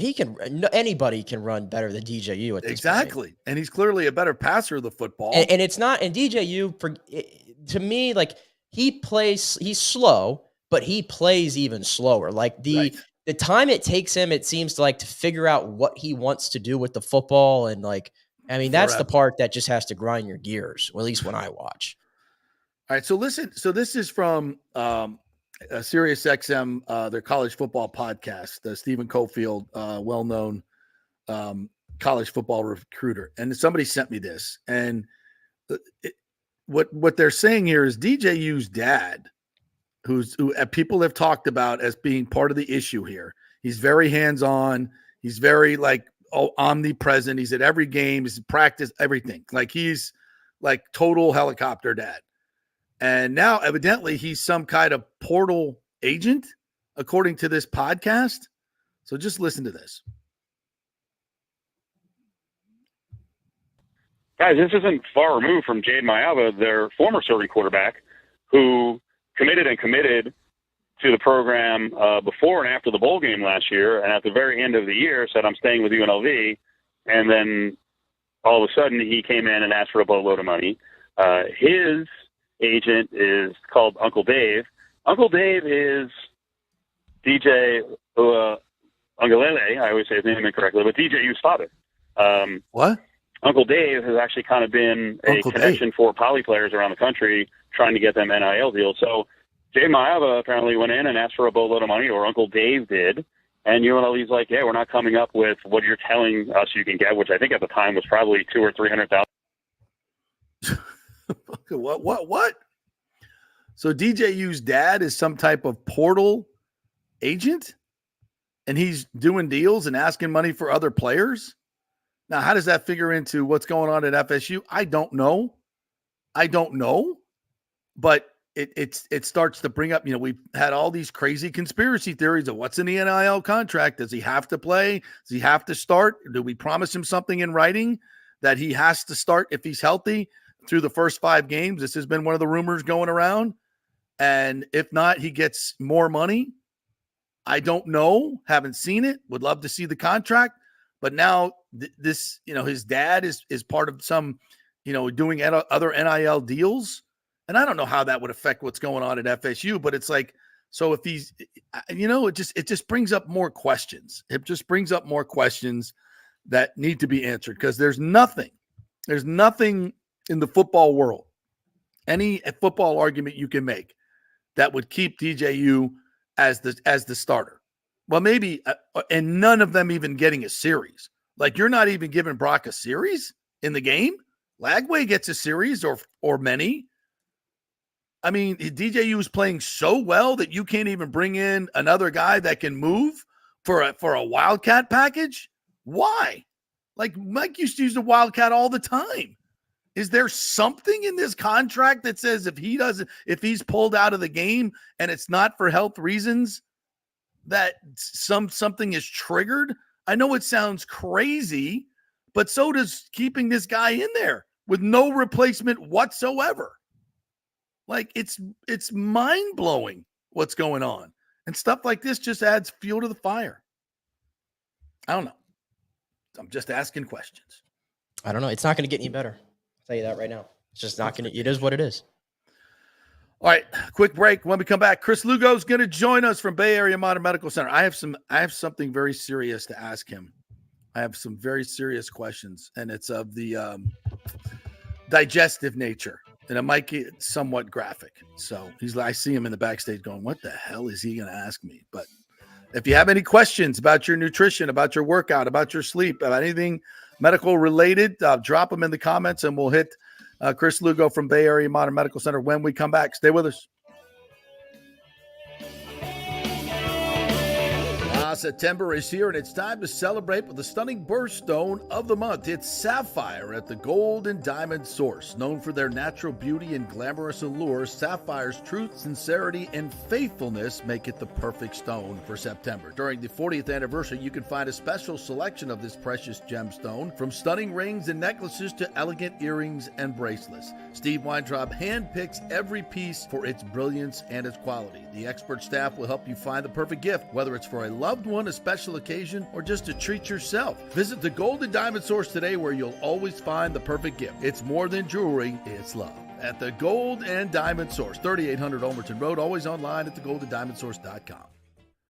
Anybody can run better than DJU at this point. And he's clearly a better passer of the football. And it's not, and DJU, to me, like, he's slow, but he plays even slower. Like the time it takes him, it seems to figure out what he wants to do with the football. And that's the part that just has to grind your gears, or at least when I watch. All right. So listen, this is from Sirius XM, their college football podcast, Stephen Cofield, well-known college football recruiter. And somebody sent me this, and what they're saying here is DJU's dad, who people have talked about as being part of the issue here. He's very hands-on. He's very omnipresent. He's at every game. He's practice, everything. Like he's like total helicopter dad. And now evidently he's some kind of portal agent, according to this podcast. So just listen to this. Guys, this isn't far removed from Jade Mayava, their former starting quarterback, who committed to the program before and after the bowl game last year, and at the very end of the year said, I'm staying with UNLV, and then all of a sudden he came in and asked for a boatload of money. His agent is called Uncle Dave. Uncle Dave is DJ Ungalele. I always say his name incorrectly, but DJU's father. What? Uncle Dave has actually kind of been a connection for poly players around the country, trying to get them NIL deals. So Jay Mayava apparently went in and asked for a boatload of money, or Uncle Dave did. And UNLV's like, yeah, we're not coming up with what you're telling us you can get, which I think at the time was probably $200,000 or $300,000. What? So DJU's dad is some type of portal agent, and he's doing deals and asking money for other players? Now, how does that figure into what's going on at FSU? I don't know. But it starts to bring up, we've had all these crazy conspiracy theories of what's in the NIL contract. Does he have to play? Does he have to start? Do we promise him something in writing that he has to start if he's healthy through the first 5 games? This has been one of the rumors going around. And if not, he gets more money. I don't know. Haven't seen it. Would love to see the contract. But now this, his dad is part of some, doing other NIL deals. And I don't know how that would affect what's going on at FSU, but it's like, so if he's, it just brings up more questions. It just brings up more questions that need to be answered, because there's nothing in the football world, any football argument you can make that would keep DJU as the starter. Well, maybe, and none of them even getting a series. Like, you're not even giving Brock a series in the game. Lagway gets a series or many. I mean, DJU is playing so well that you can't even bring in another guy that can move for a Wildcat package. Why? Like, Mike used to use the Wildcat all the time. Is there something in this contract that says if he's pulled out of the game and it's not for health reasons, that something is triggered? I know it sounds crazy, but so does keeping this guy in there with no replacement whatsoever. Like it's mind-blowing what's going on. And stuff like this just adds fuel to the fire. I don't know. I'm just asking questions. I don't know. It's not going to get any better. I'll tell you that right now. It's just not going to. It is what it is. All right, quick break. When we come back, Chris Lugo is going to join us from Bay Area Modern Medical Center. I have something very serious to ask him. I have some very serious questions, and it's of the digestive nature, and it might get somewhat graphic. So I see him in the backstage going, "What the hell is he going to ask me?" But if you have any questions about your nutrition, about your workout, about your sleep, about anything medical related, drop them in the comments, and we'll hit Chris Lugo from Bay Area Modern Medical Center when we come back. Stay with us. September is here, and it's time to celebrate with the stunning birthstone of the month. It's Sapphire at the Gold and Diamond Source. Known for their natural beauty and glamorous allure, Sapphire's truth, sincerity, and faithfulness make it the perfect stone for September. During the 40th anniversary, you can find a special selection of this precious gemstone, from stunning rings and necklaces to elegant earrings and bracelets. Steve Weintraub handpicks every piece for its brilliance and its quality. The expert staff will help you find the perfect gift, whether it's for a loved one, a special occasion, or just to treat yourself. Visit the Gold and Diamond Source today, where you'll always find the perfect gift. It's more than jewelry, it's love. At the Gold and Diamond Source, 3800 Olmerton Road, always online at thegoldendiamondsource.com.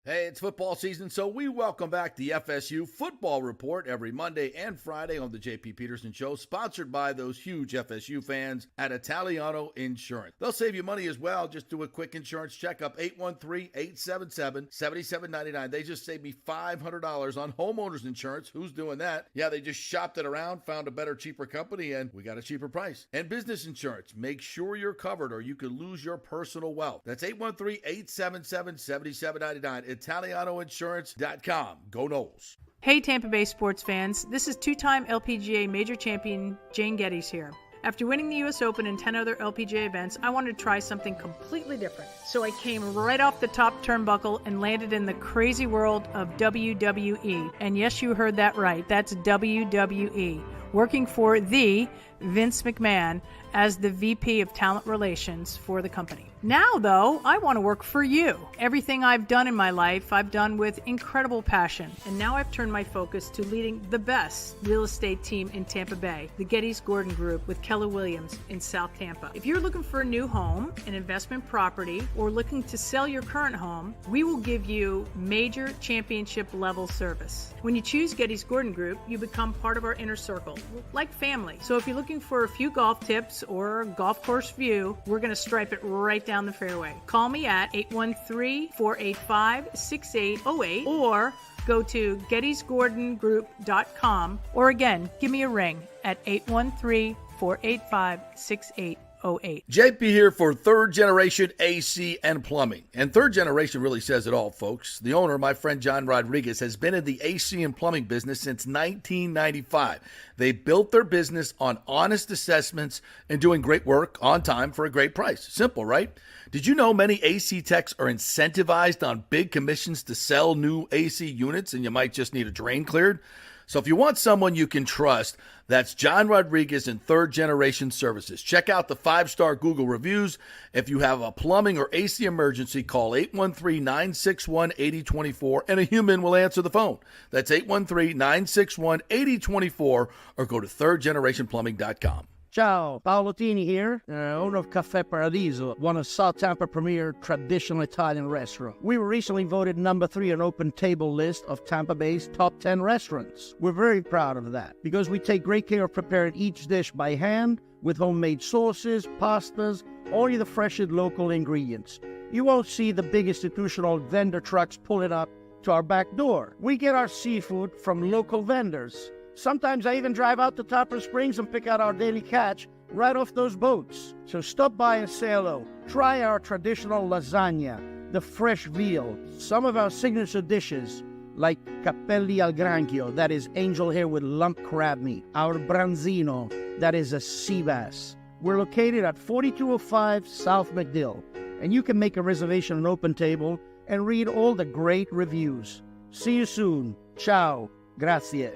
Hey, it's football season, so we welcome back the FSU Football Report every Monday and Friday on the JP Peterson Show, sponsored by those huge FSU fans at Italiano Insurance. They'll save you money as well. Just do a quick insurance checkup, 813-877-7799. They just saved me $500 on homeowners insurance. Who's doing that? Yeah, they just shopped it around, found a better, cheaper company, and we got a cheaper price. And business insurance. Make sure you're covered or you could lose your personal wealth. That's 813-877-7799. ItalianoInsurance.com. Go Noles. Hey Tampa Bay sports fans, this is two-time LPGA major champion Jane Geddes here. After winning the US Open and 10 other LPGA events, I wanted to try something completely different. So I came right off the top turnbuckle and landed in the crazy world of WWE. And yes, you heard that right. That's WWE. Working for the Vince McMahon as the VP of Talent Relations for the company. Now, though, I want to work for you. Everything I've done in my life, I've done with incredible passion. And now I've turned my focus to leading the best real estate team in Tampa Bay, the Geddes Gordon Group with Keller Williams in South Tampa. If you're looking for a new home, an investment property, or looking to sell your current home, we will give you major championship level service. When you choose Geddes Gordon Group, you become part of our inner circle, like family. So if you're looking for a few golf tips or a golf course view, we're going to stripe it right down the fairway. Call me at 813-485-6808 or go to gettysgordongroup.com, or again, give me a ring at 813-485-6808. JP here for Third Generation AC and Plumbing. And Third Generation really says it all, folks. The owner, my friend John Rodriguez, has been in the AC and plumbing business since 1995. They built their business on honest assessments and doing great work on time for a great price. Simple, right? Did you know many AC techs are incentivized on big commissions to sell new AC units, and you might just need a drain cleared? So if you want someone you can trust, that's John Rodriguez and Third Generation Services. Check out the 5-star Google reviews. If you have a plumbing or AC emergency, call 813-961-8024 and a human will answer the phone. That's 813-961-8024 or go to thirdgenerationplumbing.com. Ciao, Paolo Tini here, owner of Caffè Paradiso, one of South Tampa premier traditional Italian restaurant. We were recently voted number 3 on Open Table list of Tampa Bay's top 10 restaurants. We're very proud of that because we take great care of preparing each dish by hand with homemade sauces, pastas, only the freshest local ingredients. You won't see the big institutional vendor trucks pulling up to our back door. We get our seafood from local vendors. Sometimes I even drive out to Topper Springs and pick out our daily catch right off those boats. So stop by and say hello. Try our traditional lasagna, the fresh veal, some of our signature dishes like capelli al granchio, that is angel hair with lump crab meat, our branzino, that is a sea bass. We're located at 4205 South McDill, and you can make a reservation on Open Table and read all the great reviews. See you soon. Ciao. Grazie.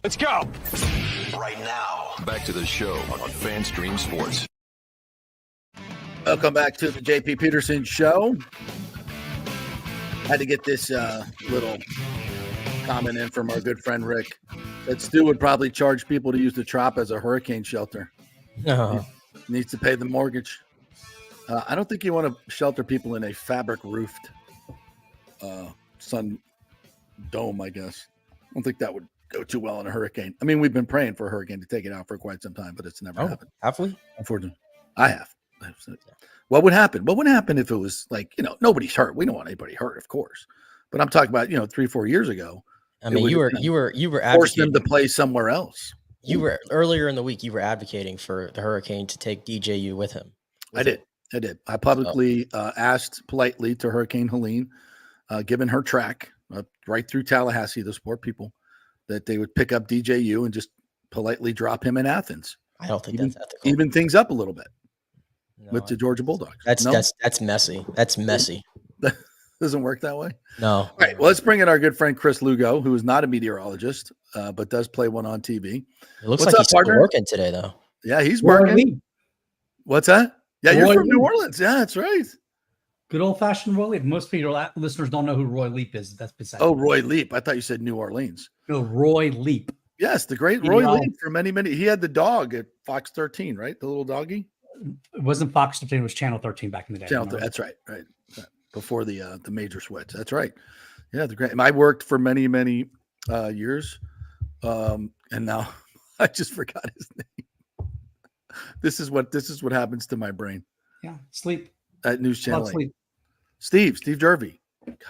Let's go. Right now. Back to the show on FanStream Sports. Welcome back to the JP Peterson Show. Had to get this little comment in from our good friend Rick. That Stu would probably charge people to use the Trop as a hurricane shelter. No. He needs to pay the mortgage. I don't think you want to shelter people in a fabric roofed sun dome, I guess. I don't think that would go too well in a hurricane. I mean, we've been praying for a hurricane to take it out for quite some time, but it's never happened. Have we? Unfortunately. I have. What would happen? What would happen if it was like, nobody's hurt? We don't want anybody hurt, of course. But I'm talking about, 3-4 years ago. I mean, you were forced them advocating to play somewhere else. You were earlier in the week. You were advocating for the Hurricane to take DJU with him. I did. I publicly asked politely to Hurricane Helene, given her track right through Tallahassee, the sport people, that they would pick up DJU and just politely drop him in Athens. I don't think that's ethical. Even things up a little bit with the Georgia Bulldogs. That's messy. That's messy. Doesn't work that way. No. All right. Well, let's bring in our good friend Chris Lugo, who is not a meteorologist, but does play one on TV. It looks like he's still working today, though. Yeah, he's working. What's that? Yeah, you're from New Orleans. Yeah, that's right. Good old-fashioned Roy Leap. Most of your listeners don't know who Roy Leap is. That's beside. Oh, Roy Leap. I thought you said New Orleans. No, Roy Leap. Yes, the great Roy Leap for many. He had the dog at Fox 13, right? The little doggy. It wasn't Fox 13. It was Channel 13 back in the day. Channel 13. That's right. Right. Before the major switch. That's right. Yeah, the great. I worked for many years, and now I just forgot his name. This is what happens to my brain. Yeah, sleep at News Channel. Sleep. Steve Jervy.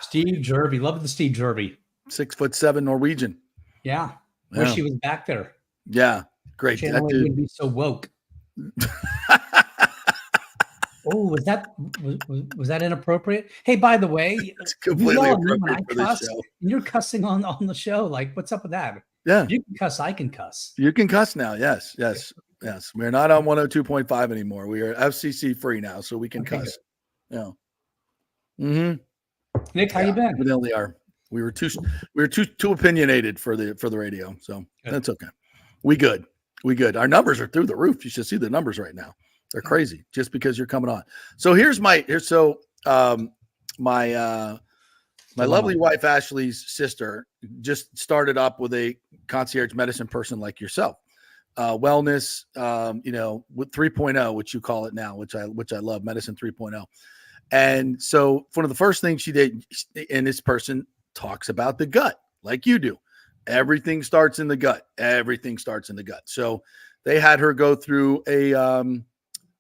Steve Jervy. Love the Steve Jervy. 6'7" Norwegian. Yeah. Wish he was back there. Yeah, great. Channel would be so woke. Oh, was that inappropriate? Hey, by the way, it's completely appropriate for this show. And you're cussing on the show. Like, what's up with that? Yeah, if you can cuss. I can cuss. You can cuss now. Yes. We're not on 102.5 anymore. We are FCC free now, so we can cuss. Yeah. Mm-hmm. Nick, how you been? We only are. We were too opinionated for the radio, so that's okay. We good. Our numbers are through the roof. You should see the numbers right now. They're crazy just because you're coming on. So my lovely wife Ashley's sister just started up with a concierge medicine person like yourself, wellness, with 3.0, which you call it now, which I love, medicine 3.0. And so one of the first things she did, and this person talks about the gut like you do. Everything starts in the gut. So they had her go through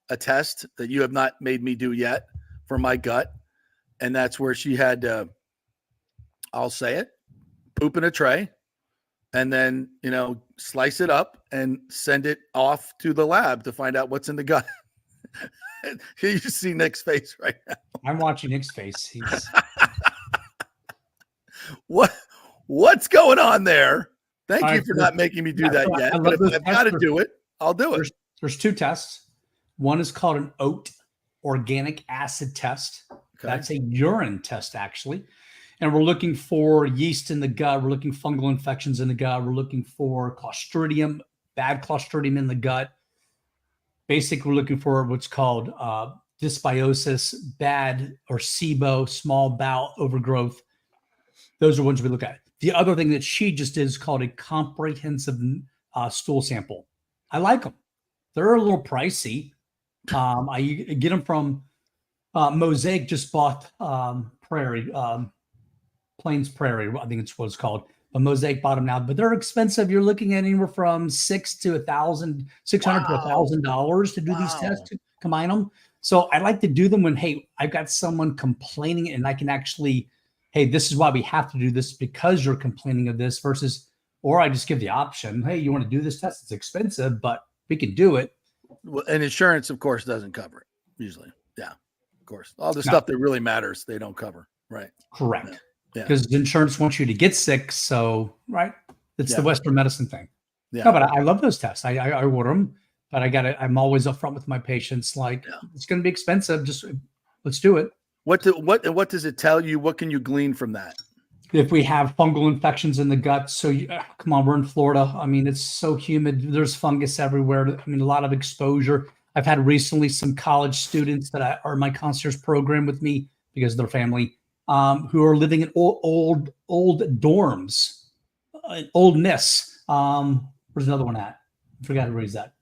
a test that you have not made me do yet for my gut. And that's where she had to, I'll say it, poop in a tray and then, slice it up and send it off to the lab to find out what's in the gut. You see Nick's face right now. I'm watching Nick's face. He's what's going on there? Thank you for not making me do that yet. But if I've got to do it, I'll do it. There's two tests. One is called an OAT, organic acid test. Okay. That's a urine test, actually. And we're looking for yeast in the gut. We're looking fungal infections in the gut. We're looking for Clostridium, bad Clostridium in the gut. Basically, we're looking for what's called dysbiosis, bad or SIBO, small bowel overgrowth. Those are ones we look at. The other thing that she just did is called a comprehensive stool sample. I like them. They're a little pricey. I get them from Mosaic. Just bought Plains Prairie. I think it's what it's called. But Mosaic bought them now, but they're expensive. You're looking at anywhere from $600 to $1,000 to do these tests to combine them. So I like to do them when, hey, I've got someone complaining and I can actually, hey, this is why we have to do this because you're complaining of this versus, or I just give the option, hey, you want to do this test? It's expensive, but we can do it. Well, and insurance, of course, doesn't cover it usually. Yeah, of course. All the stuff that really matters, they don't cover. Right. Correct. Because insurance wants you to get sick. So, right. It's the Western medicine thing. Yeah. No, but I love those tests. I order them, but I'm always upfront with my patients. Like, it's going to be expensive. Just let's do it. What does it tell you? What can you glean from that? If we have fungal infections in the gut, so come on, we're in Florida. I mean, it's so humid. There's fungus everywhere. I mean, a lot of exposure. I've had recently some college students that are in my concierge program with me because of their family, who are living in old dorms, old Miss. Where's another one at? I forgot to raise that.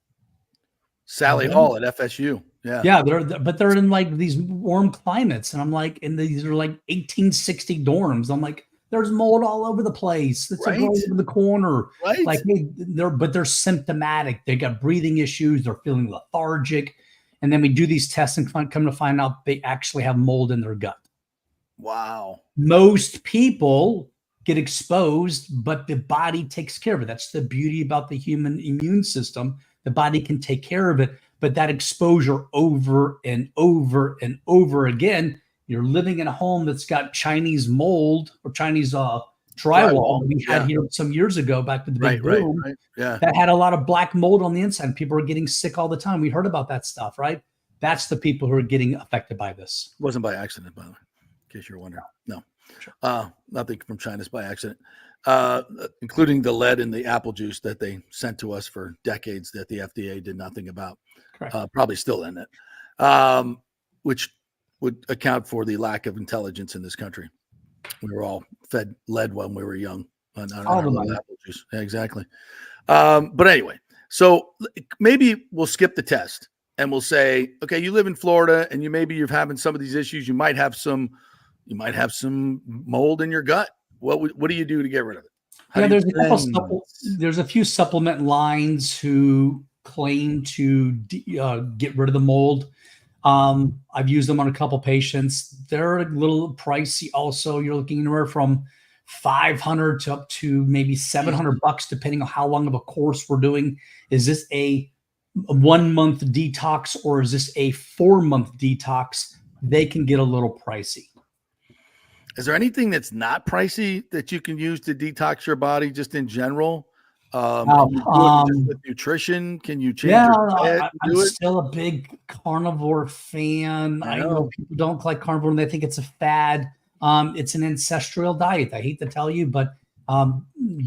Sally Hall at FSU. Yeah, they're in like these warm climates, and I'm like, and these are like 1860 dorms. I'm like, there's mold all over the place. It's right all over the corner. Right. Like, hey, they're symptomatic. They got breathing issues. They're feeling lethargic, and then we do these tests and come to find out they actually have mold in their gut. Wow. Most people get exposed, but the body takes care of it. That's the beauty about the human immune system. The body can take care of it, but that exposure over and over and over again, you're living in a home that's got Chinese mold or Chinese drywall that we had here some years ago back with the big boom. Right. Yeah. That had a lot of black mold on the inside, and people are getting sick all the time. We heard about that stuff, right? That's the people who are getting affected by this. It wasn't by accident, by the way, in case you're wondering. No. Sure. Nothing from China's by accident, including the lead in the apple juice that they sent to us for decades that the FDA did nothing about. Probably still in it, which would account for the lack of intelligence in this country. We were all fed lead when we were young on apple juice. Yeah, exactly. But anyway, so maybe we'll skip the test and we'll say, okay, you live in Florida and you're having some of these issues. You might have some mold in your gut. What do you do to get rid of it? There's a few supplement lines who claim to get rid of the mold. I've used them on a couple patients. They're a little pricey. Also, you're looking anywhere from $500 to up to maybe $700, depending on how long of a course we're doing. Is this a 1 month detox or is this a 4 month detox? They can get a little pricey. Is there anything that's not pricey that you can use to detox your body just in general? With nutrition, can you change your diet? I'm still a big carnivore fan. I know people don't like carnivore and they think it's a fad. It's an ancestral diet. I hate to tell you, but we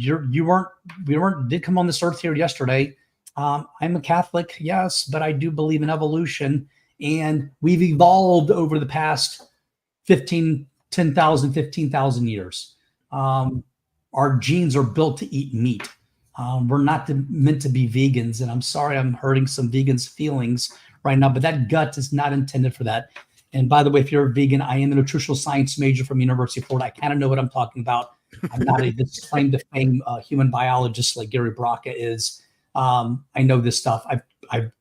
did come on this earth here yesterday. I'm a Catholic, yes, but I do believe in evolution, and we've evolved over the past 10,000, 15,000 years. Our genes are built to eat meat. We're not meant to be vegans, and I'm sorry I'm hurting some vegans' feelings right now, but that gut is not intended for that. And by the way, if you're a vegan, I am a nutritional science major from University of Florida. I kind of know what I'm talking about. I'm not a claim to fame human biologist like Gary Braca is. I know this stuff. I've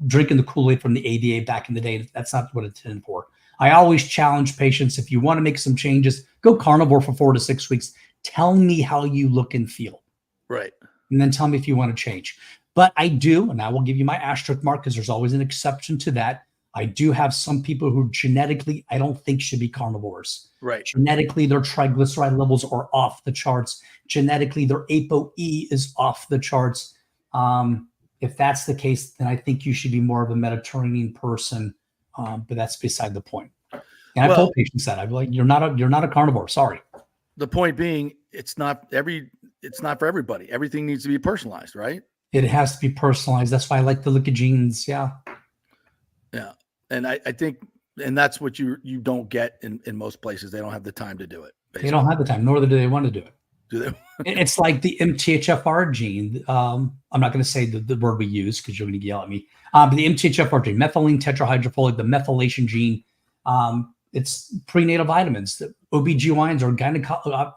drinking the Kool-Aid from the ADA back in the day. That's not what it's intended for. I always challenge patients, if you want to make some changes, go carnivore for 4 to 6 weeks. Tell me how you look and feel. Right. And then tell me if you want to change. But I do, and I will give you my asterisk mark because there's always an exception to that. I do have some people who genetically I don't think should be carnivores. Right. Genetically, their triglyceride levels are off the charts. Genetically, their ApoE is off the charts. If that's the case, then I think you should be more of a Mediterranean person. But that's beside the point. And I've told patients that. I'm like, you're not a carnivore. Sorry. The point being, it's not for everybody. Everything needs to be personalized, right? It has to be personalized. That's why I like to look at genes. Yeah. Yeah. And I think, and that's what you don't get in most places. They don't have the time to do it. Basically. They don't have the time, nor do they want to do it. Do they? It's like the MTHFR gene. I'm not going to say the word we use because you're going to yell at me. But the MTHFR gene, methylene tetrahydrofolate, the methylation gene, it's prenatal vitamins. The OBGYNs or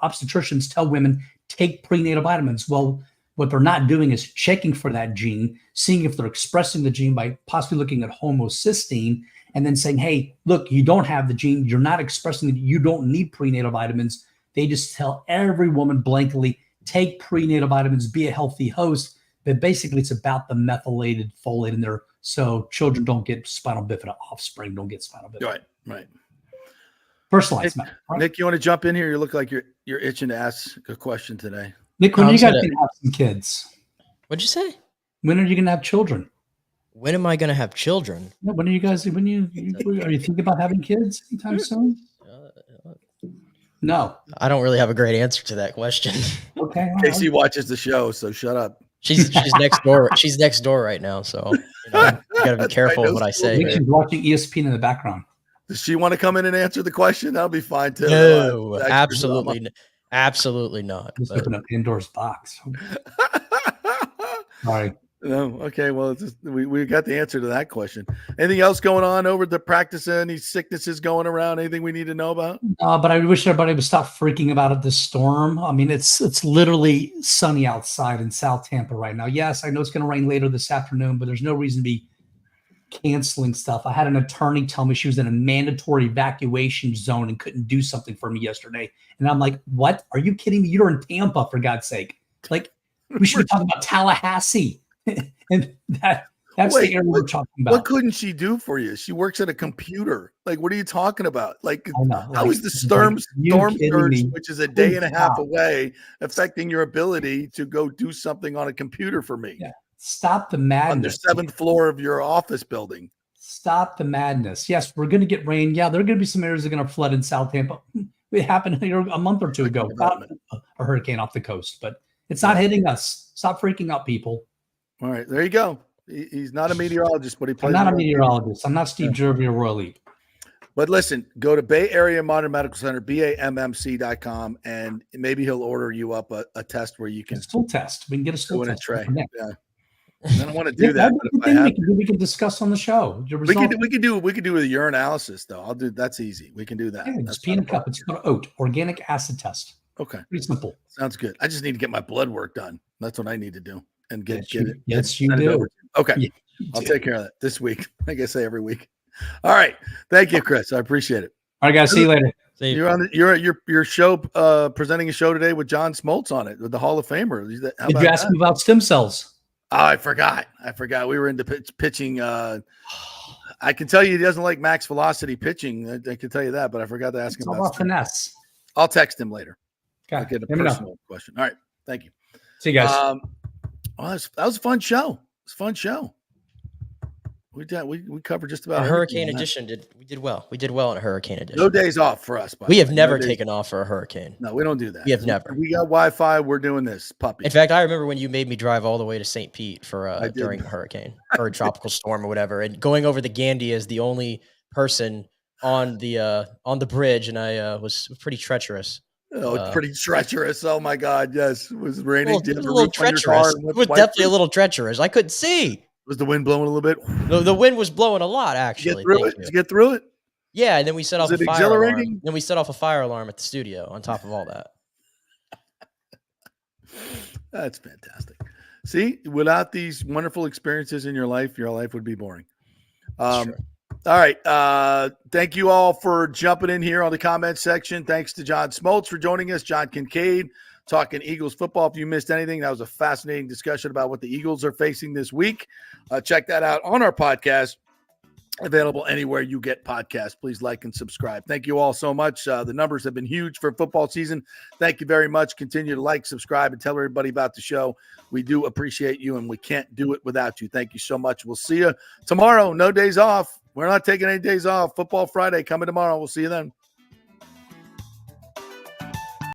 obstetricians tell women, take prenatal vitamins. Well, what they're not doing is checking for that gene, seeing if they're expressing the gene by possibly looking at homocysteine, and then saying, hey, look, you don't have the gene. You're not expressing it. You don't need prenatal vitamins. They just tell every woman blankly, take prenatal vitamins, be a healthy host. But basically, it's about the methylated folate in there. So children don't get spinal bifida, offspring don't get spinal bifida. Right. Personalized. Nick, you want to jump in here? You look like you're itching to ask a question today. Nick, when are you guys going to have some kids? What'd you say? When are you going to have children? When am I going to have children? No, when are you guys? Are you thinking about having kids anytime soon? No. I don't really have a great answer to that question. Okay. Casey watches the show, so shut up. She's next door. She's next door right now, so you got to be careful with what I say. She's watching ESPN in the background. Does she want to come in and answer the question? That'll be fine too. No, absolutely not. Just open up Pandora's box. Sorry. No, okay. Well, it's just, we got the answer to that question. Anything else going on over the practice? Any sicknesses going around? Anything we need to know about? But I wish everybody would stop freaking about it. This storm. I mean, it's literally sunny outside in South Tampa right now. Yes, I know it's going to rain later this afternoon, but there's no reason to be canceling stuff. I had an attorney tell me she was in a mandatory evacuation zone and couldn't do something for me yesterday. And I'm like, what? Are you kidding me? You're in Tampa, for God's sake. Like, we should be talking about Tallahassee. And that's the area we're talking about. What couldn't she do for you? She works at a computer. Like, what are you talking about? Like, how is the storm surge, which is a day and a half away, affecting your ability to go do something on a computer for me? Yeah. Stop the madness. On the 7th floor of your office building. Stop the madness. Yes, we're going to get rain. Yeah, there are going to be some areas that are going to flood in South Tampa. It happened a month or two ago. A hurricane off the coast, but it's not hitting us. Stop freaking out, people. All right, there you go. He's not a meteorologist, but he plays. I'm not a meteorologist. I'm not Steve Jervey or Roy Lee. But listen, go to Bay Area Modern Medical Center, BAMMC.com, and maybe he'll order you up a test where you can. A stool test. We can get a stool test. Tray. Yeah. I don't want to do that. We can discuss on the show. We can do a urinalysis though. I'll do that's easy. We can do that. Yeah, it's peanut cup. It's called OAT, organic acid test. Okay. Pretty simple. Sounds good. I just need to get my blood work done. That's what I need to do. And get it. Yes, you do. Okay. Yeah, I'll take care of that this week. Like I say every week. All right. Thank you, Chris. I appreciate it. All right, guys. See you later. You're on your show presenting a show today with John Smoltz on it with the Hall of Famer. Did you ask me about stem cells? Oh, I forgot. We were into pitching. I can tell you he doesn't like max velocity pitching. I can tell you that, but I forgot to ask him about finesse. I'll text him later. Okay. I'll get a personal question. All right. Thank you. See you guys. Well, that was a fun show. It's a fun show. We covered just about a hurricane edition. We did well. We did well in a hurricane edition. No days off for us. We have never taken off for a hurricane. No, we don't do that. We have never. We got Wi-Fi. We're doing this puppy. In fact, I remember when you made me drive all the way to St. Pete for during a hurricane or a tropical storm or whatever, and going over the Gandy as the only person on the bridge, and I was pretty tretrous. Oh, it's pretty treacherous. Oh my God, yes, it was raining. A little treacherous. It was definitely a little treacherous. I couldn't see. Was the wind blowing a little bit? The wind was blowing a lot, actually. Did you get through it? Yeah, and then we set off a fire alarm. Then we set off a fire alarm at the studio on top of all that. That's fantastic. See, without these wonderful experiences in your life would be boring. All right. Thank you all for jumping in here on the comment section. Thanks to John Smoltz for joining us. John Kincade talking Eagles football. If you missed anything, that was a fascinating discussion about what the Eagles are facing this week. Check that out on our podcast. Available anywhere you get podcasts. Please like and subscribe. Thank you all so much. The numbers have been huge for football season. Thank you very much. Continue to like, subscribe, and tell everybody about the show. We do appreciate you, and we can't do it without you. Thank you so much. We'll see you tomorrow. No days off. We're not taking any days off. Football Friday coming tomorrow. We'll see you then.